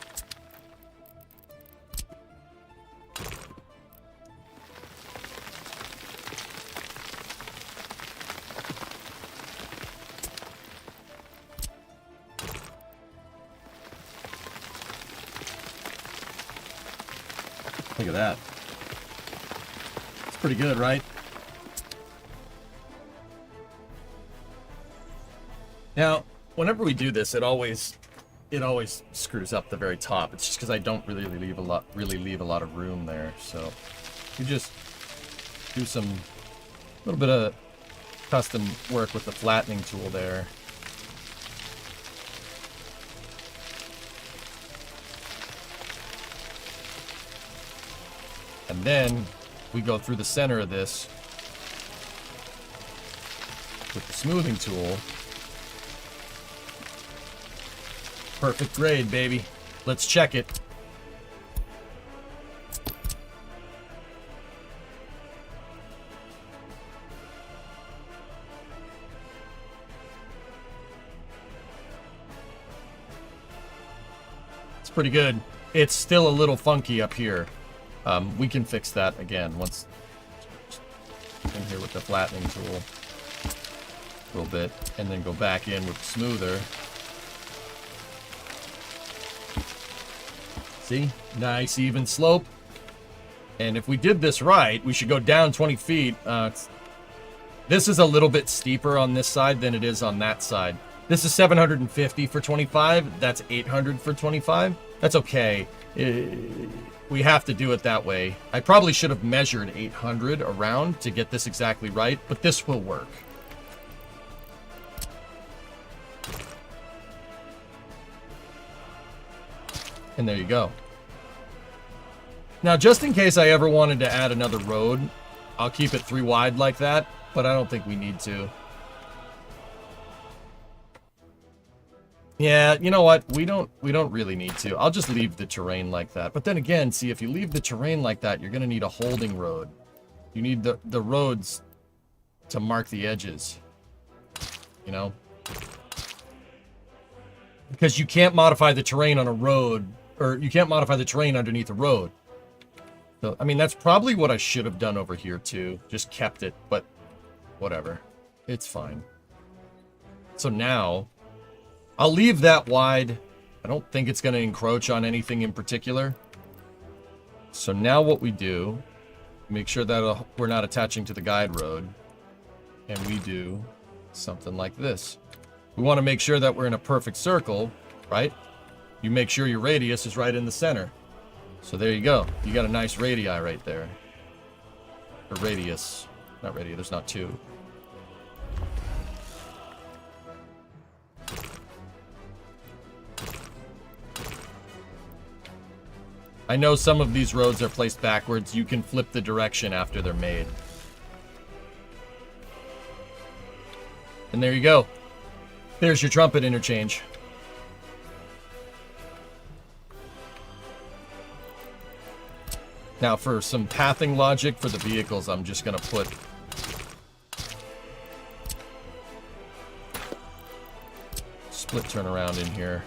Look at that. It's pretty good, right? Now, whenever we do this, it always screws up the very top. It's just because I don't really leave a lot of room there. So you just do some little bit of custom work with the flattening tool there. And then we go through the center of this with the smoothing tool. Perfect grade, baby. Let's check it. It's pretty good. It's still a little funky up here. We can fix that again once in here with the flattening tool a little bit, and then go back in with the smoother. See? Nice even slope. And if we did this right, we should go down 20 feet. This is a little bit steeper on this side than it is on that side. This is 750 for 25. That's 800 for 25. That's okay. We have to do it that way. I probably should have measured 800 around to get this exactly right, but this will work. And there you go. Now, just in case I ever wanted to add another road, I'll keep it 3 wide like that, but I don't think we need to. Yeah, you know what? We don't really need to. I'll just leave the terrain like that. But then again, see, if you leave the terrain like that, you're going to need a holding road. You need the roads to mark the edges. You know? Because you can't modify the terrain on a road, or you can't modify the terrain underneath a road. So, I mean, that's probably what I should have done over here too. Just kept it, but whatever. It's fine. So now, I'll leave that wide. I don't think it's going to encroach on anything in particular. So now what we do, make sure that we're not attaching to the guide road. And we do something like this. We want to make sure that we're in a perfect circle, right? You make sure your radius is right in the center. So there you go. You got a nice radii right there. Or radius. Not radius, there's not 2. I know some of these roads are placed backwards. You can flip the direction after they're made. And there you go. There's your trumpet interchange. Now for some pathing logic for the vehicles, I'm just going to put split turnaround in here.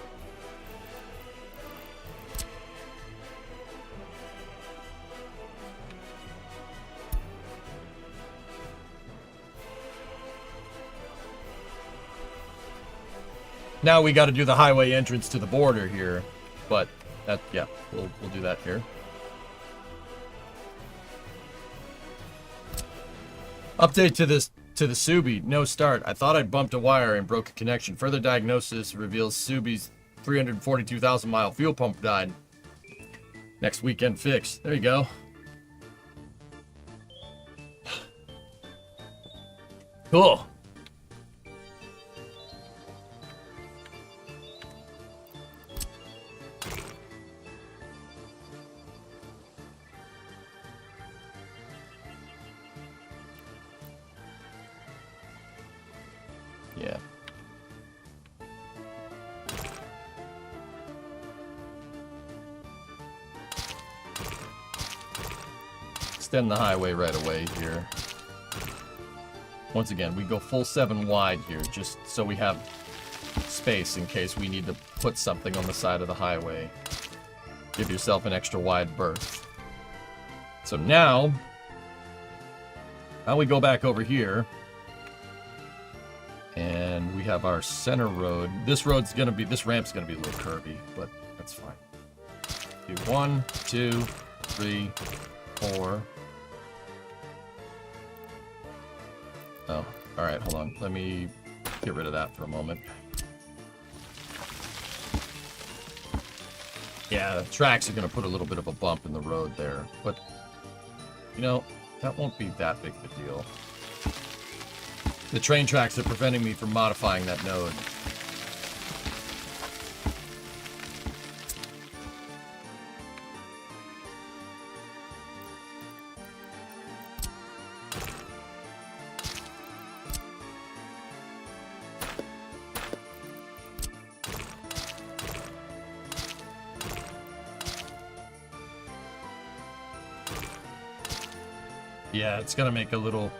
Now we got to do the highway entrance to the border here, but that, yeah, we'll do that here. Update to the Subi. No start. I thought I'd bumped a wire and broke a connection. Further diagnosis reveals Subi's 342,000 mile fuel pump died. Next weekend fix. There you go. Cool. Yeah. extend the highway right away here. Once again, we go full 7 wide here, just so we have space in case we need to put something on the side of the highway. Give yourself an extra wide berth. So now we go back over here. And we have our center road. This ramp's gonna be a little curvy, but that's fine. Do 1, 2, 3, 4. Oh, alright, hold on. Let me get rid of that for a moment. Yeah, the tracks are gonna put a little bit of a bump in the road there, but you know, that won't be that big of a deal. The train tracks are preventing me from modifying that node. Yeah, it's gonna make a little...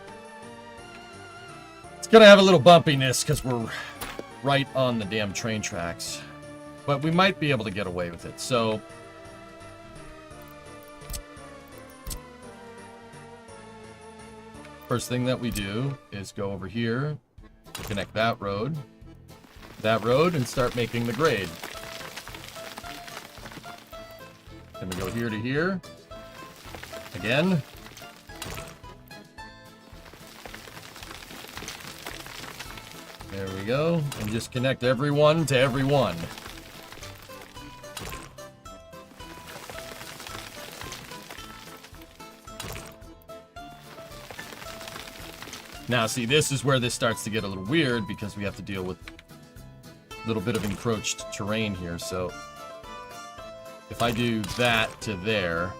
It's gonna have a little bumpiness because we're right on the damn train tracks. But we might be able to get away with it, so... First thing that we do is go over here, connect that road, and start making the grade. Then we go here to here. Again. There we go. And just connect everyone to everyone. Now, see, this is where this starts to get a little weird because we have to deal with a little bit of encroached terrain here. So if I do that to there,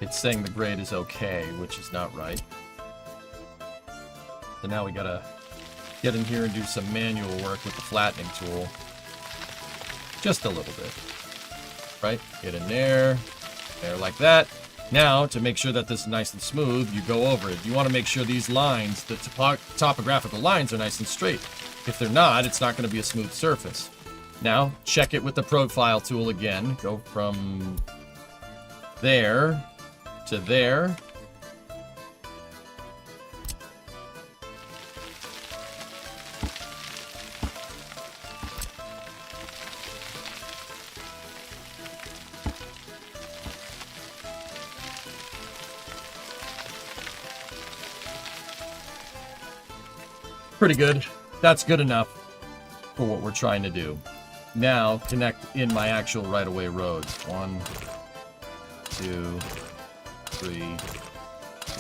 it's saying the grade is okay, which is not right. So now we gotta get in here and do some manual work with the flattening tool. Just a little bit. Right? Get in there like that. Now, to make sure that this is nice and smooth, you go over it. You want to make sure these lines, the topographical lines, are nice and straight. If they're not, it's not going to be a smooth surface. Now, check it with the profile tool again. Go from there to there. Pretty good. That's good enough for what we're trying to do. Now, connect in my actual right-of-way roads. 1, 2, 3,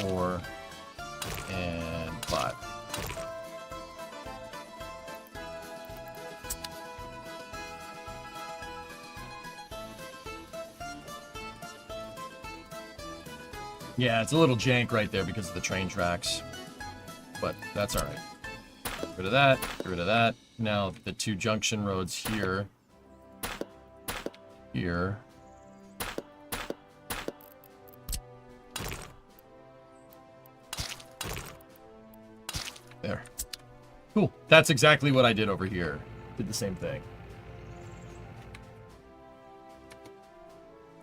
4, and 5. Yeah, it's a little jank right there because of the train tracks, but that's all right. Get rid of that, get rid of that. Now, the 2 junction roads here. There. Cool. That's exactly what I did over here. Did the same thing.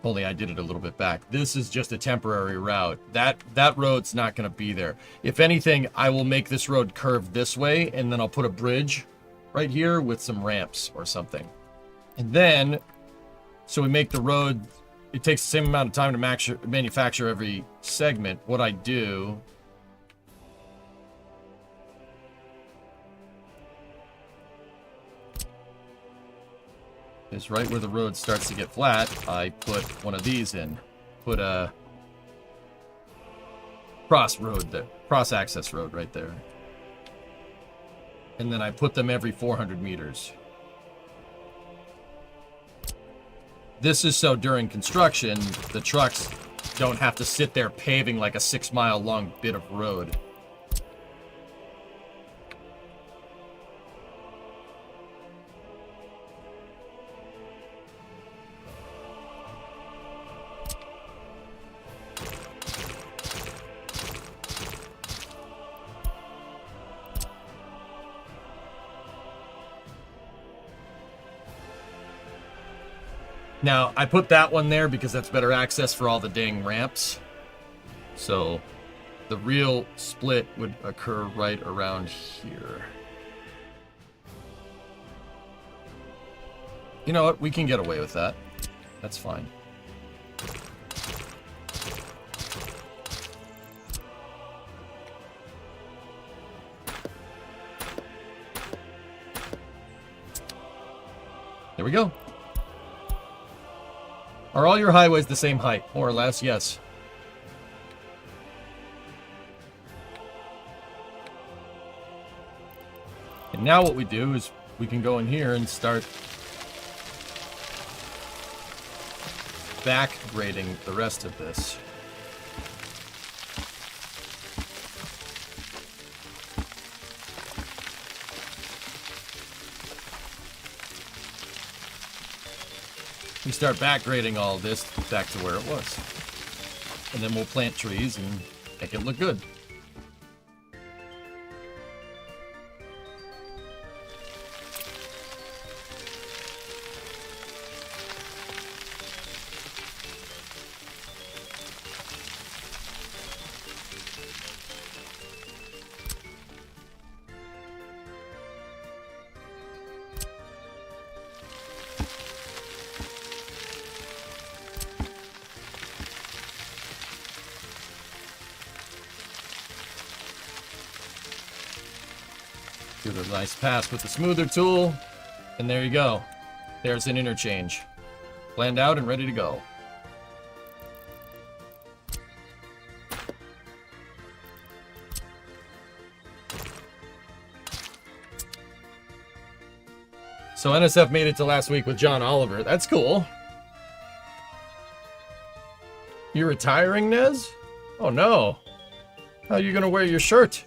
Only I did it a little bit back. This is just a temporary route. That road's not going to be there. If anything, I will make this road curve this way, and then I'll put a bridge right here with some ramps or something. And then, so we make the road, it takes the same amount of time to manufacture every segment. What I do is right where the road starts to get flat, I put one of these in. Put a cross road there, cross access road right there. And then I put them every 400 meters. This is so during construction, the trucks don't have to sit there paving like a 6-mile long bit of road. Now, I put that one there because that's better access for all the dang ramps. So, the real split would occur right around here. You know what? We can get away with that. That's fine. There we go. Are all your highways the same height? More or less, yes. And now what we do is we can go in here and start back grading the rest of this. We start back grading all of this back to where it was. And then we'll plant trees and make it look good. Do the nice pass with the smoother tool, and there you go. There's an interchange. Planned out and ready to go. So NSF made it to last week with John Oliver. That's cool. You're retiring, Nez? Oh no. How are you gonna wear your shirt?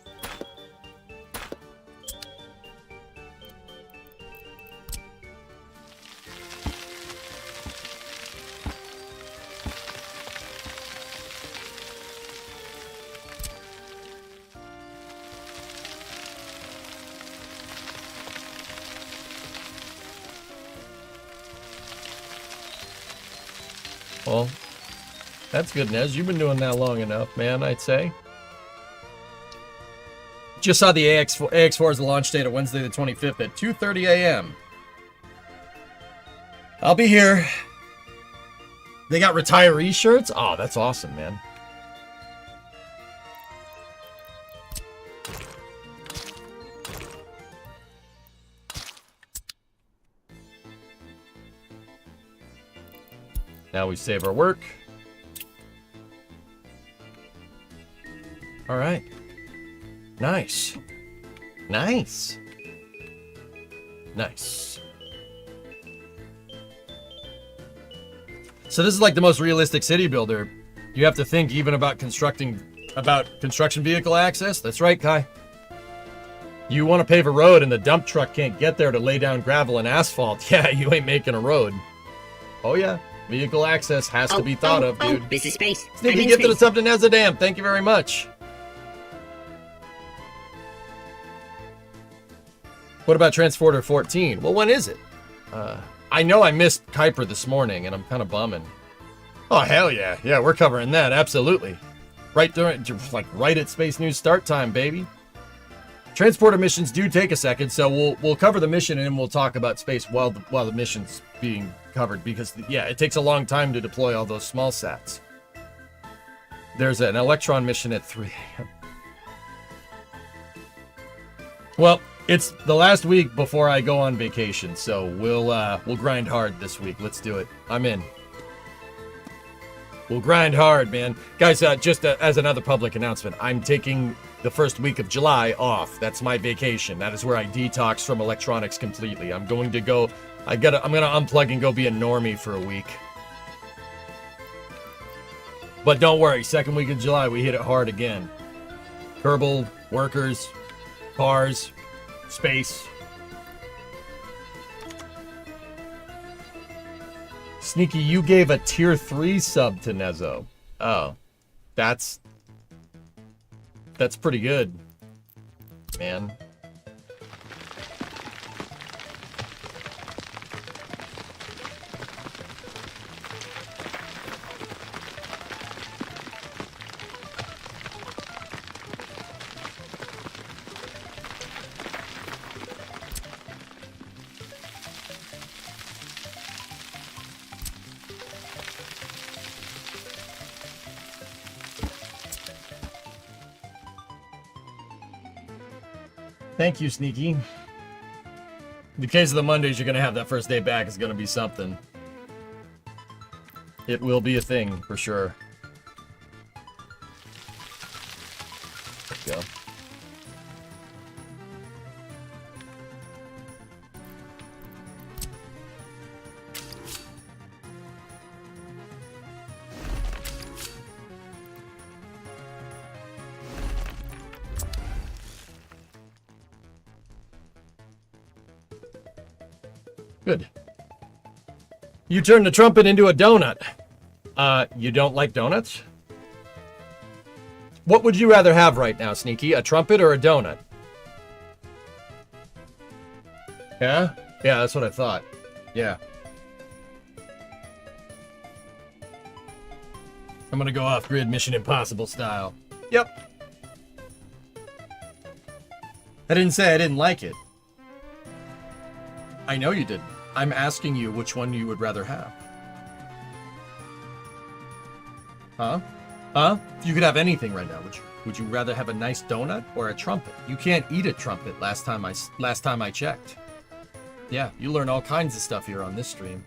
Well, that's good, Nez. You've been doing that long enough, man, I'd say. Just saw the AX4 as the launch date of Wednesday the 25th at 2:30 a.m. I'll be here. They got retiree shirts? Oh, that's awesome, man. Now we save our work. All right. Nice. Nice. Nice. So this is like the most realistic city builder. You have to think even about construction vehicle access. That's right, Kai. You want to pave a road and the dump truck can't get there to lay down gravel and asphalt. Yeah, you ain't making a road. Oh yeah. Vehicle access has to be thought of, dude. This is space. Sneaky gift to the something as a dam. Thank you very much. What about Transporter 14? Well, when is it? I know I missed Kuiper this morning, and I'm kind of bumming. Oh, hell yeah. Yeah, we're covering that. Absolutely. Right during, like, right at Space News start time, baby. Transporter missions do take a second, so we'll cover the mission, and then we'll talk about space while the mission's being covered, because, yeah, it takes a long time to deploy all those small sats. There's an Electron mission at 3 a.m. Well, it's the last week before I go on vacation, so we'll grind hard this week. Let's do it. I'm in. We'll grind hard, man. Guys, just as another public announcement, I'm taking the first week of July off. That's my vacation. That is where I detox from electronics completely. I'm going to go... I'm gonna unplug and go be a normie for a week. But don't worry, second week of July, we hit it hard again. Kerbal, workers, cars, space. Sneaky, you gave a tier 3 sub to Nezo. Oh. That's pretty good, man. Thank you, Sneaky. In the case of the Mondays, you're going to have that first day back is going to be something. It will be a thing, for sure. Let's go. Good. You turned the trumpet into a donut. You don't like donuts? What would you rather have right now, Sneaky? A trumpet or a donut? Yeah? Yeah, that's what I thought. Yeah. I'm gonna go off-grid Mission Impossible style. Yep. I didn't say I didn't like it. I know you didn't. I'm asking you which one you would rather have. Huh? Huh? If you could have anything right now, would you rather have a nice donut or a trumpet? You can't eat a trumpet last time I checked. Yeah, you learn all kinds of stuff here on this stream.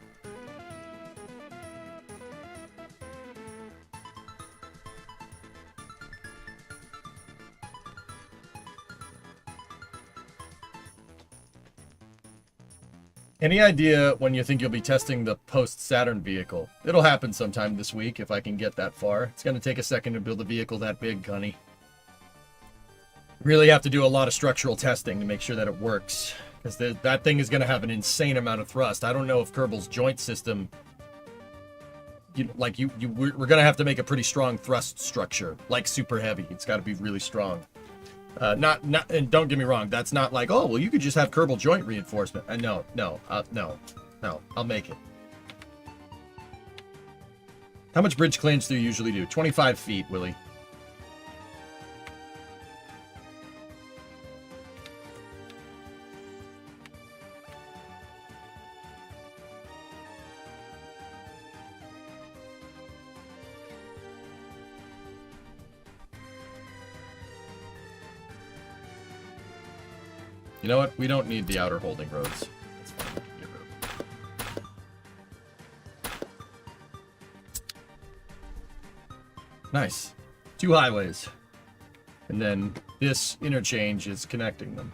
Any idea when you think you'll be testing the post-Saturn vehicle? It'll happen sometime this week if I can get that far. It's going to take a second to build a vehicle that big, Gunny. Really have to do a lot of structural testing to make sure that it works. Because that thing is going to have an insane amount of thrust. I don't know if Kerbal's joint system... we're going to have to make a pretty strong thrust structure. Like super heavy. It's got to be really strong. And don't get me wrong, that's not like, oh, well, you could just have Kerbal joint reinforcement. No, I'll make it. How much bridge claims do you usually do? 25 feet, Willie. You know what? We don't need the outer holding roads. That's fine. Get rid of them. Nice. 2 highways. And then this interchange is connecting them.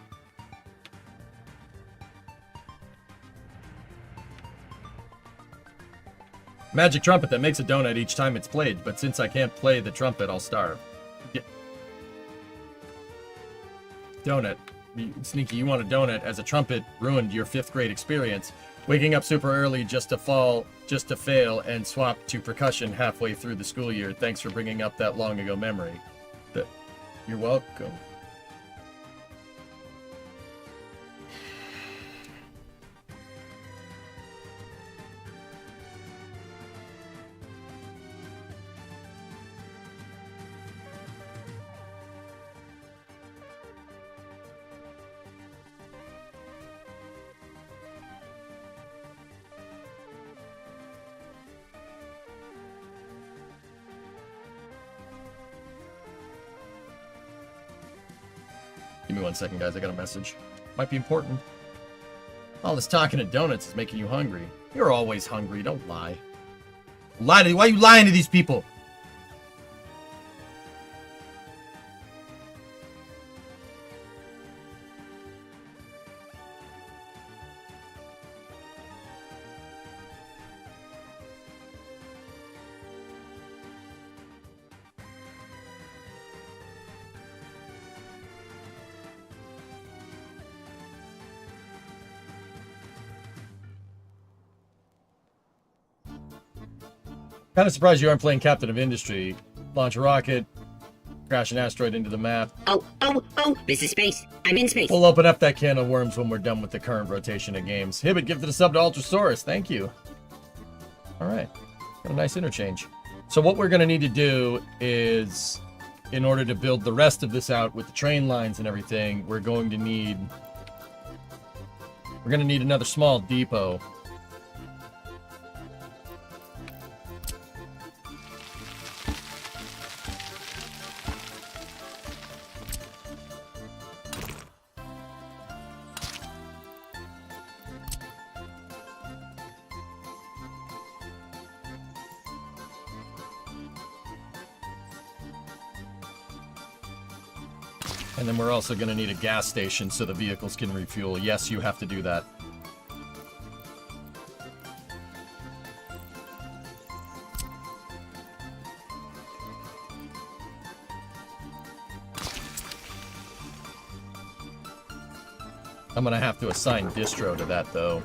Magic trumpet that makes a donut each time it's played, but since I can't play the trumpet, I'll starve. Yeah. Donut. Sneaky, you want a donut as a trumpet ruined your 5th grade experience. Waking up super early just to fail, and swap to percussion halfway through the school year. Thanks for bringing up that long ago memory. You're welcome. Give me 1 second, guys. I got a message. Might be important. All this talking to donuts is making you hungry. You're always hungry. Don't lie. Why are you lying to these people? Kind of surprised you aren't playing Captain of Industry. Launch a rocket, crash an asteroid into the map. Oh, this is space. I'm in space. We'll open up that can of worms when we're done with the current rotation of games. Hibbit, gifted a sub to Ultrasaurus. Thank you. Alright. Got a nice interchange. So what we're going to need to do is, in order to build the rest of this out with the train lines and everything, we're going to need another small depot. And then we're also going to need a gas station so the vehicles can refuel. Yes, you have to do that. I'm going to have to assign distro to that, though.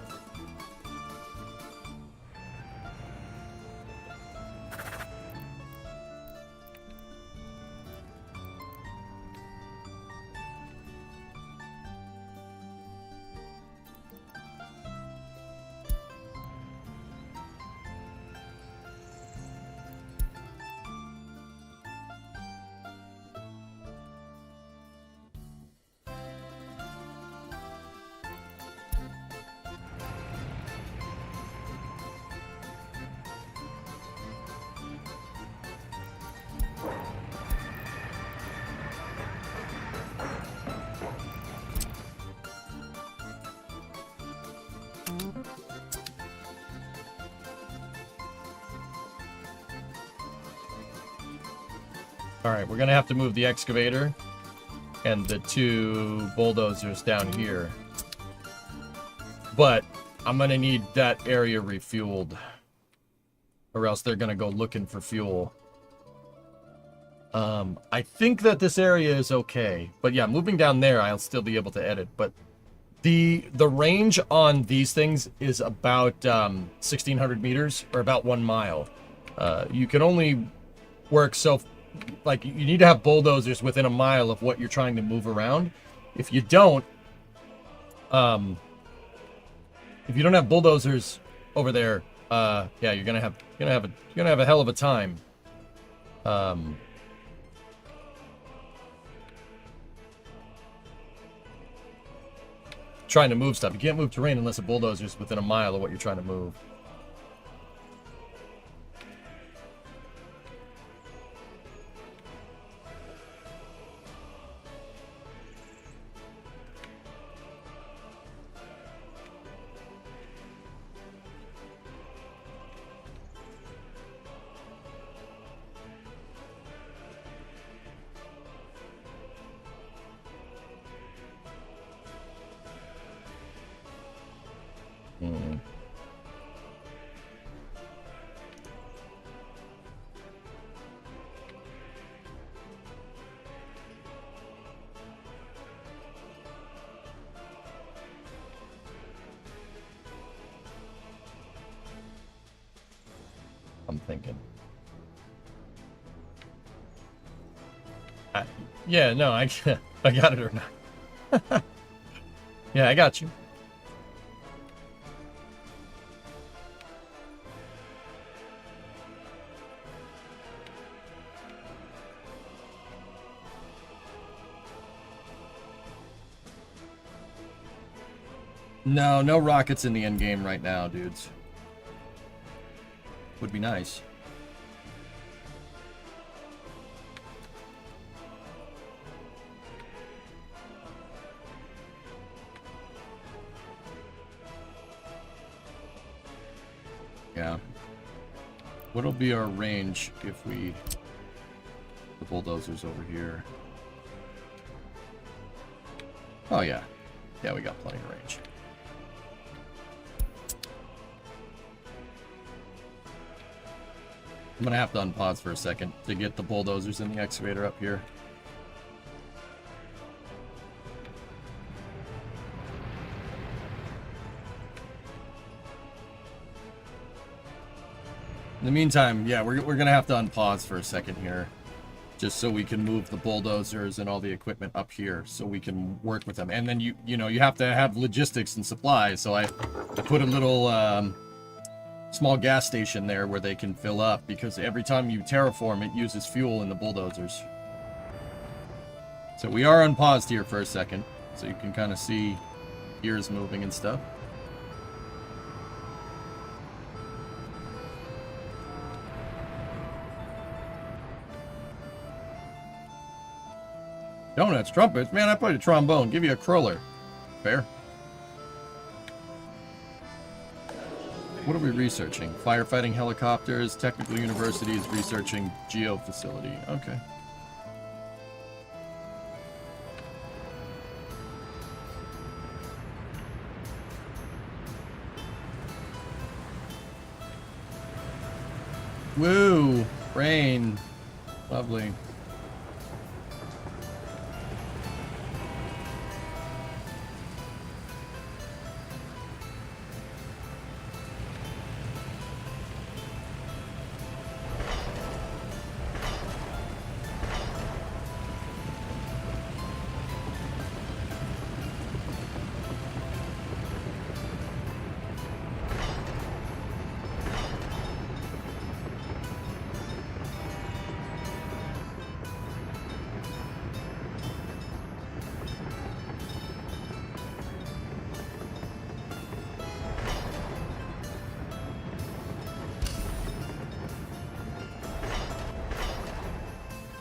Alright, we're gonna have to move the excavator and the 2 bulldozers down here. But I'm gonna need that area refueled, or else they're gonna go looking for fuel. I think that this area is okay. But yeah, moving down there, I'll still be able to edit. But the range on these things is about 1,600 meters, or about 1 mile. You can only work so... Like, you need to have bulldozers within a mile of what you're trying to move around. If you don't have bulldozers over there, yeah, you're gonna have a hell of a time. Trying to move stuff. You can't move terrain unless a bulldozer's within a mile of what you're trying to move. I'm thinking. Yeah, no, I got it or not. Yeah, I got you. No, no rockets in the end game right now, dudes. Would be nice. Yeah. What'll be our range if we... The bulldozers over here. Oh, yeah. Yeah, we got plenty of range. I'm gonna have to unpause for a second to get the bulldozers and the excavator up here. In the meantime, yeah, we're gonna have to unpause for a second here, just so we can move the bulldozers and all the equipment up here, so we can work with them. And then you know you have to have logistics and supplies. So I put a little small gas station there where they can fill up, because every time you terraform, it uses fuel in the bulldozers. So we are unpaused here for a second, so you can kind of see gears moving and stuff. Donuts, trumpets. Man, I played a trombone. Give you a cruller. Fair. What are we researching? Firefighting helicopters. Technical University is researching geo facility. Okay. Woo! Rain. Lovely.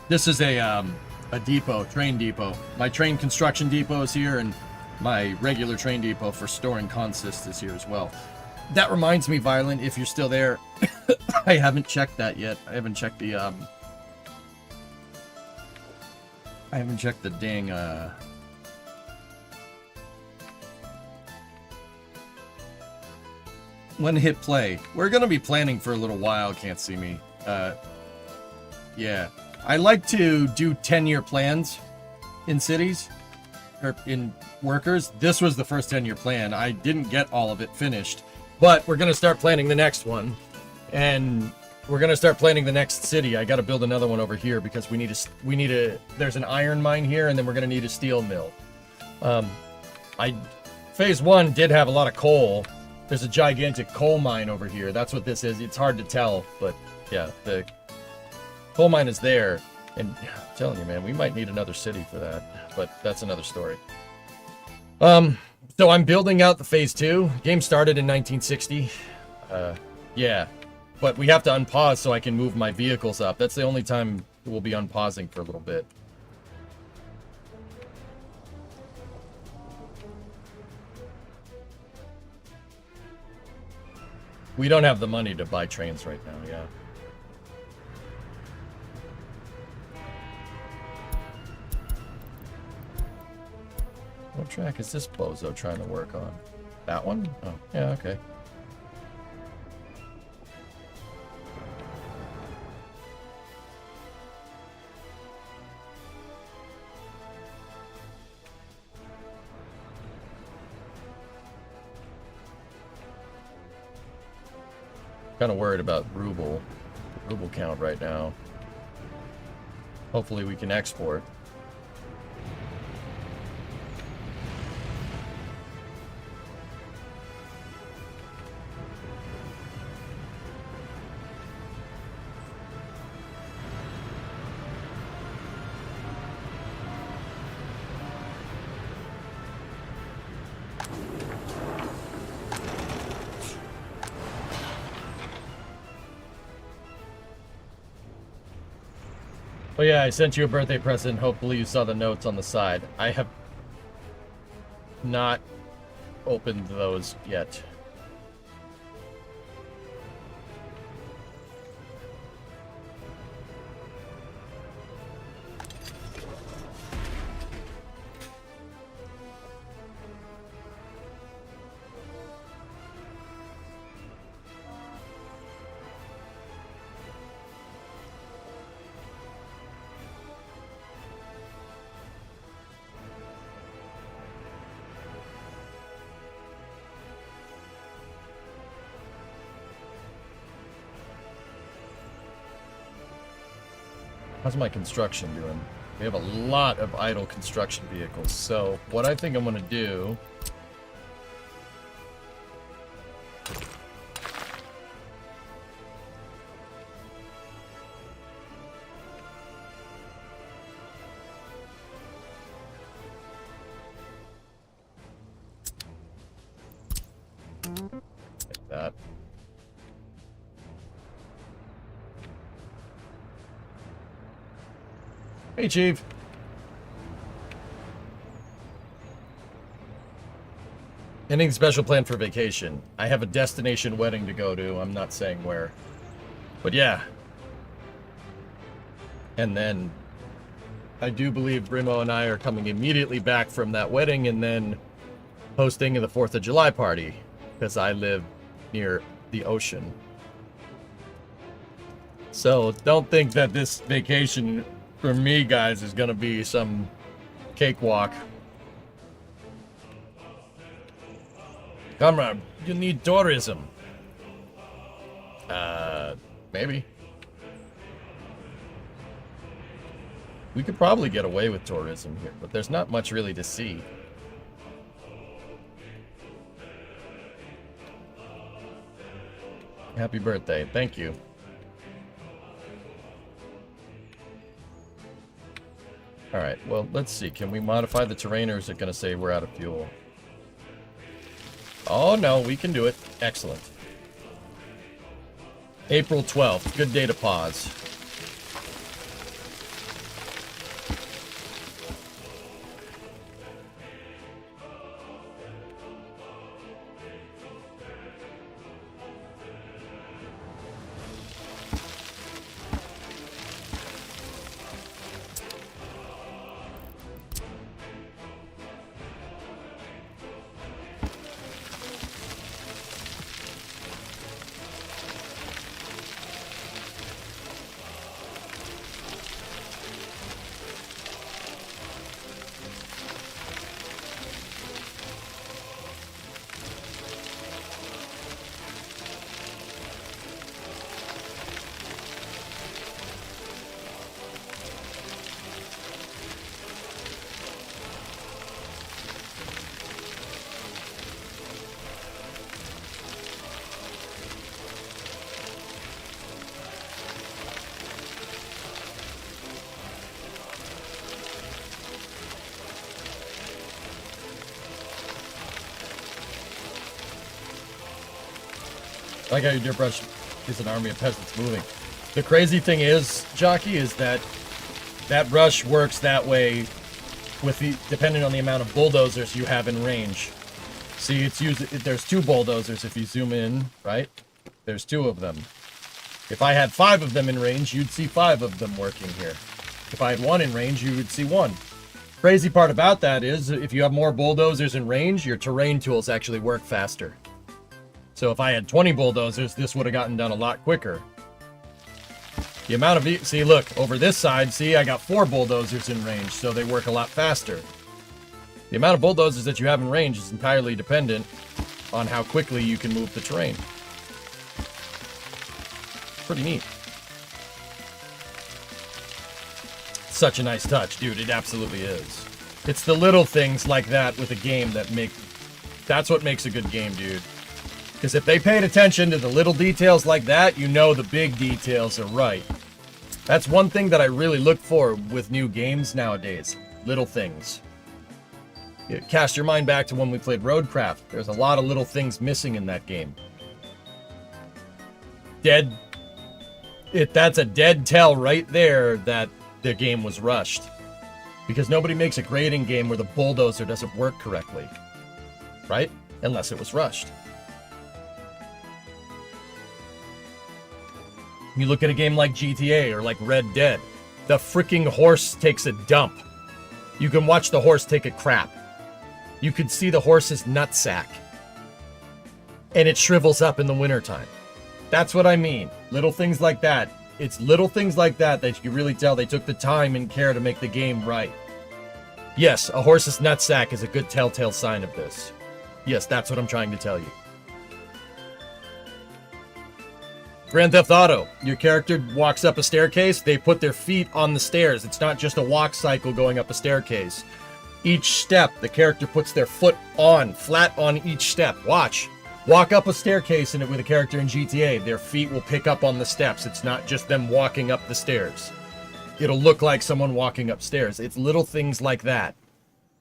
This is a depot, train depot. My train construction depot is here, and my regular train depot for storing consist is here as well. That reminds me, Violent, if you're still there, I haven't checked that yet. I haven't checked the dang when to hit play. We're gonna be planning for a little while. Can't see me. Yeah. I like to do 10-year plans in cities, or in workers. This was the first 10-year plan. I didn't get all of it finished, but we're going to start planning the next one, and we're going to start planning the next city. I got to build another one over here because we need a, there's an iron mine here, and then we're going to need a steel mill. Phase 1 did have a lot of coal. There's a gigantic coal mine over here. That's what this is. It's hard to tell, but yeah, the coal mine is there, and I'm telling you, man, we might need another city for that, but that's another story. So I'm building out the phase 2. Game started in 1960. Yeah, but we have to unpause so I can move my vehicles up. That's the only time we'll be unpausing for a little bit. We don't have the money to buy trains right now, yeah. What track is this bozo trying to work on? That one? Oh, yeah, okay. Kind of worried about ruble count right now. Hopefully we can export. Oh yeah, I sent you a birthday present. Hopefully you saw the notes on the side. I have not opened those yet. How's my construction doing? We have a lot of idle construction vehicles, so what I think I'm gonna do... like that. Hey, Chief. Anything special planned for vacation? I have a destination wedding to go to. I'm not saying where. But yeah. And then I do believe Brimo and I are coming immediately back from that wedding and then hosting the 4th of July party because I live near the ocean. So don't think that this vacation for me, guys, is gonna be some cakewalk. Comrade, you need tourism. Maybe. We could probably get away with tourism here, but there's not much really to see. Happy birthday. Thank you. Alright, well, let's see. Can we modify the terrain, or is it going to say we're out of fuel? Oh, no, we can do it. Excellent. April 12th. Good day to pause. I like how your deer brush is an army of peasants moving. The crazy thing is, Jockey, is that that brush works that way with the depending on the amount of bulldozers you have in range. See, it's there's 2 bulldozers if you zoom in, right? There's 2 of them. If I had 5 of them in range, you'd see 5 of them working here. If I had 1 in range, you would see 1. Crazy part about that is, if you have more bulldozers in range, your terrain tools actually work faster. So if I had 20 bulldozers, this would have gotten done a lot quicker. The amount of... See, look, over this side, see, I got 4 bulldozers in range, so they work a lot faster. The amount of bulldozers that you have in range is entirely dependent on how quickly you can move the terrain. Pretty neat. Such a nice touch, dude. It absolutely is. It's the little things like that with a game that make... That's what makes a good game, dude. Because if they paid attention to the little details like that, you know the big details are right. That's one thing that I really look for with new games nowadays. Little things. You cast your mind back to when we played Roadcraft. There's a lot of little things missing in that game. That's a dead tell right there that the game was rushed. Because nobody makes a grading game where the bulldozer doesn't work correctly. Right? Unless it was rushed. You look at a game like GTA or like Red Dead, the freaking horse takes a dump. You can watch the horse take a crap. You could see the horse's nutsack. And it shrivels up in the wintertime. That's what I mean. Little things like that. It's little things like that that you can really tell they took the time and care to make the game right. Yes, a horse's nutsack is a good telltale sign of this. Yes, that's what I'm trying to tell you. Grand Theft Auto. Your character walks up a staircase, they put their feet on the stairs. It's not just a walk cycle going up a staircase. Each step, the character puts their foot on, flat on each step. Watch. Walk up a staircase with a character in GTA. Their feet will pick up on the steps. It's not just them walking up the stairs. It'll look like someone walking upstairs. It's little things like that.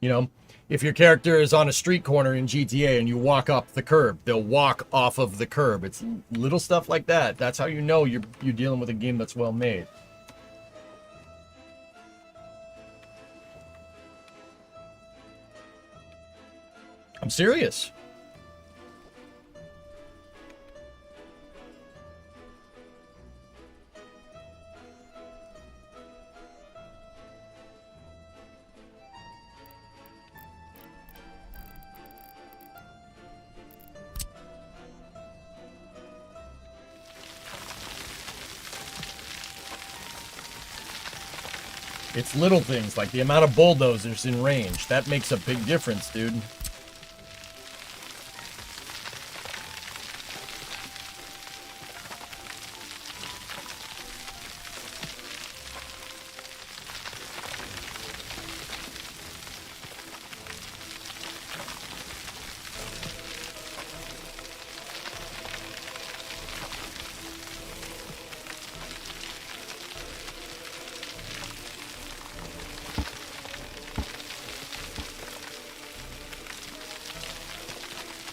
You know, if your character is on a street corner in GTA and you walk up the curb, they'll walk off of the curb. It's little stuff like that. That's how you know you're dealing with a game that's well made. I'm serious. It's little things like the amount of bulldozers in range. That makes a big difference, dude.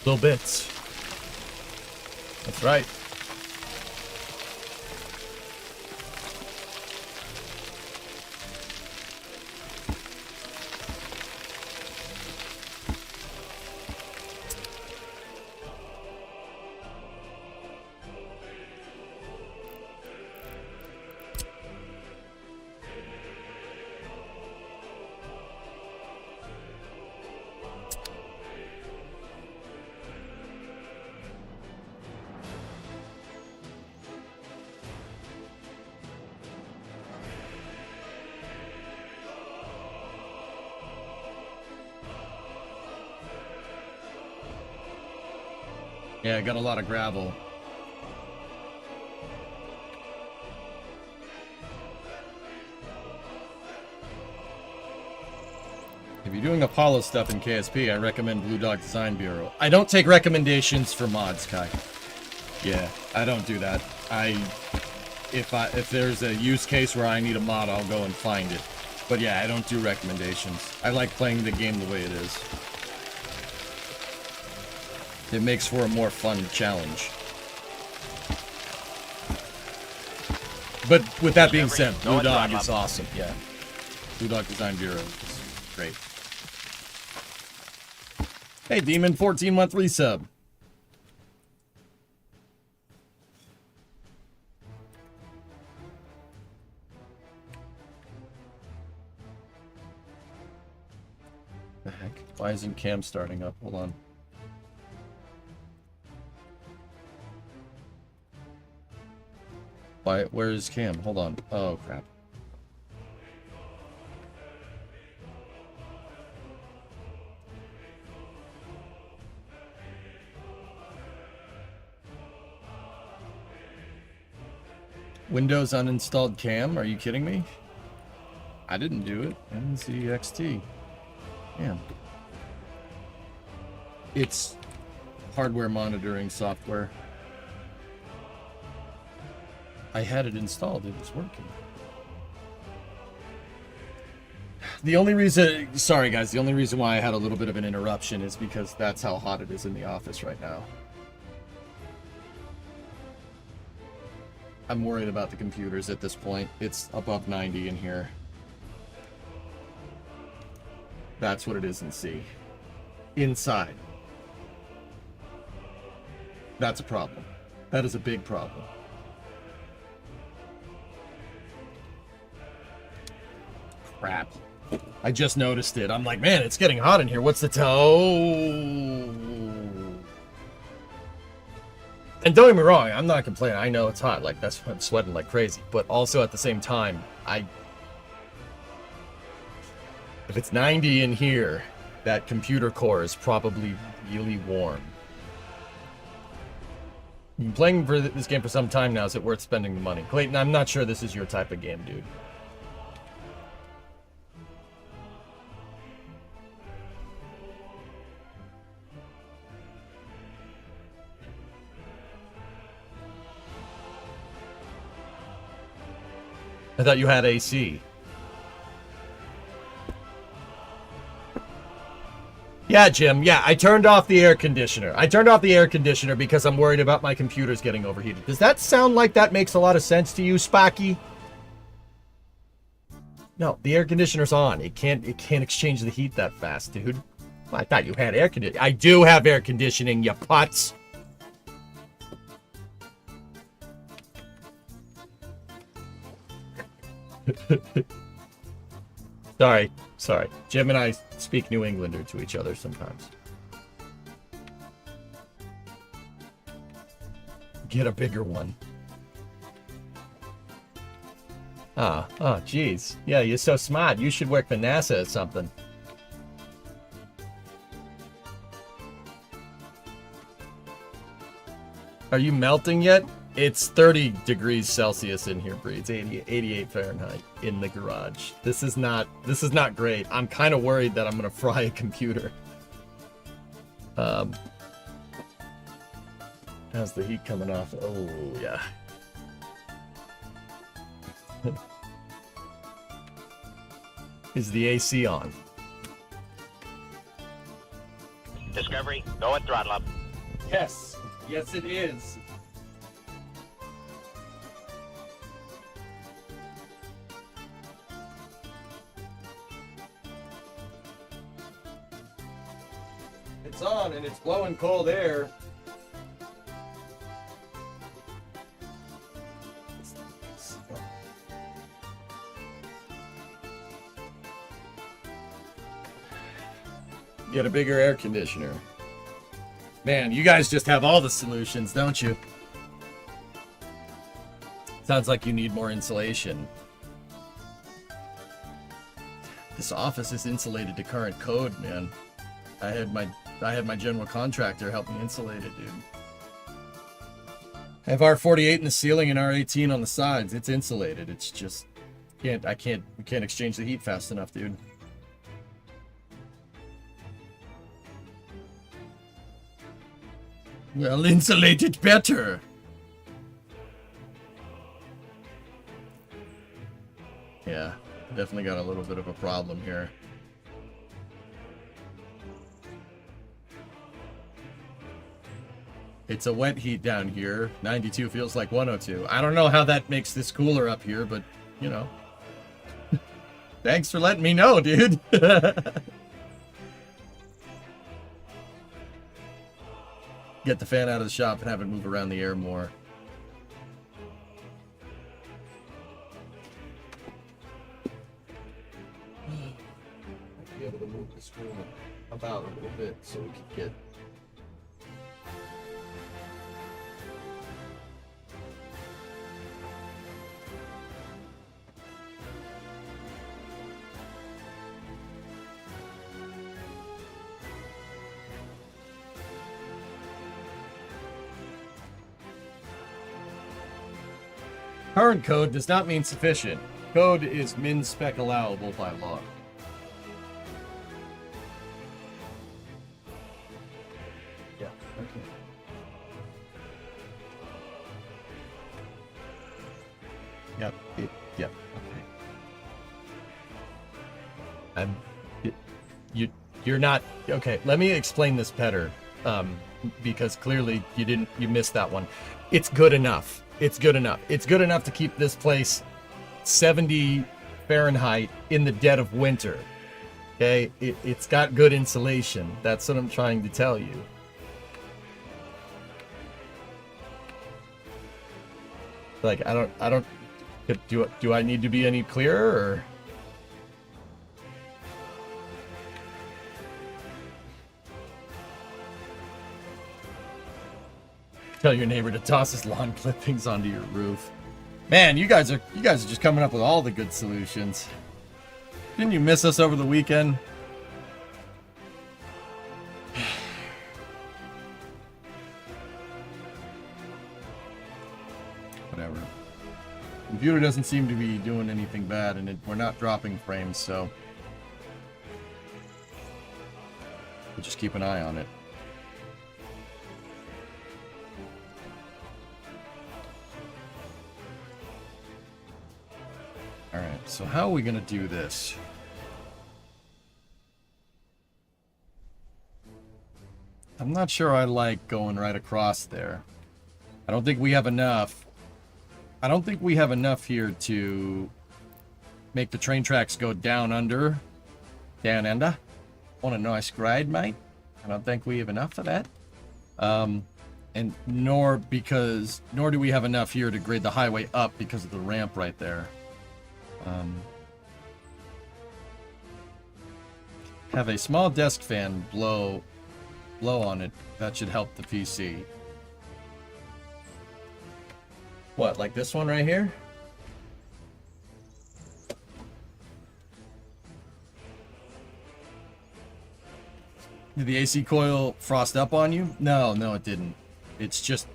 Little bits. That's right. Yeah, I got a lot of gravel. If you're doing Apollo stuff in KSP, I recommend Blue Dog Design Bureau. I don't take recommendations for mods, Kai. Yeah, I don't do that. If there's a use case where I need a mod, I'll go and find it. But yeah, I don't do recommendations. I like playing the game the way it is. It makes for a more fun challenge. But with that being said, Blue Dog is awesome. Yeah. Blue Dog Design Bureau is great. Hey, Demon, 14-month resub. The heck? Why isn't Cam starting up? Hold on. Why? Where is Cam? Hold on. Oh, crap. Windows uninstalled Cam? Are you kidding me? I didn't do it. NZXT. Damn. It's hardware monitoring software. I had it installed. It was working. The only reason... Sorry, guys. The only reason why I had a little bit of an interruption is because that's how hot it is in the office right now. I'm worried about the computers at this point. It's above 90 in here. That's what it is in C. Inside. That's a problem. That is a big problem. Crap. I just noticed it. I'm like, man, it's getting hot in here. What's the toe? And don't get me wrong, I'm not complaining. I know it's hot. Like, that's why I'm sweating like crazy. But also at the same time, if it's 90 in here, that computer core is probably really warm. You've been playing for this game for some time now. Is it worth spending the money? Clayton, I'm not sure this is your type of game, dude. I thought you had AC. Yeah, Jim. Yeah, I turned off the air conditioner. I turned off the air conditioner because I'm worried about my computers getting overheated. Does that sound like that makes a lot of sense to you, Spocky? No, the air conditioner's on. It can't exchange the heat that fast, dude. Well, I thought you had air conditioning. I do have air conditioning, you putz. Sorry. Jim and I speak New Englander to each other sometimes. Get a bigger one. Oh, jeez. Yeah, you're so smart. You should work for NASA or something. Are you melting yet? It's 30 degrees Celsius in here, Bree. It's 88 Fahrenheit in the garage. This is not great. I'm kind of worried that I'm gonna fry a computer. How's the heat coming off? Oh yeah. Is the AC on? Discovery, go at throttle up. Yes. Yes, it is. It's on and it's blowing cold air. Get a bigger air conditioner. Man, you guys just have all the solutions, don't you? Sounds like you need more insulation. This office is insulated to current code, man. I had my general contractor help me insulate it, dude. I have R48 in the ceiling and R18 on the sides. It's insulated. It's just we can't exchange the heat fast enough, dude. Well, insulate it better. Yeah, definitely got a little bit of a problem here. It's a wet heat down here. 92 feels like 102. I don't know how that makes this cooler up here, but, you know. Thanks for letting me know, dude. Get the fan out of the shop and have it move around the air more. I'd be able to move the screen about a little bit so we could get... Current code does not mean sufficient. Code is min spec allowable by law. Yeah, okay. Yep, yep, okay. You're not, okay, let me explain this better, because clearly you missed that one. It's good enough. It's good enough. It's good enough to keep this place 70 Fahrenheit in the dead of winter. Okay? It's got good insulation. That's what I'm trying to tell you. Like, I don't, do I need to be any clearer, or? Tell your neighbor to toss his lawn clippings onto your roof. Man, you guys are just coming up with all the good solutions. Didn't you miss us over the weekend? Whatever. Computer doesn't seem to be doing anything bad, and we're not dropping frames, so we'll just keep an eye on it. Alright, so how are we going to do this? I'm not sure I like going right across there. I don't think we have enough. I don't think we have enough here to make the train tracks go down under. Down under. Want a nice grade, mate? I don't think we have enough of that. And nor do we have enough here to grade the highway up because of the ramp right there. Have a small desk fan blow on it. That should help the PC. What, like this one right here? Did the AC coil frost up on you? No, it didn't. It's just...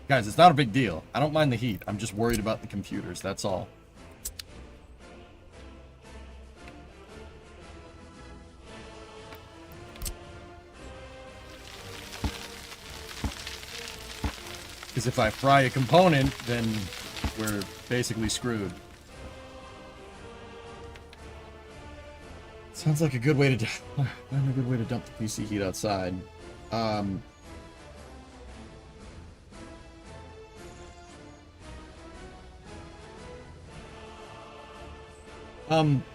Guys, it's not a big deal. I don't mind the heat. I'm just worried about the computers, that's all. Because if I fry a component, then we're basically screwed. Sounds like a good way to dump the PC heat outside.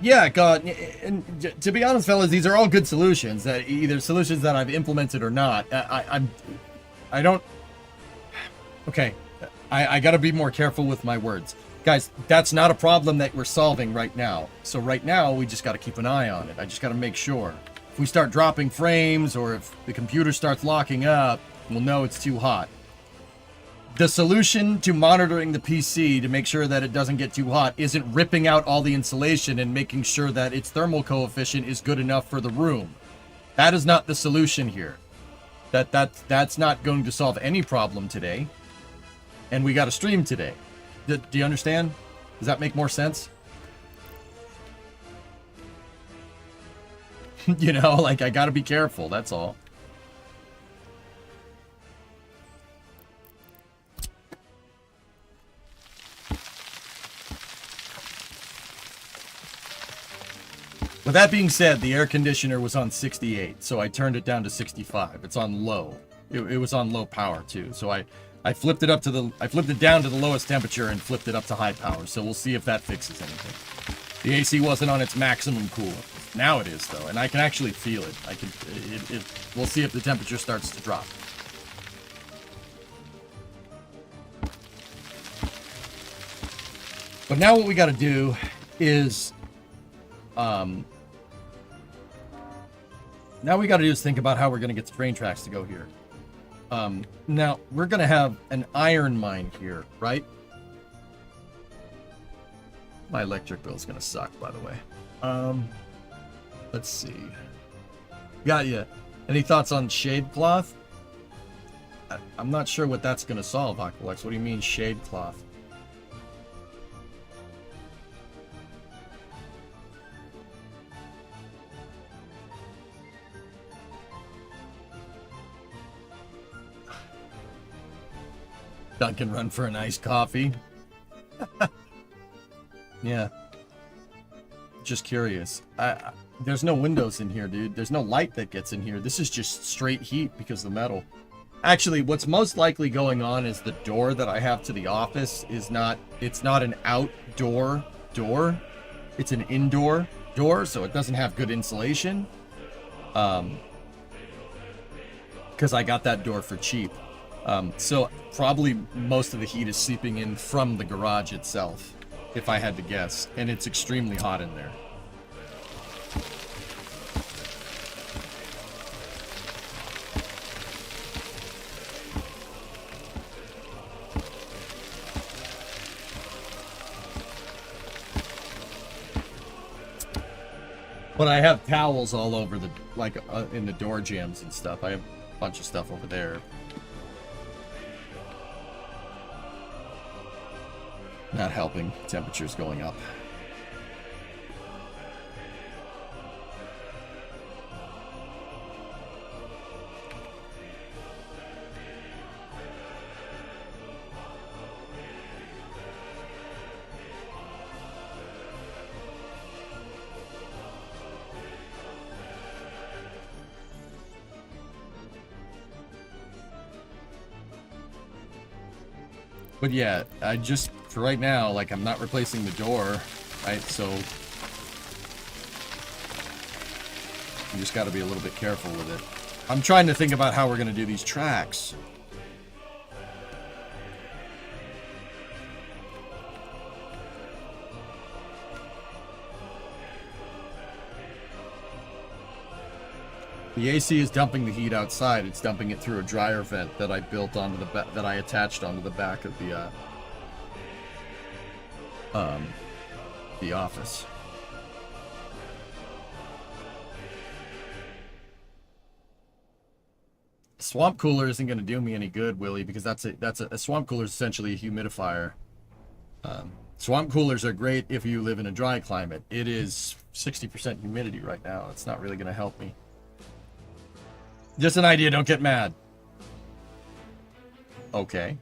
Yeah, God, and to be honest, fellas, these are all good solutions. That either solutions that I've implemented or not. I don't. Okay, I gotta be more careful with my words. Guys, that's not a problem that we're solving right now. So right now, we just gotta keep an eye on it. I just gotta make sure. If we start dropping frames, or if the computer starts locking up, we'll know it's too hot. The solution to monitoring the PC to make sure that it doesn't get too hot isn't ripping out all the insulation and making sure that its thermal coefficient is good enough for the room. That is not the solution here. That's not going to solve any problem today. And we got a stream today. Do you understand? Does that make more sense? You know, like, I gotta be careful, that's all. With that being said, the air conditioner was on 68, so I turned it down to 65. It's on low. It was on low power too, so I flipped it down to the lowest temperature and flipped it up to high power. So we'll see if that fixes anything. The AC wasn't on its maximum coolant. Now it is though, and I can actually feel it. We'll see if the temperature starts to drop. But now what we got to do is, now we got to do is think about how we're going to get the train tracks to go here. Now we're going to have an iron mine here, right? My electric bill is going to suck, by the way. Let's see. Got ya. Any thoughts on shade cloth? I'm not sure what that's going to solve, Aqualex. What do you mean shade cloth? Duncan run for an iced coffee. Yeah. Just curious. There's no windows in here, dude. There's no light that gets in here. This is just straight heat because of the metal. Actually, what's most likely going on is the door that I have to the office is not, it's not an outdoor door. It's an indoor door, so it doesn't have good insulation. Because I got that door for cheap. So probably most of the heat is seeping in from the garage itself, if I had to guess. And it's extremely hot in there. But I have towels all over the, like, in the door jambs and stuff. I have a bunch of stuff over there. Not helping. Temperature's going up. But yeah, I just, for right now, like, I'm not replacing the door, right? So you just got to be a little bit careful with it. I'm trying to think about how we're going to do these tracks. The AC is dumping the heat outside. It's dumping it through a dryer vent that I built onto the that I attached onto the back of the office. swamp cooler isn't going to do me any good, Willie, because a swamp cooler is essentially a humidifier. Swamp coolers are great if you live in a dry climate. It is 60% humidity right now. It's not really going to help me. Just an idea, don't get mad. Okay.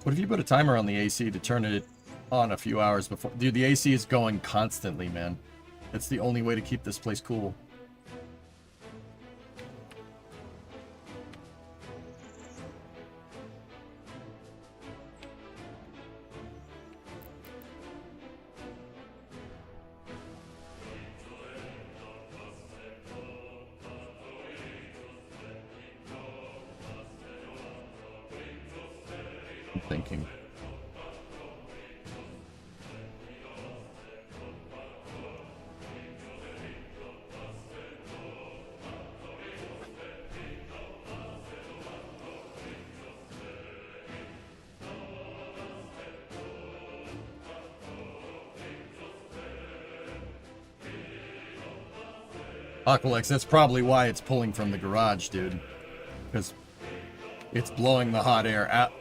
What if you put a timer on the AC to turn it on a few hours before? Dude, the AC is going constantly, man. It's the only way to keep this place cool. I'm thinking. Aqualex, that's probably why it's pulling from the garage, dude. Because it's blowing the hot air out.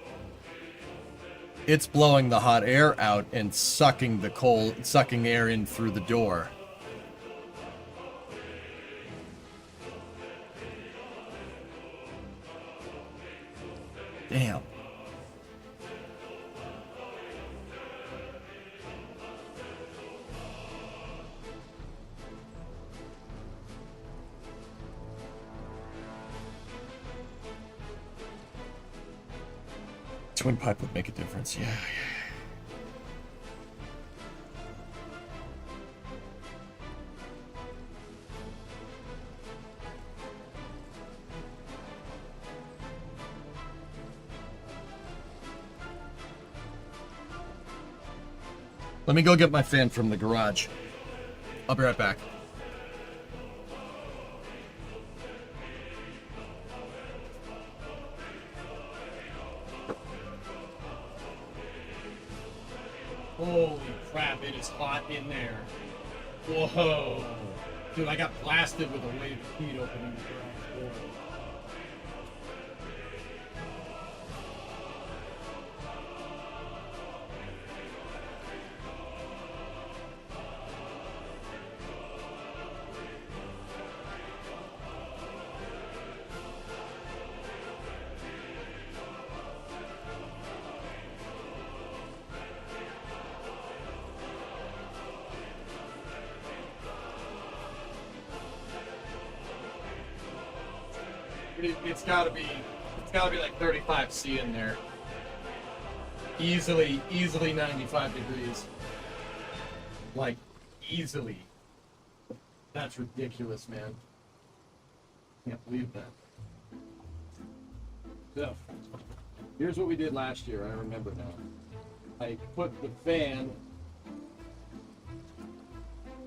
It's blowing the hot air out and sucking the cold, sucking air in through the door. Damn. Twin pipe would make a difference, yeah. Let me go get my fan from the garage. I'll be right back. Holy crap, it is hot in there. Whoa. Dude, I got blasted with a wave of heat opening the garage door. It's gotta be like 35°C in there. Easily 95 degrees. Like, easily. That's ridiculous, man. Can't believe that. So, here's what we did last year, I remember now. I put the fan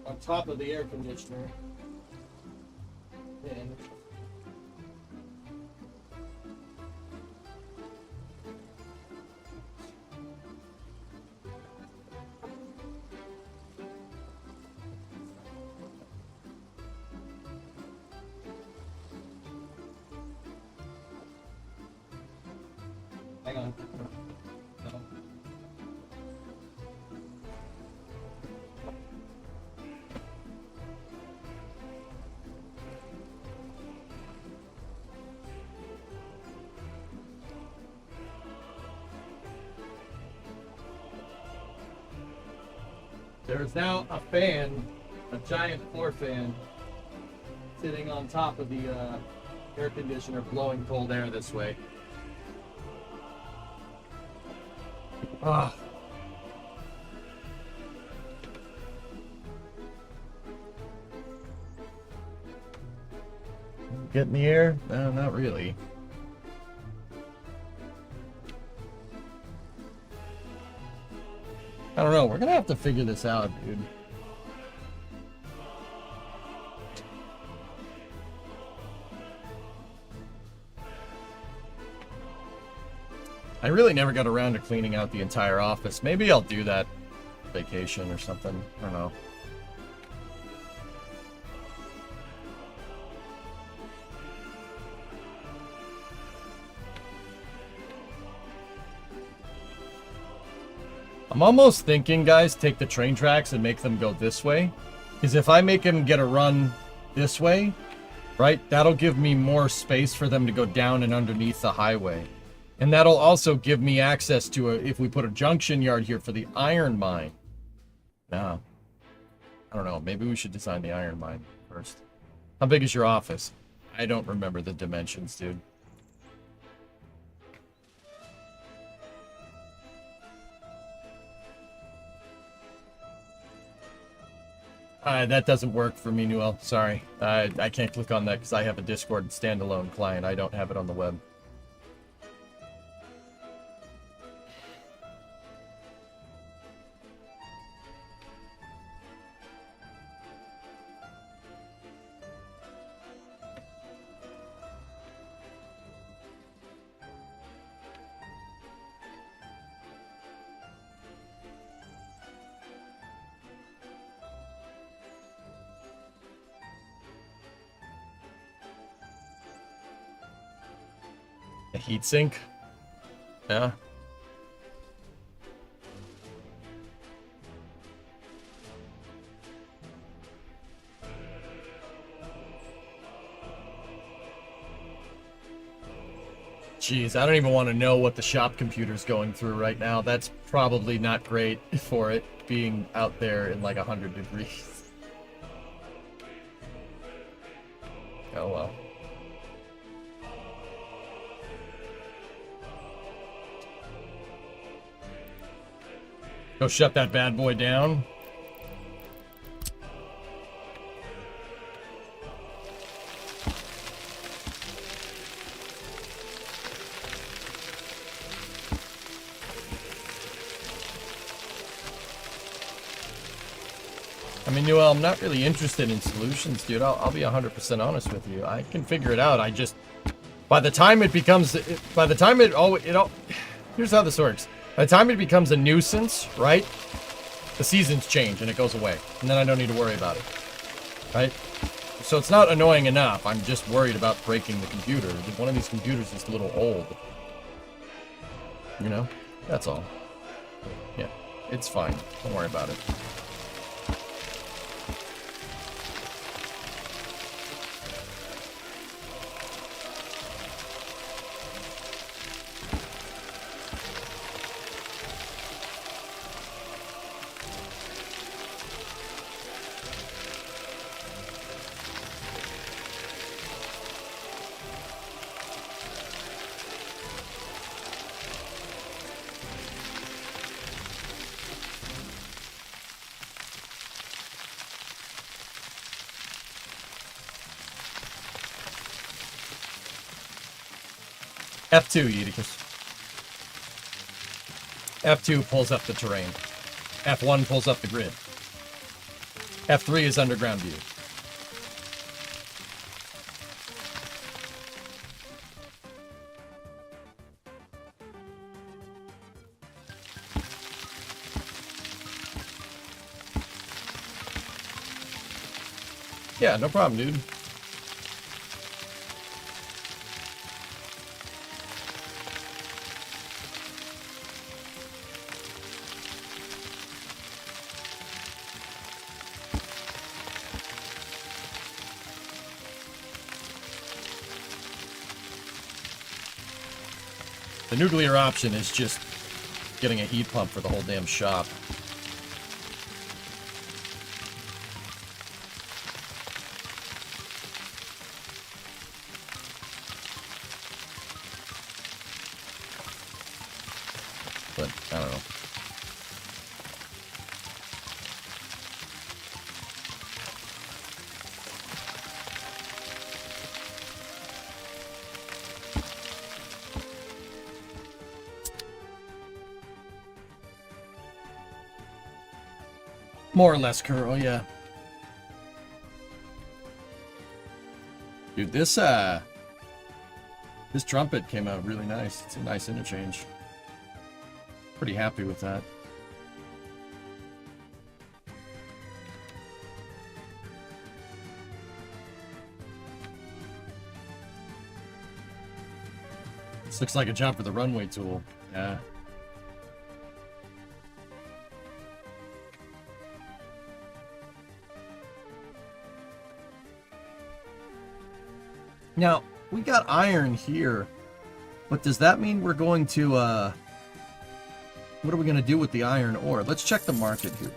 on top of the air conditioner and hang on. No. There is now a fan, a giant floor fan, sitting on top of the air conditioner, blowing cold air this way. Ah. Get in the air? No, not really. I don't know. We're gonna have to figure this out, dude. I really never got around to cleaning out the entire office. Maybe I'll do that vacation or something. I don't know. I'm almost thinking, guys, take the train tracks and make them go this way. Because if I make them get a run this way, right, that'll give me more space for them to go down and underneath the highway. And that'll also give me access to if we put a junction yard here for the iron mine. Now, I don't know, maybe we should design the iron mine first. How big is your office? I don't remember the dimensions, dude. That doesn't work for me, Newell. Sorry. I can't click on that because I have a Discord standalone client. I don't have it on the web. A heatsink? Yeah. Jeez, I don't even want to know what the shop computer's going through right now. That's probably not great for it being out there in like 100 degrees. Oh well. Go shut that bad boy down. I mean, Newell, I'm not really interested in solutions, dude. I'll be 100% honest with you. I can figure it out. I just, by the time it becomes, here's how this works. By the time it becomes a nuisance, right? The seasons change and it goes away. And then I don't need to worry about it. Right? So it's not annoying enough. I'm just worried about breaking the computer. One of these computers is a little old. You know? That's all. Yeah. It's fine. Don't worry about it. F2, Eutychus. F2 pulls up the terrain. F1 pulls up the grid. F3 is underground view. Yeah, no problem, dude. The nuclear option is just getting a heat pump for the whole damn shop. But, I don't know. More or less, Kuro, yeah. Dude, this trumpet came out really nice. It's a nice interchange. Pretty happy with that. This looks like a job for the runway tool. Yeah. Now, we got iron here, but does that mean we're going to, what are we going to do with the iron ore? Let's check the market here.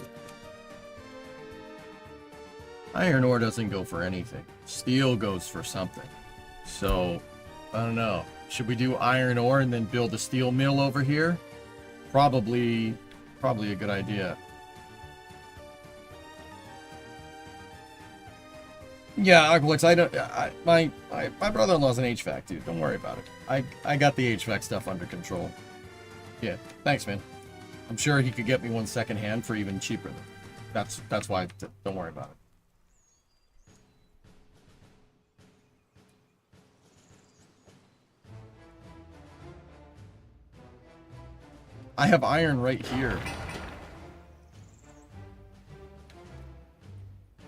Iron ore doesn't go for anything. Steel goes for something. So, I don't know. Should we do iron ore and then build a steel mill over here? Probably a good idea. Yeah, Aqualix, my brother-in-law's an HVAC dude. Don't worry about it. I got the HVAC stuff under control. Yeah, thanks, man. I'm sure he could get me one secondhand for even cheaper. That's why. Don't worry about it. I have iron right here.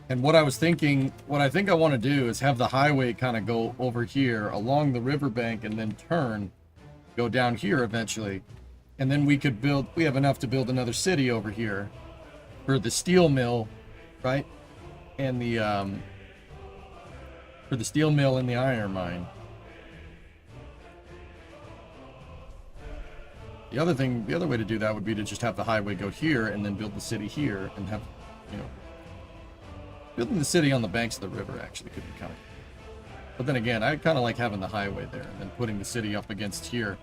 And what I think I want to do is have the highway kind of go over here along the riverbank and then turn, go down here eventually. And then we have enough to build another city over here for the steel mill, right? And for the steel mill and the iron mine. The other way to do that would be to just have the highway go here and then build the city here and have, building the city on the banks of the river actually could be kind of. But then again, I kind of like having the highway there and then putting the city up against here.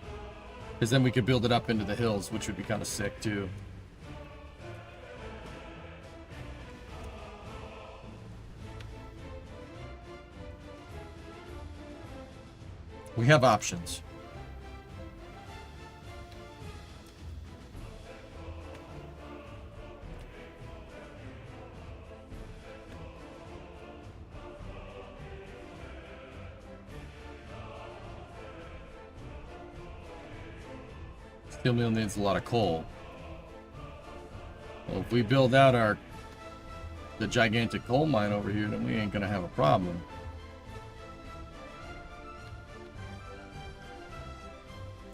Because then we could build it up into the hills, which would be kind of sick too. We have options. Steel mill needs a lot of coal. Well, if we build out the gigantic coal mine over here, then we ain't gonna have a problem.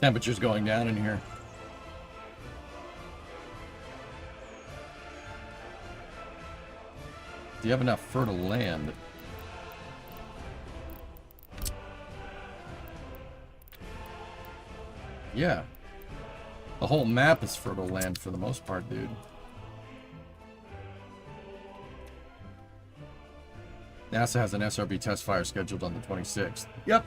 Temperature's going down in here. Do you have enough fertile land? Yeah. The whole map is fertile land for the most part, dude. NASA has an SRB test fire scheduled on the 26th. Yep.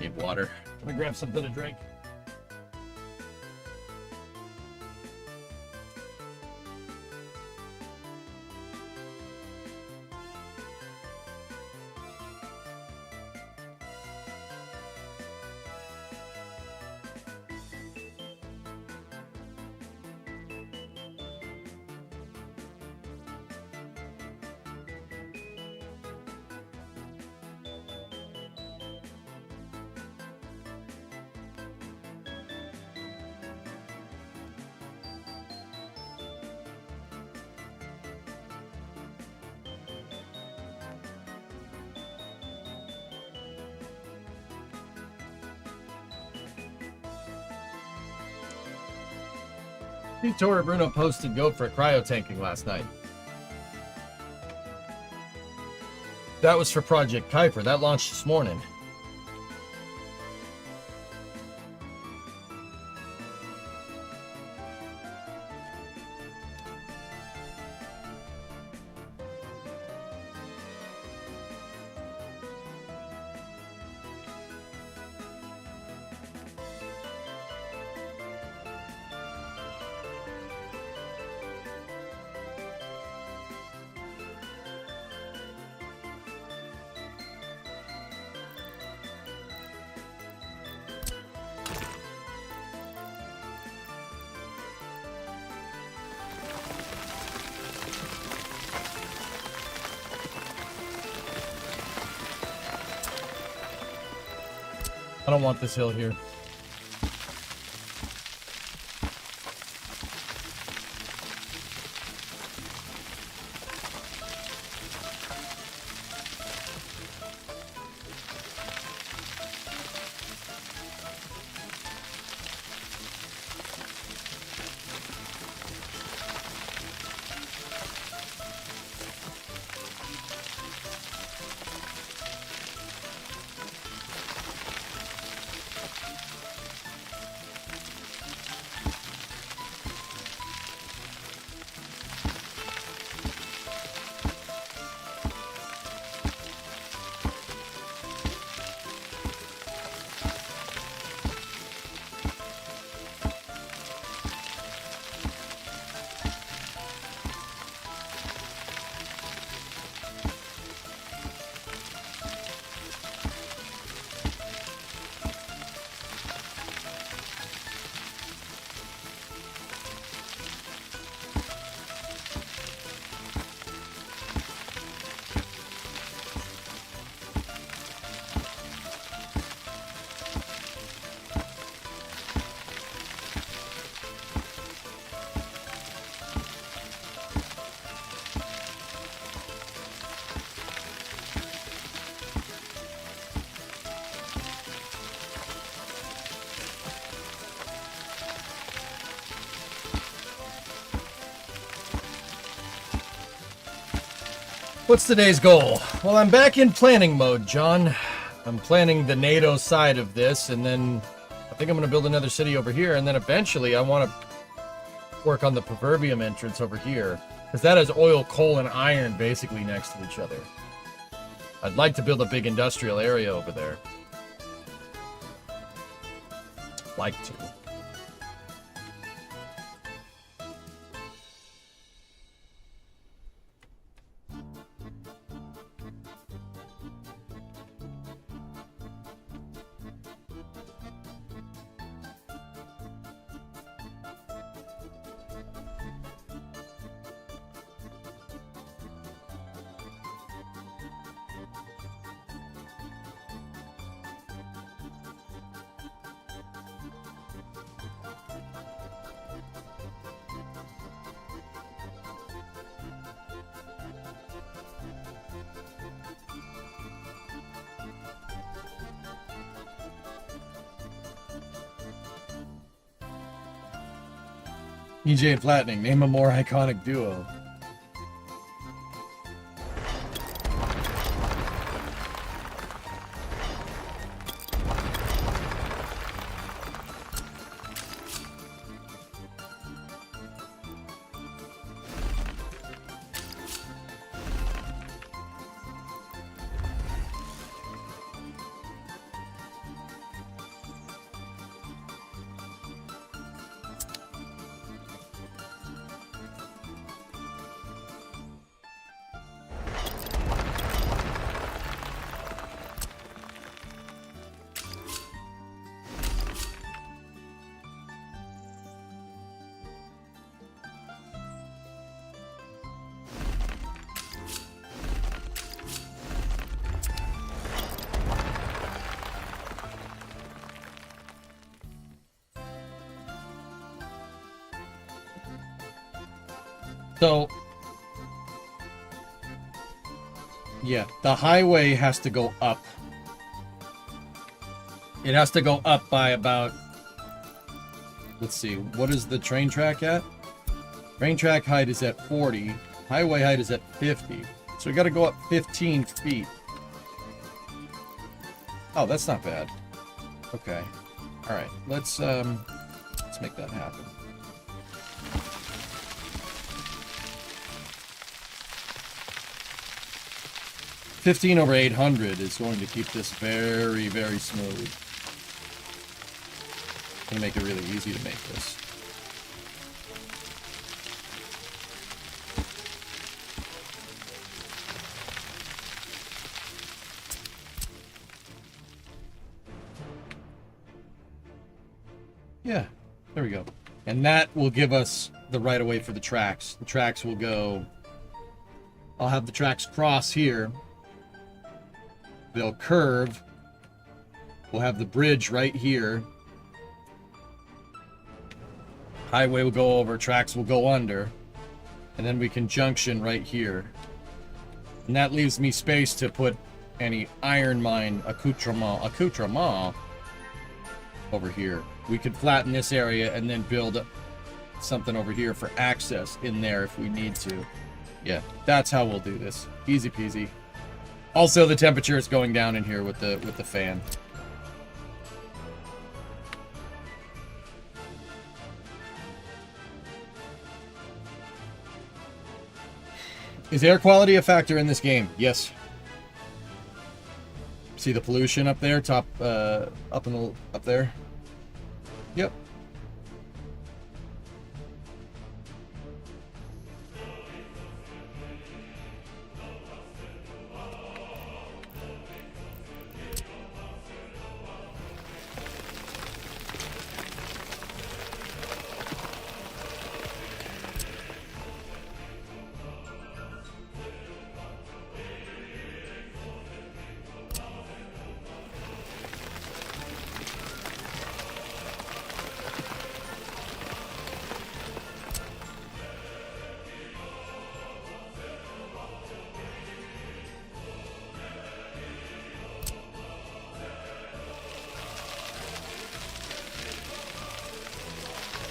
Need water. Let me grab something to drink. Tora Bruno posted go for cryotanking last night. That was for Project Kuiper. That launched this morning. I don't want this hill here. What's today's goal? Well, I'm back in planning mode, John. I'm planning the NATO side of this, and then I think I'm going to build another city over here, and then eventually I want to work on the proverbium entrance over here, because that has oil, coal, and iron basically next to each other. I'd like to build a big industrial area over there. Like to. EJ and Flattening, name a more iconic duo. So, yeah, the highway has to go up. It has to go up by about, let's see, what is the train track at? Train track height is at 40. Highway height is at 50. So we got to go up 15 feet. Oh, that's not bad. Okay. All right. Let's make that happen. $15 over 800 is going to keep this very, very smooth. Gonna make it really easy to make this. Yeah, there we go. And that will give us the right of way for the tracks. The tracks will go, I'll have the tracks cross here. They'll curve We'll have the bridge right here. Highway will go over, tracks will go under. And then we can junction right here. And that leaves me space to put any iron mine accoutrement over here. We could flatten this area and then build something over here for access in there if we need to. Yeah, that's how we'll do this. Easy peasy. Also, the temperature is going down in here with the fan. Is air quality a factor in this game? Yes. See the pollution up there, up there? Yep.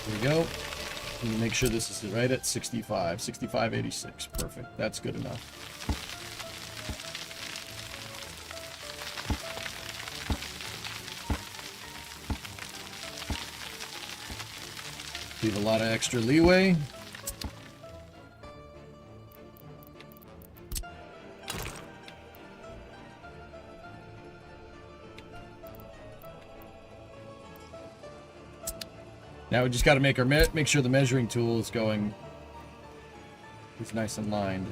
There we go. And make sure this is right at 65. 65.86. Perfect. That's good enough. Leave a lot of extra leeway. Now we just got to make sure the measuring tool is nice and lined.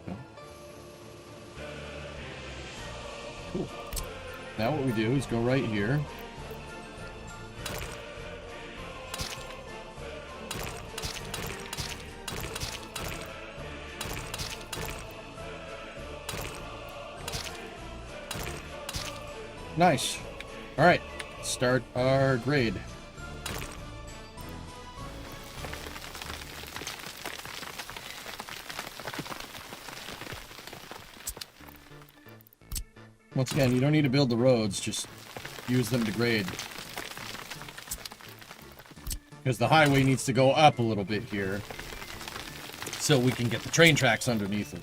Okay. Cool. Now what we do is go right here. Nice. All right. Start our grade. Once again, you don't need to build the roads, just use them to grade. Because the highway needs to go up a little bit here so we can get the train tracks underneath it.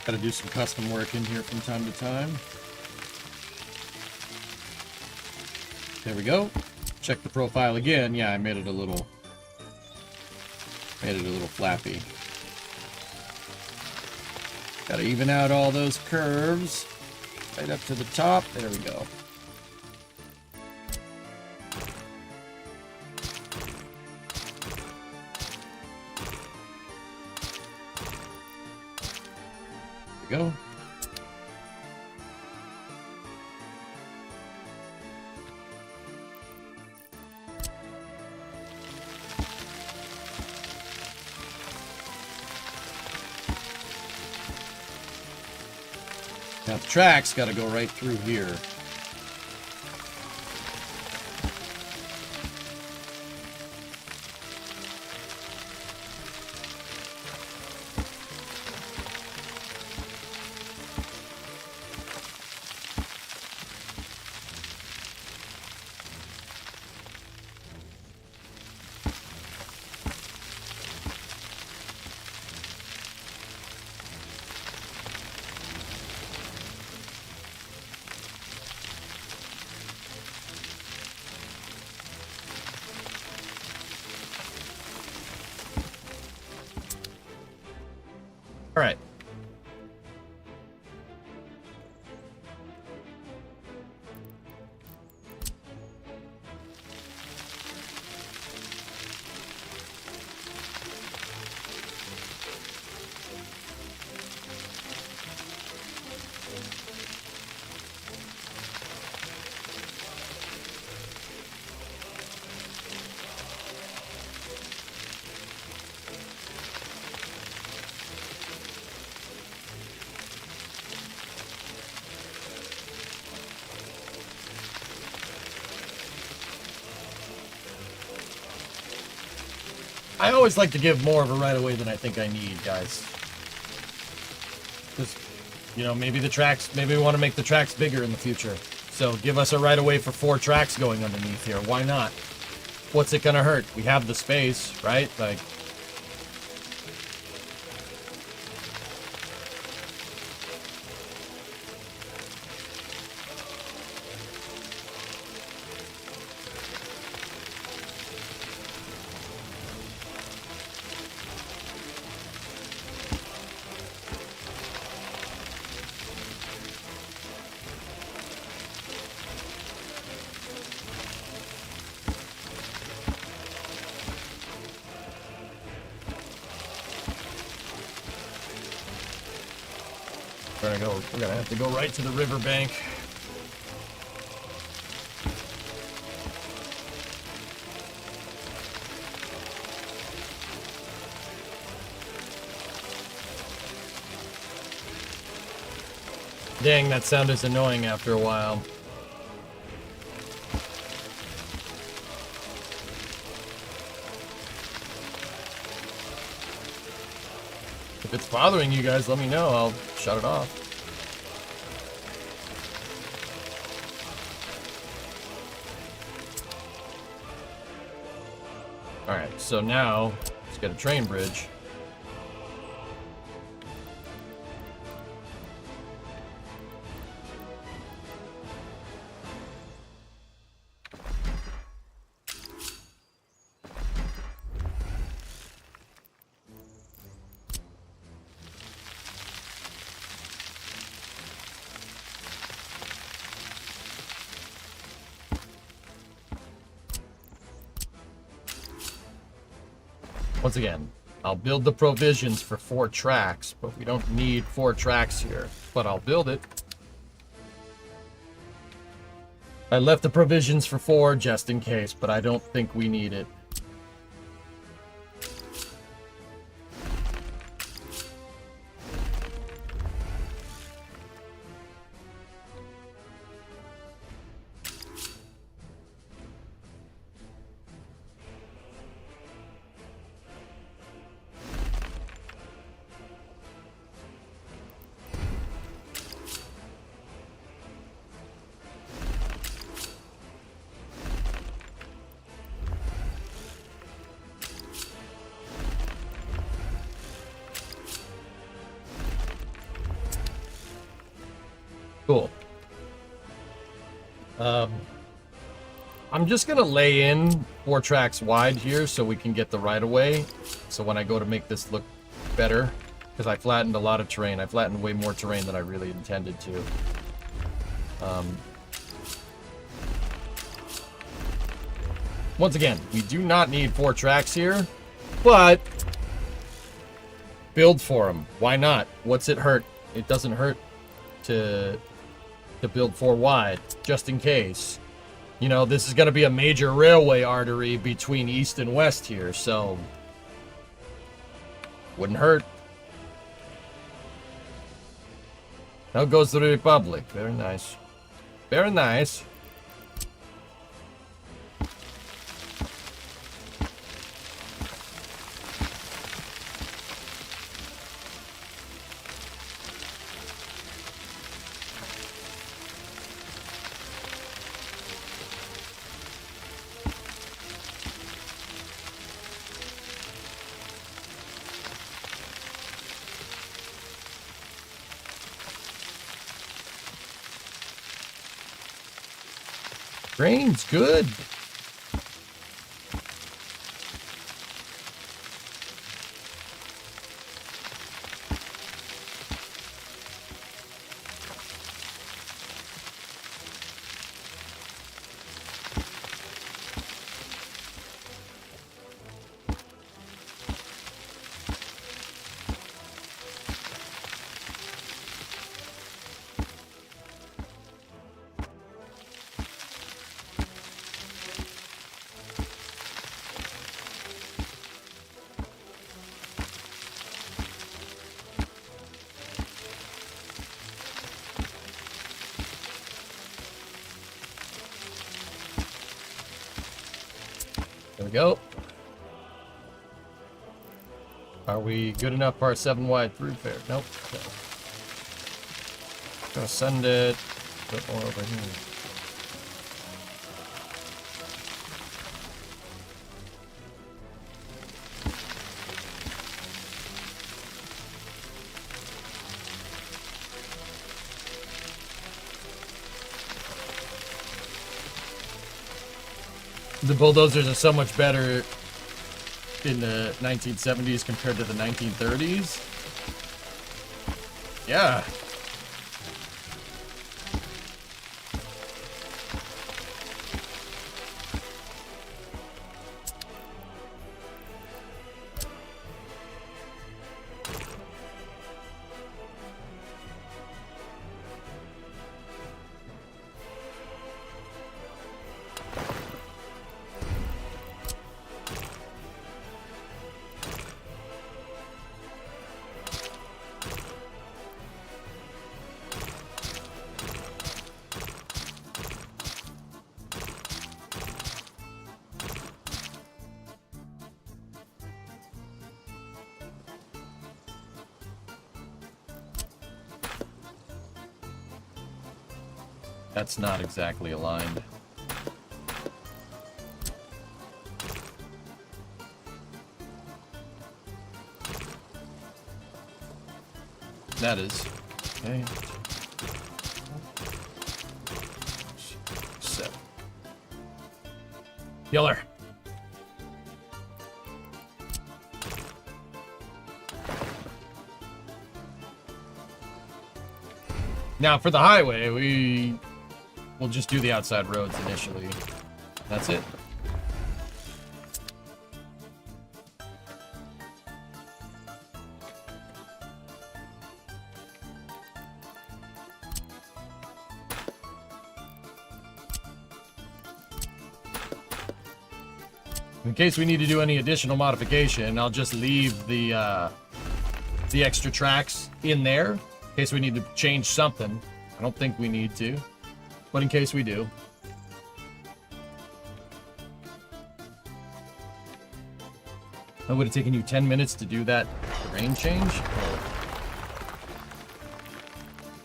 Gotta do some custom work in here from time to time. There we go. Check the profile again. Yeah, I made it a little flappy. Gotta even out all those curves. Right up to the top. There we go. Go. Now the track's got to go right through here. All right. I always like to give more of a right of way than I think I need, guys. Just, you know, maybe the tracks, maybe we want to make the tracks bigger in the future. So give us a right of way for 4 tracks going underneath here. Why not? What's it gonna hurt? We have the space, right? Like, we're gonna have to go right to the riverbank. Dang, that sound is annoying after a while. If it's bothering you guys, let me know. I'll shut it off. Alright, so now let's get a train bridge. Once again, I'll build the provisions for 4 tracks, but we don't need 4 tracks here. But I'll build it. I left the provisions for 4 just in case, but I don't think we need it. Cool. I'm just gonna lay in 4 tracks wide here so we can get the right of way. So when I go to make this look better, because I flattened a lot of terrain. I flattened way more terrain than I really intended to. Once again, we do not need 4 tracks here, but build for them. Why not? What's it hurt? It doesn't hurt to build 4 wide, just in case. You know, this is going to be a major railway artery between east and west here, so wouldn't hurt. Now goes to the Republic. Very nice. Very nice. Grain's good. go. Are we good enough for our 7 wide thoroughfare? Nope. Okay. Gonna send it a bit more over here. The bulldozers are so much better in the 1970s compared to the 1930s. Yeah. That's not exactly aligned. That is. Okay. 7. Killer. Now for the highway, we'll just do the outside roads initially. That's it. In case we need to do any additional modification, I'll just leave the extra tracks in there. In case we need to change something. I don't think we need to, but in case we do. It would have taken you 10 minutes to do that terrain change?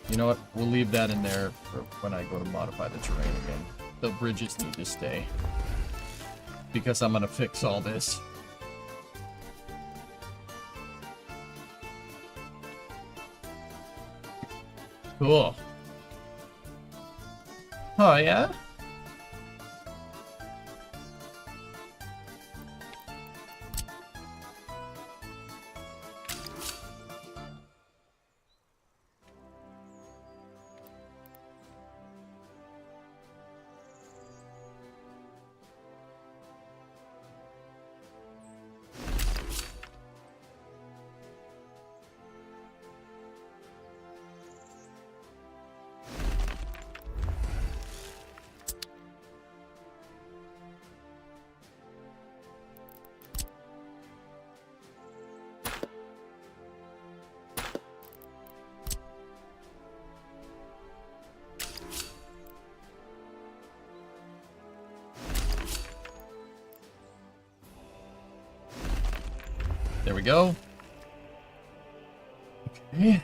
You know what? We'll leave that in there for when I go to modify the terrain again. The bridges need to stay. Because I'm gonna fix all this. Cool. Oh, yeah? There we go. Okay.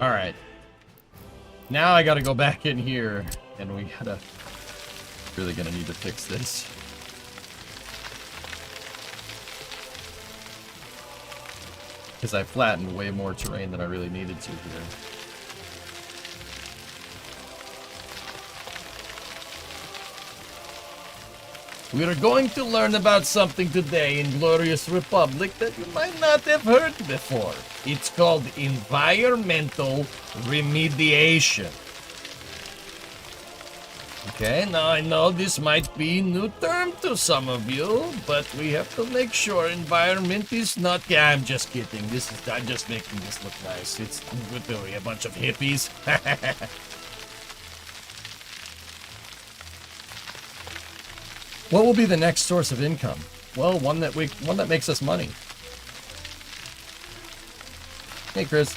All right. Now I gotta go back in here, and we gotta... Really gonna need to fix this. because I flattened way more terrain than I really needed to here. We are going to learn about something today in Glorious Republic that you might not have heard before. It's called environmental remediation. Okay, now I know this might be a new term to some of you, but we have to make sure environment is not... Yeah, I'm just kidding. I'm just making this look nice. It's a bunch of hippies. What will be the next source of income? Well, one that makes us money. Hey, Chris.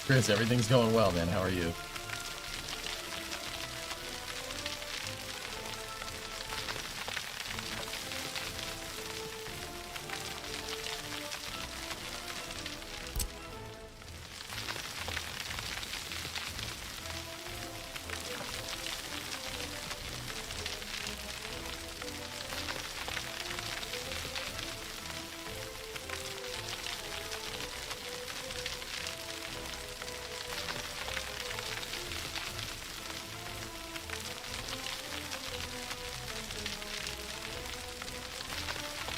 Chris, everything's going well, man. How are you?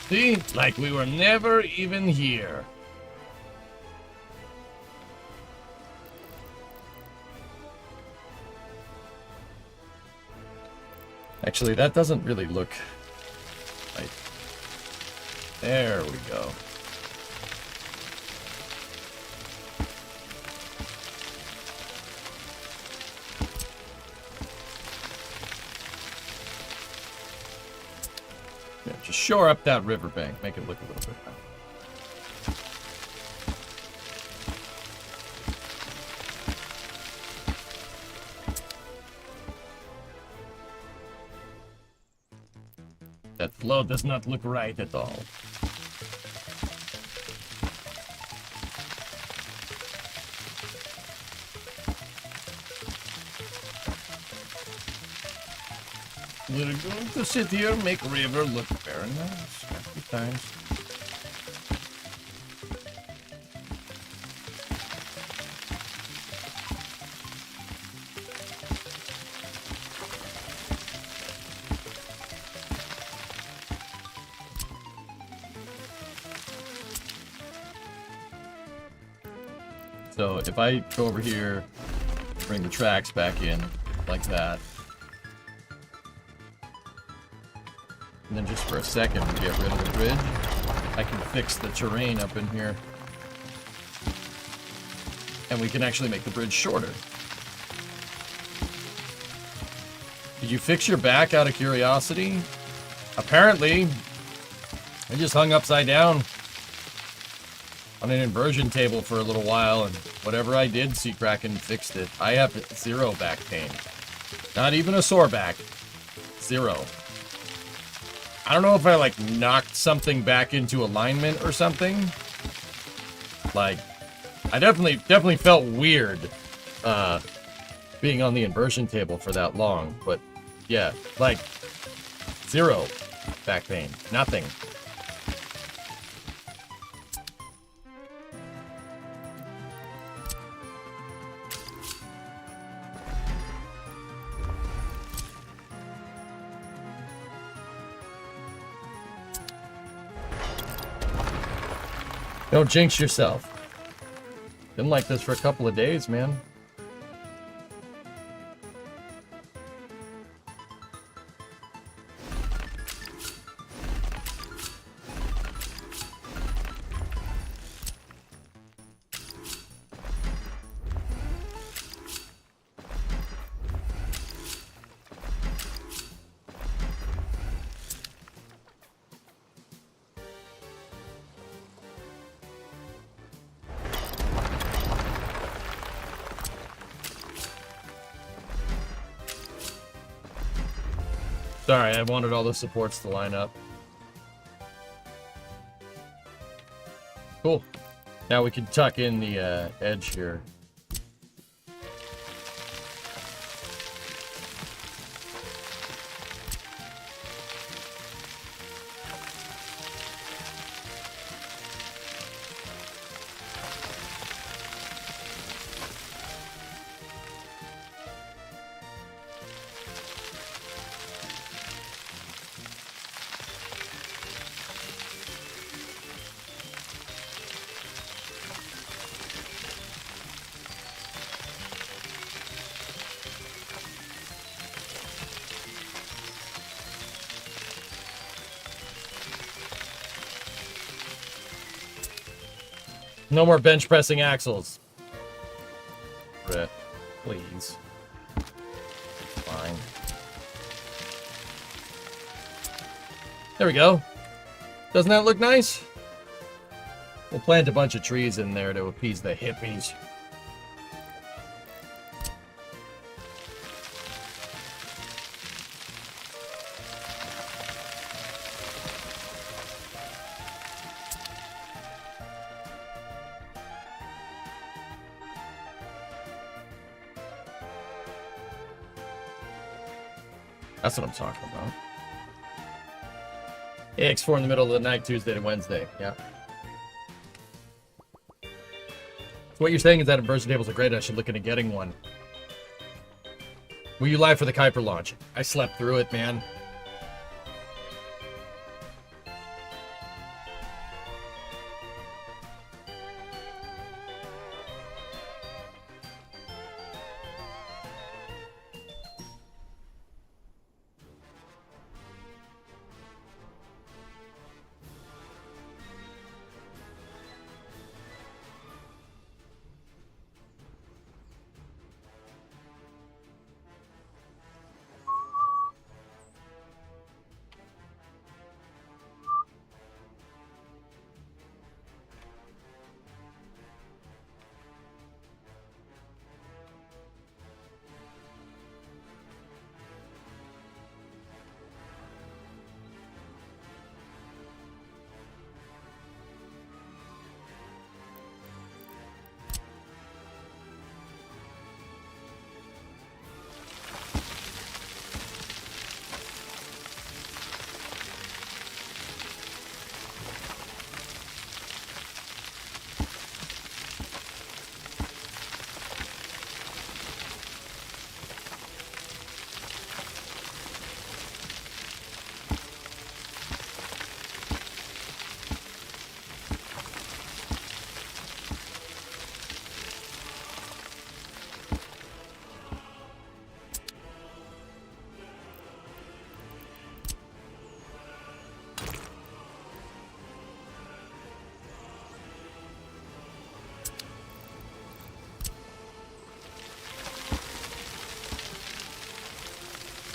See? Like we were never even here. Actually, that doesn't really look right. There we go. Yeah, just shore up that riverbank, make it look a little bit better. That flow does not look right at all. We're going to sit here and make river look very nice. Happy times. So if I go over here, bring the tracks back in like that, and then just for a second get rid of the bridge, I can fix the terrain up in here. And we can actually make the bridge shorter. Did you fix your back out of curiosity? Apparently, I just hung upside down on an inversion table for a little while, and whatever I did, Sea Kraken fixed it. I have 0 back pain. Not even a sore back. 0. I don't know if I, like, knocked something back into alignment or something. Like, I definitely felt weird, being on the inversion table for that long. But, yeah, like, 0 back pain. Nothing. Don't jinx yourself. Been like this for a couple of days, man. Sorry, I wanted all the supports to line up. Cool. Now we can tuck in the edge here. No more bench pressing axles. Brett, please. Fine. There we go. Doesn't that look nice? We'll plant a bunch of trees in there to appease the hippies. That's what I'm talking about. AX4 in the middle of the night, Tuesday to Wednesday. Yeah. So what you're saying is that inversion tables are great. I should look into getting one. Were you live for the Kuiper launch? I slept through it, man.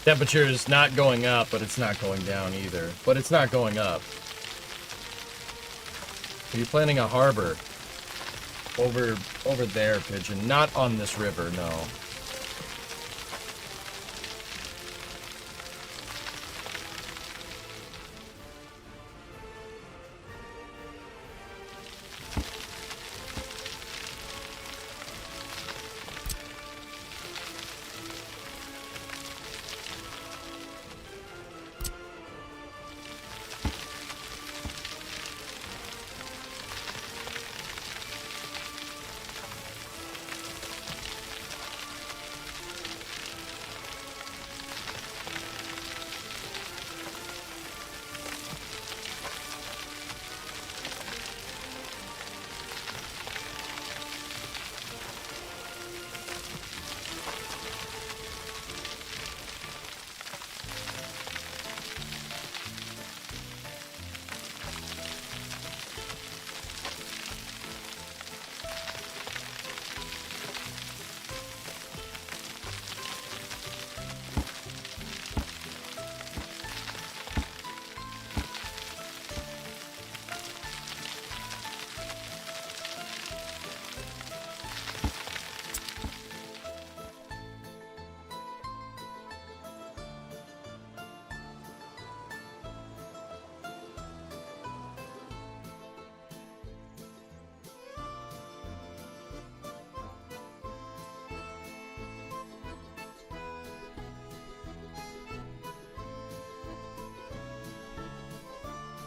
Temperature is not going up, but it's not going down either. But it's not going up. Are you planning a harbor? Over there, Pigeon. Not on this river, no.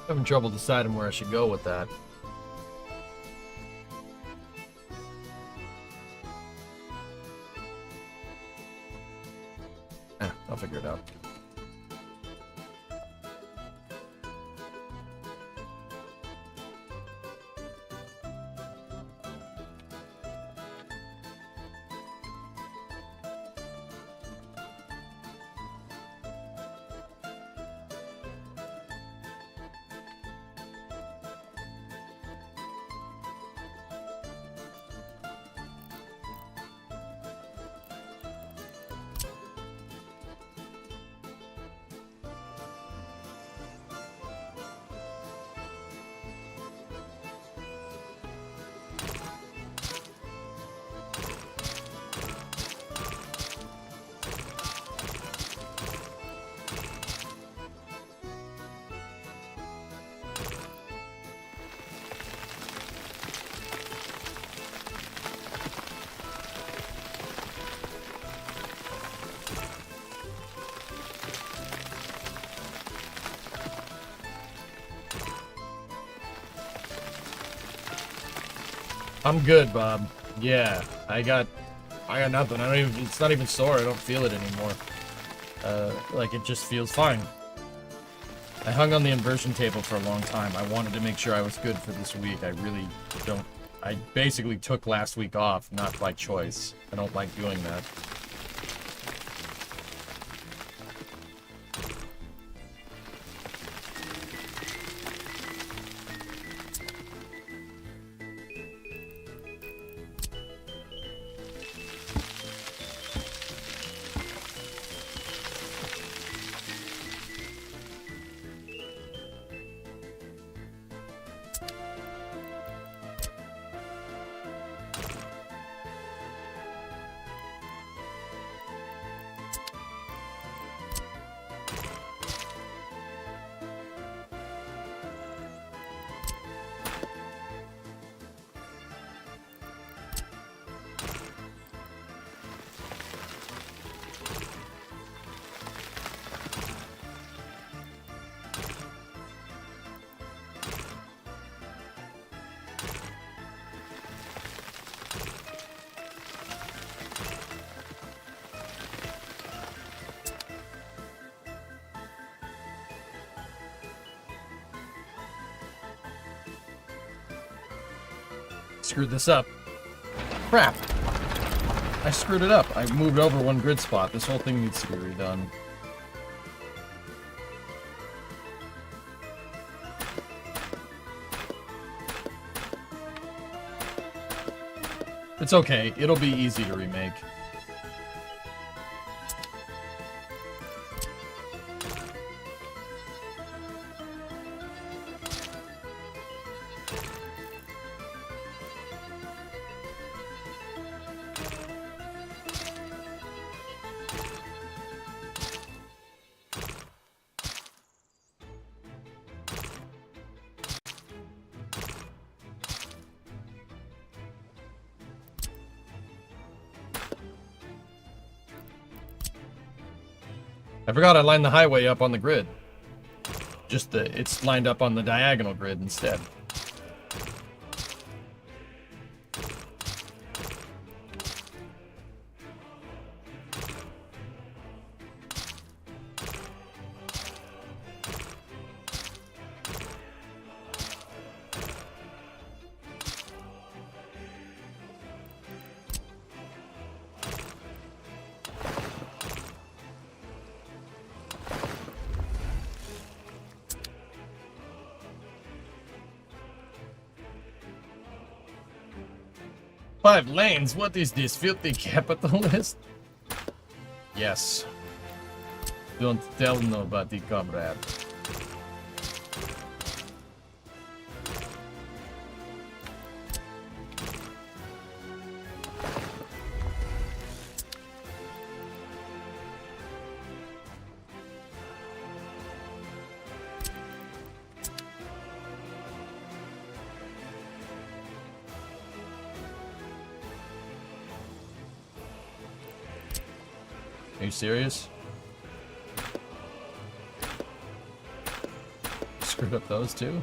Having trouble deciding where I should go with that. I'll figure it out. I'm good, Bob. Yeah, I got nothing. I don't even. It's not even sore. I don't feel it anymore. Like it just feels fine. I hung on the inversion table for a long time. I wanted to make sure I was good for this week. I really don't. I basically took last week off, not by choice. I don't like doing that. Screwed this up. Crap! I screwed it up. I moved over one grid spot. This whole thing needs to be redone. It's okay. It'll be easy to remake. I forgot I lined the highway up on the grid. It's lined up on the diagonal grid instead. Five lanes? What is this, filthy capitalist? Yes. Don't tell nobody, comrade. Are you serious? Equip those two.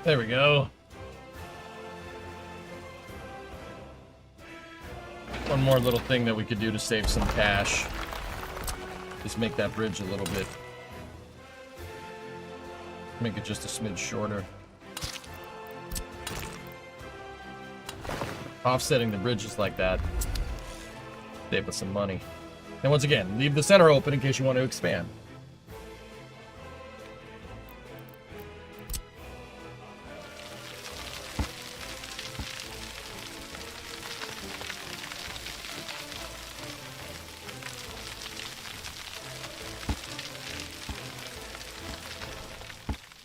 There we go. One more little thing that we could do to save some cash. Just make that bridge a little bit. Make it just a smidge shorter. Offsetting the bridges like that. Save us some money. And once again, leave the center open in case you want to expand.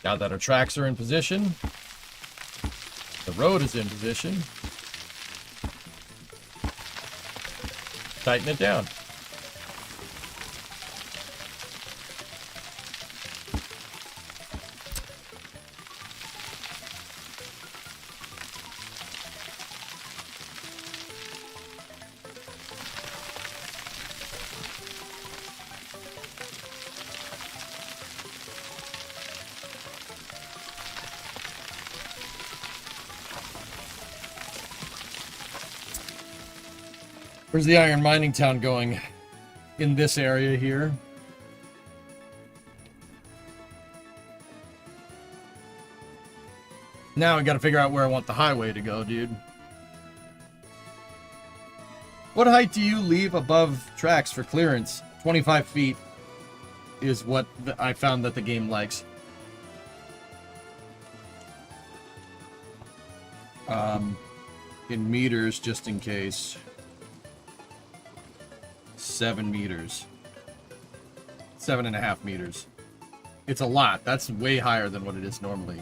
Now that our tracks are in position, the road is in position, tighten it down. Where's the iron mining town going? In this area here. Now I gotta figure out where I want the highway to go, dude. What height do you leave above tracks for clearance? 25 feet is what I found that the game likes. In meters, just in case. 7 meters. 7.5 meters. It's a lot. That's way higher than what it is normally.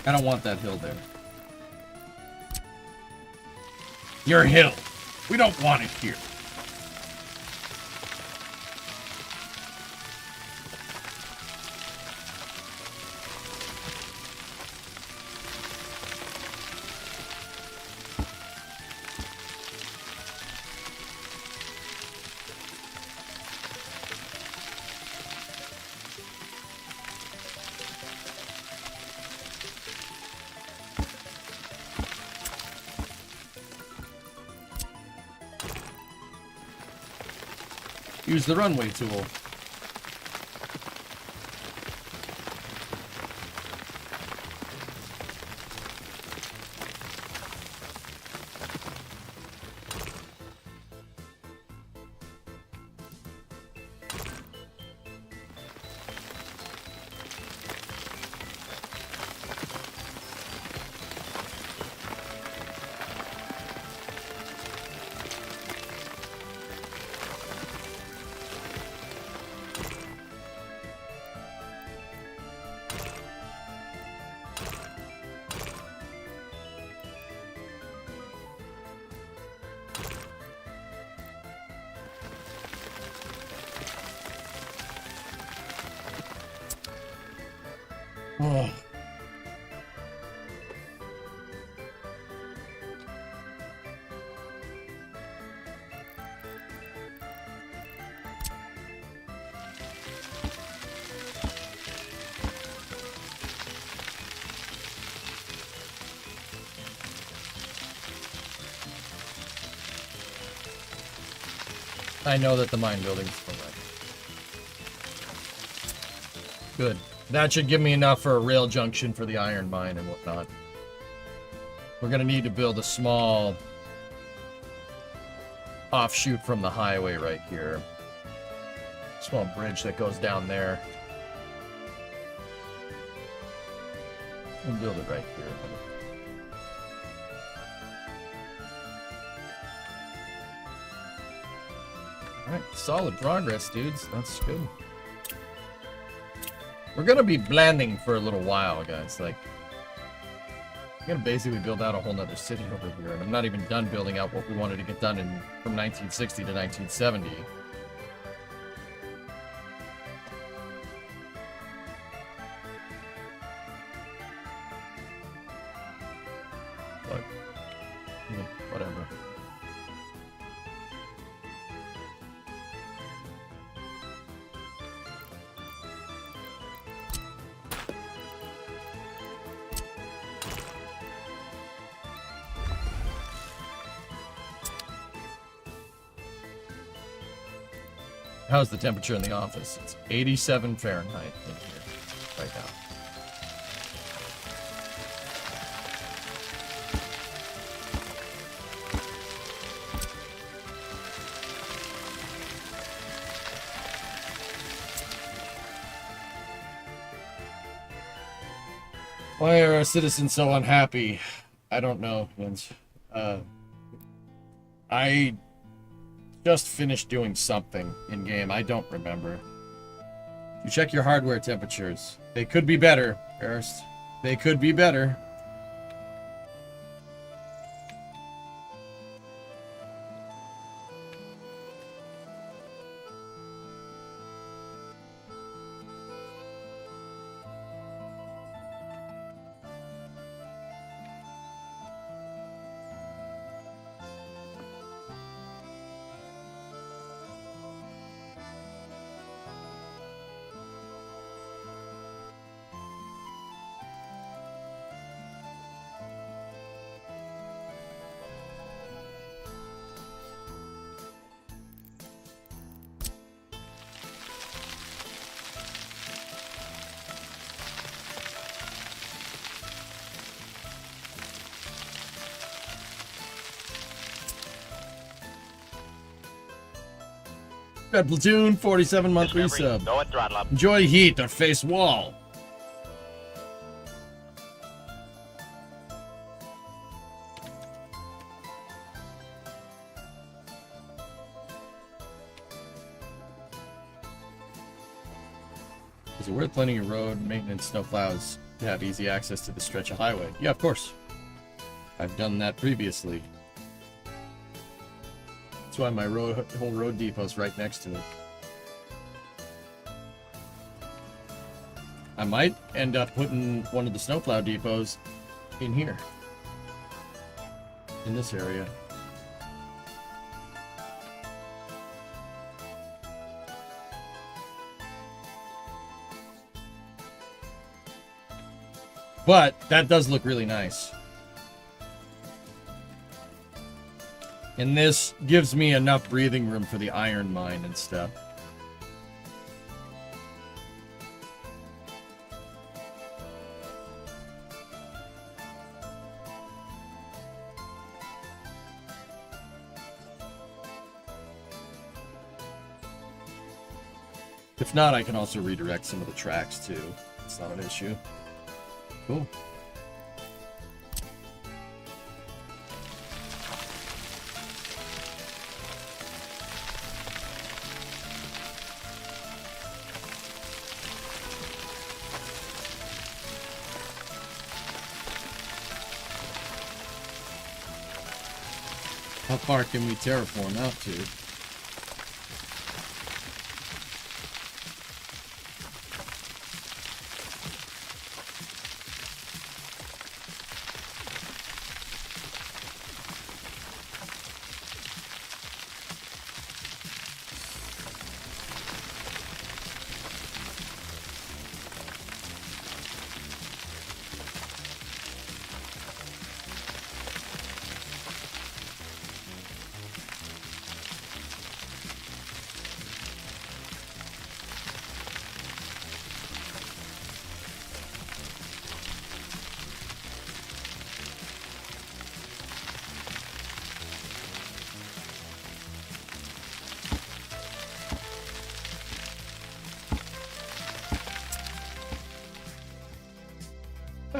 I don't want that hill there. Your hill. We don't want it here. Use the runway tool. Oh. I know that the mine building's still right. Good. That should give me enough for a rail junction for the iron mine and whatnot. We're gonna need to build a small offshoot from the highway right here. Small bridge that goes down there. We'll build it right here. Alright, solid progress, dudes. That's good. We're gonna be blending for a little while, guys. Like, we're gonna basically build out a whole nother city over here, and I'm not even done building out what we wanted to get done from 1960 to 1970. But, whatever. How's the temperature in the office? It's 87 Fahrenheit in here right now. Why are our citizens so unhappy? I don't know, Vince. I just finished doing something in game. I don't remember. You check your hardware temperatures. They could be better, first. They could be better. Red Platoon, 47 monthly Discovery, sub. go and throttle up. Enjoy heat or face wall. Is it worth planning your road maintenance snowplows to have easy access to the stretch of highway? Yeah, of course. I've done that previously. That's why my whole road depot's right next to it. I might end up putting one of the snowplow depots in here. In this area. But that does look really nice. And this gives me enough breathing room for the iron mine and stuff. If not, I can also redirect some of the tracks too. It's not an issue. Cool. How far can we terraform out to?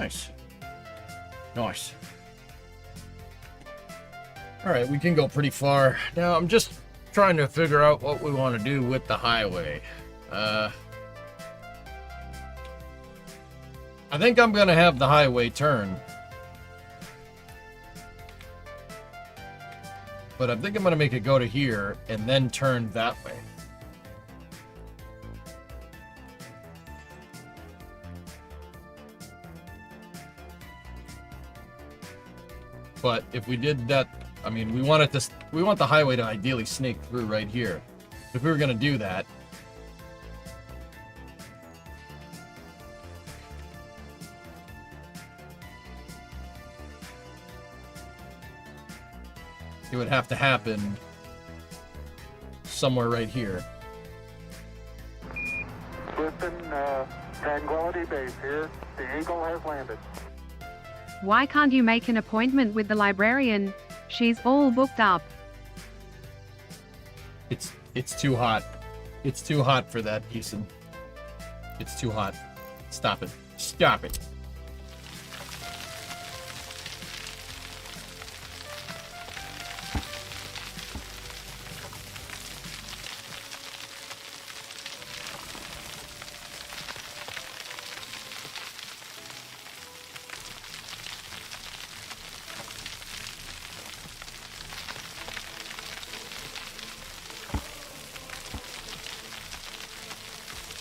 Nice. Nice. Alright, we can go pretty far. Now, I'm just trying to figure out what we want to do with the highway. I think I'm going to have the highway turn. But I think I'm going to make it go to here and then turn that way. But if we did that, I mean, we want the highway to ideally snake through right here. If we were going to do that, it would have to happen somewhere right here. Listen, Tranquility Base here. The Eagle has landed. Why can't you make an appointment with the librarian? She's all booked up. It's too hot. It's too hot for that, Eason. It's too hot. Stop it. Stop it.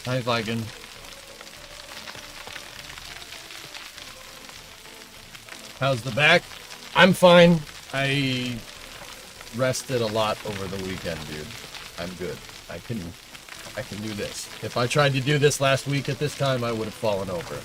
Hi, Vigan. How's the back? I'm fine. I rested a lot over the weekend, dude. I'm good. I can do this. If I tried to do this last week at this time, I would have fallen over.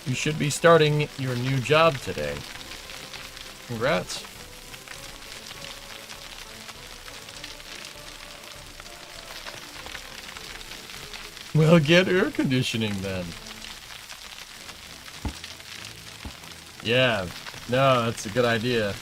You should be starting your new job today. Congrats. Well, get air conditioning then. Yeah, no, that's a good idea.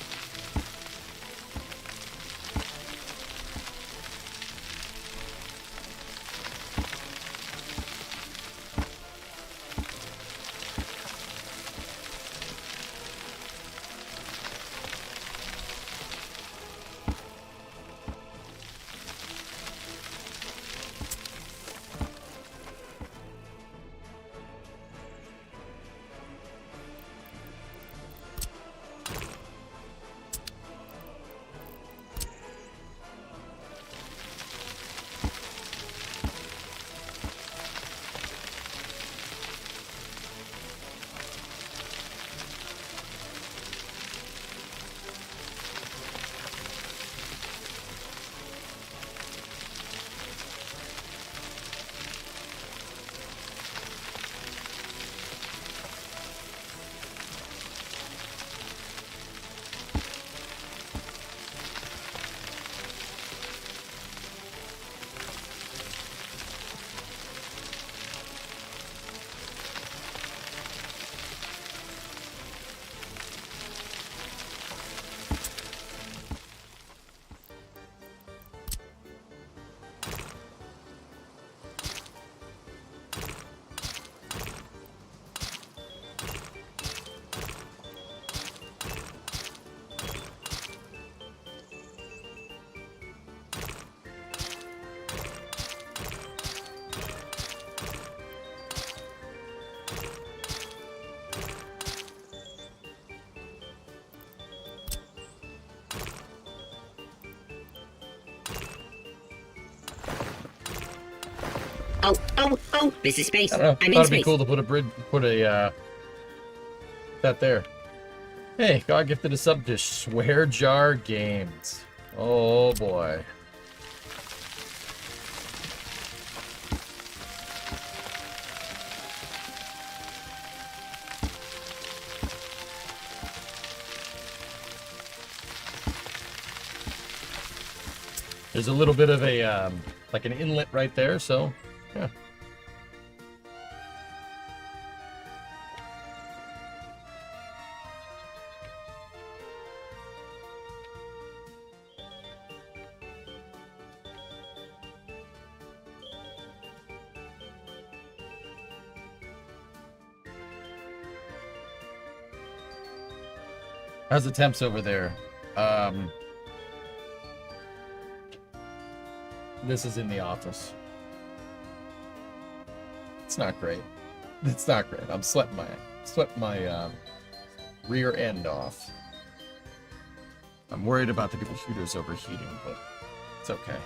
Oh, this is space. I don't know. I'm in Thought it'd be space. cool to put that there. Hey, God gifted a sub to Swear Jar Games. Oh boy. There's a little bit of a, like an inlet right there, so, yeah. How's the temps over there? This is in the office. It's not great. It's not great. I'm sweating my rear end off. I'm worried about the computer's overheating, but it's okay.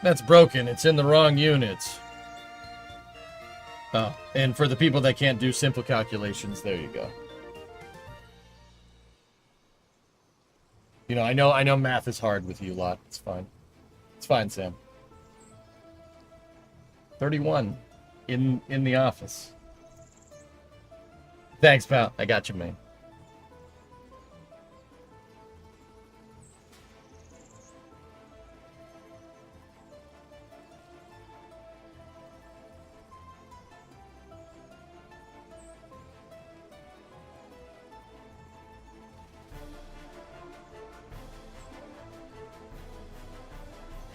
That's broken. It's in the wrong units. Oh, and for the people that can't do simple calculations, there you go. You know, I know math is hard with you lot. It's fine. It's fine, Sam. 31 in the office. Thanks, pal. I got you, man.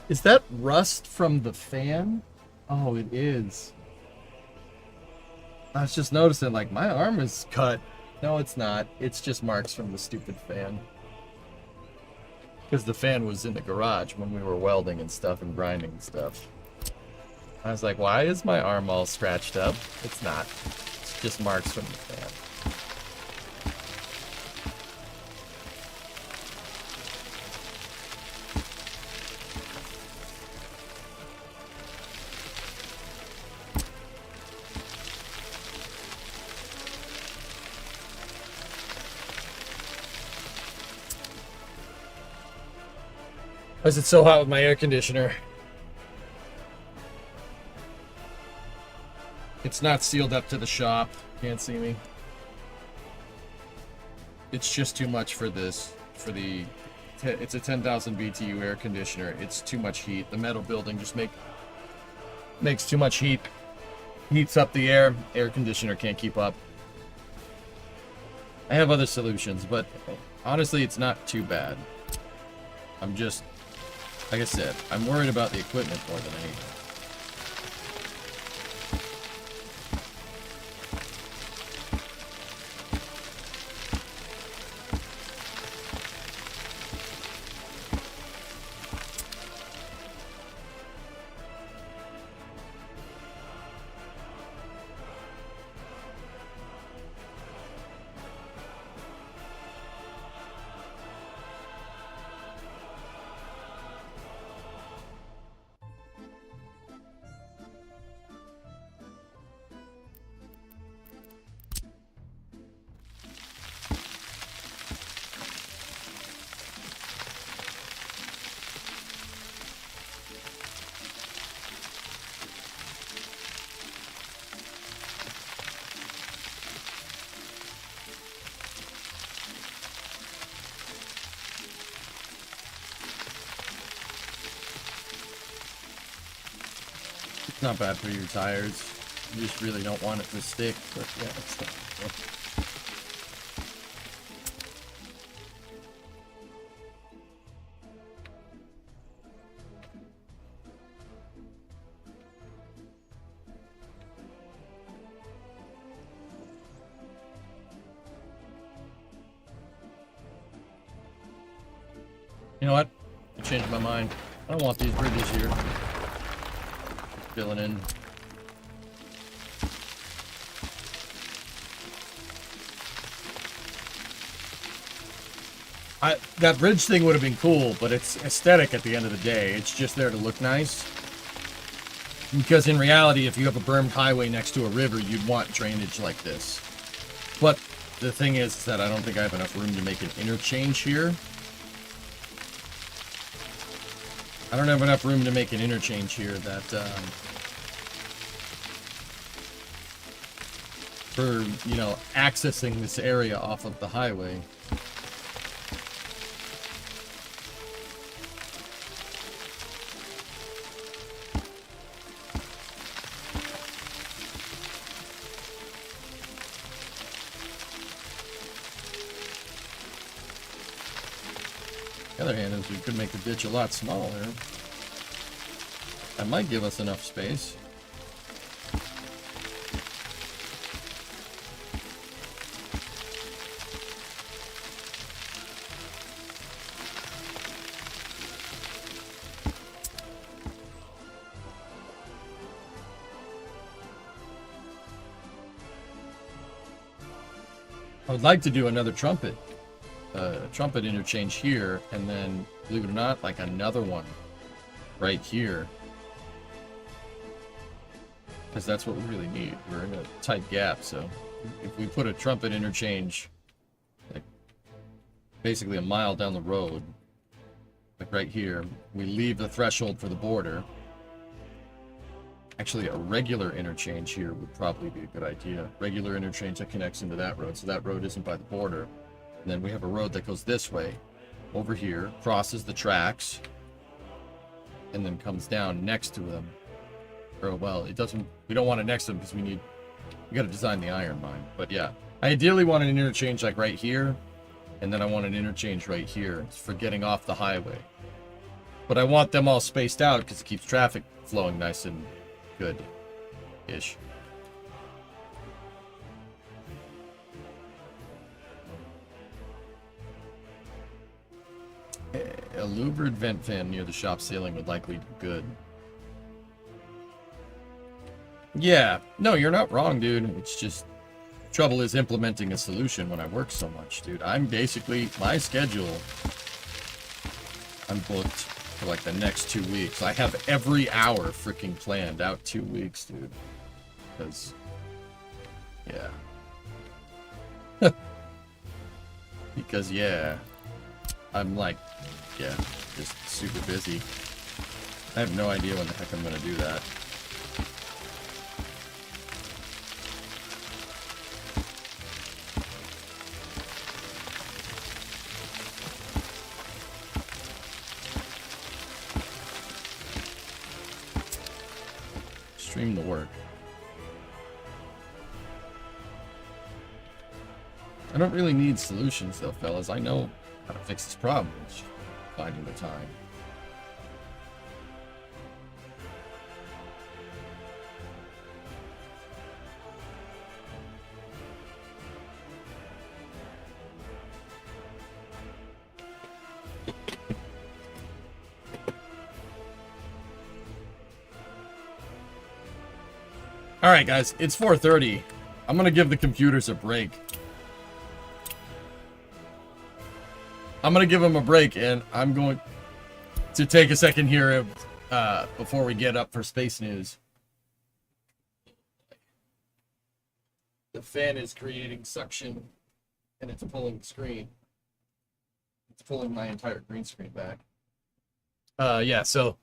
Is that rust from the fan? Oh, it is. I was just noticing, like, my arm is cut. No, it's not. It's just marks from the stupid fan. Because the fan was in the garage when we were welding and stuff and grinding stuff. I was like, why is my arm all scratched up? It's not. It's just marks from the fan. Why is it so hot with my air conditioner? It's not sealed up to the shop. Can't see me. It's just too much for this. It's a 10,000 BTU air conditioner. It's too much heat. The metal building just makes too much heat. Heats up the air. Air conditioner can't keep up. I have other solutions, but honestly, it's not too bad. I'm just, like I said, I'm worried about the equipment more than anything. It's not bad for your tires. You just really don't want it to stick, but yeah, it's not. You know what? I changed my mind. I don't want these bridges here. Filling in. That bridge thing would have been cool, but it's aesthetic at the end of the day. It's just there to look nice. Because in reality, if you have a bermed highway next to a river, you'd want drainage like this. But the thing is that I don't think I have enough room to make an interchange here. I don't have enough room to make an interchange here that for, you know, accessing this area off of the highway. The other hand is we could make the ditch a lot smaller. That might give us enough space. I would like to do another trumpet interchange here, and then, believe it or not, like another one right here, because that's what we really need. We're in a tight gap, so if we put a trumpet interchange like basically a mile down the road, like right here, we leave the threshold for the border. Actually, a regular interchange here would probably be a good idea. Regular interchange that connects into that road, so that road isn't by the border. And then we have a road that goes this way, over here, crosses the tracks, and then comes down next to them. Or, well, it doesn't, we don't want it next to them because we got to design the iron mine. But yeah, I ideally want an interchange like right here, and then I want an interchange right here for getting off the highway. But I want them all spaced out because it keeps traffic flowing nice and good-ish. A louvered vent fan near the shop ceiling would likely do good. Yeah, no, you're not wrong, dude. It's just, trouble is implementing a solution when I work so much, dude. I'm basically, my schedule, I'm booked for like the next 2 weeks. I have every hour freaking planned out 2 weeks, dude. Because, yeah. Because, yeah. I'm like, yeah, just super busy. I have no idea when the heck I'm gonna do that. Stream the work. I don't really need solutions though, fellas. I know how to fix this problem. It's just finding the time. All right, guys, it's 4:30. I'm gonna give the computers a break. I'm gonna give them a break, and I'm going to take a second here before we get up for space news. The fan is creating suction, and it's pulling the screen. It's pulling my entire green screen back. Yeah, so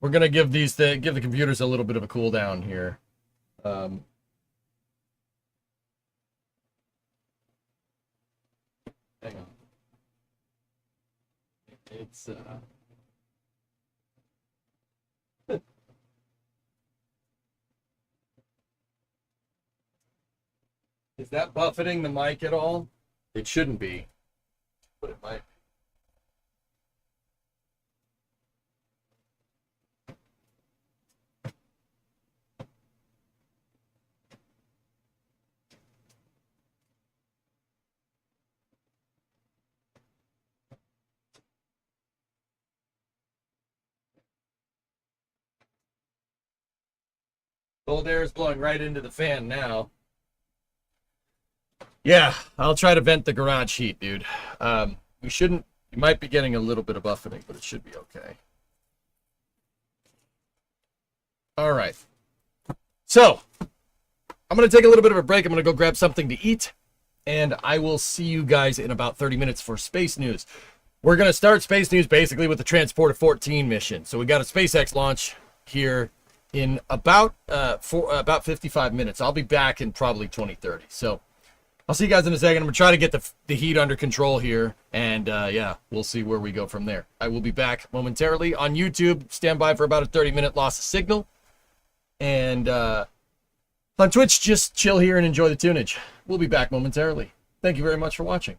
we're gonna give give the computers a little bit of a cool down here. Hang on. It's Is that buffeting the mic at all? It shouldn't be, but it might be. Cold air is blowing right into the fan now. Yeah, I'll try to vent the garage heat, dude. You might be getting a little bit of buffeting, but it should be okay. All right. So, I'm going to take a little bit of a break. I'm going to go grab something to eat, and I will see you guys in about 30 minutes for space news. We're going to start space news basically with the Transporter 14 mission. So we got a SpaceX launch here in about 55 minutes. I'll be back in probably 20-30. So I'll see you guys in a second. I'm gonna try to get the heat under control here, and yeah, we'll see where we go from there. I will be back momentarily on YouTube. Stand by for about a 30-minute loss of signal, and on Twitch, just chill here and enjoy the tunage. We'll be back momentarily. Thank you very much for watching.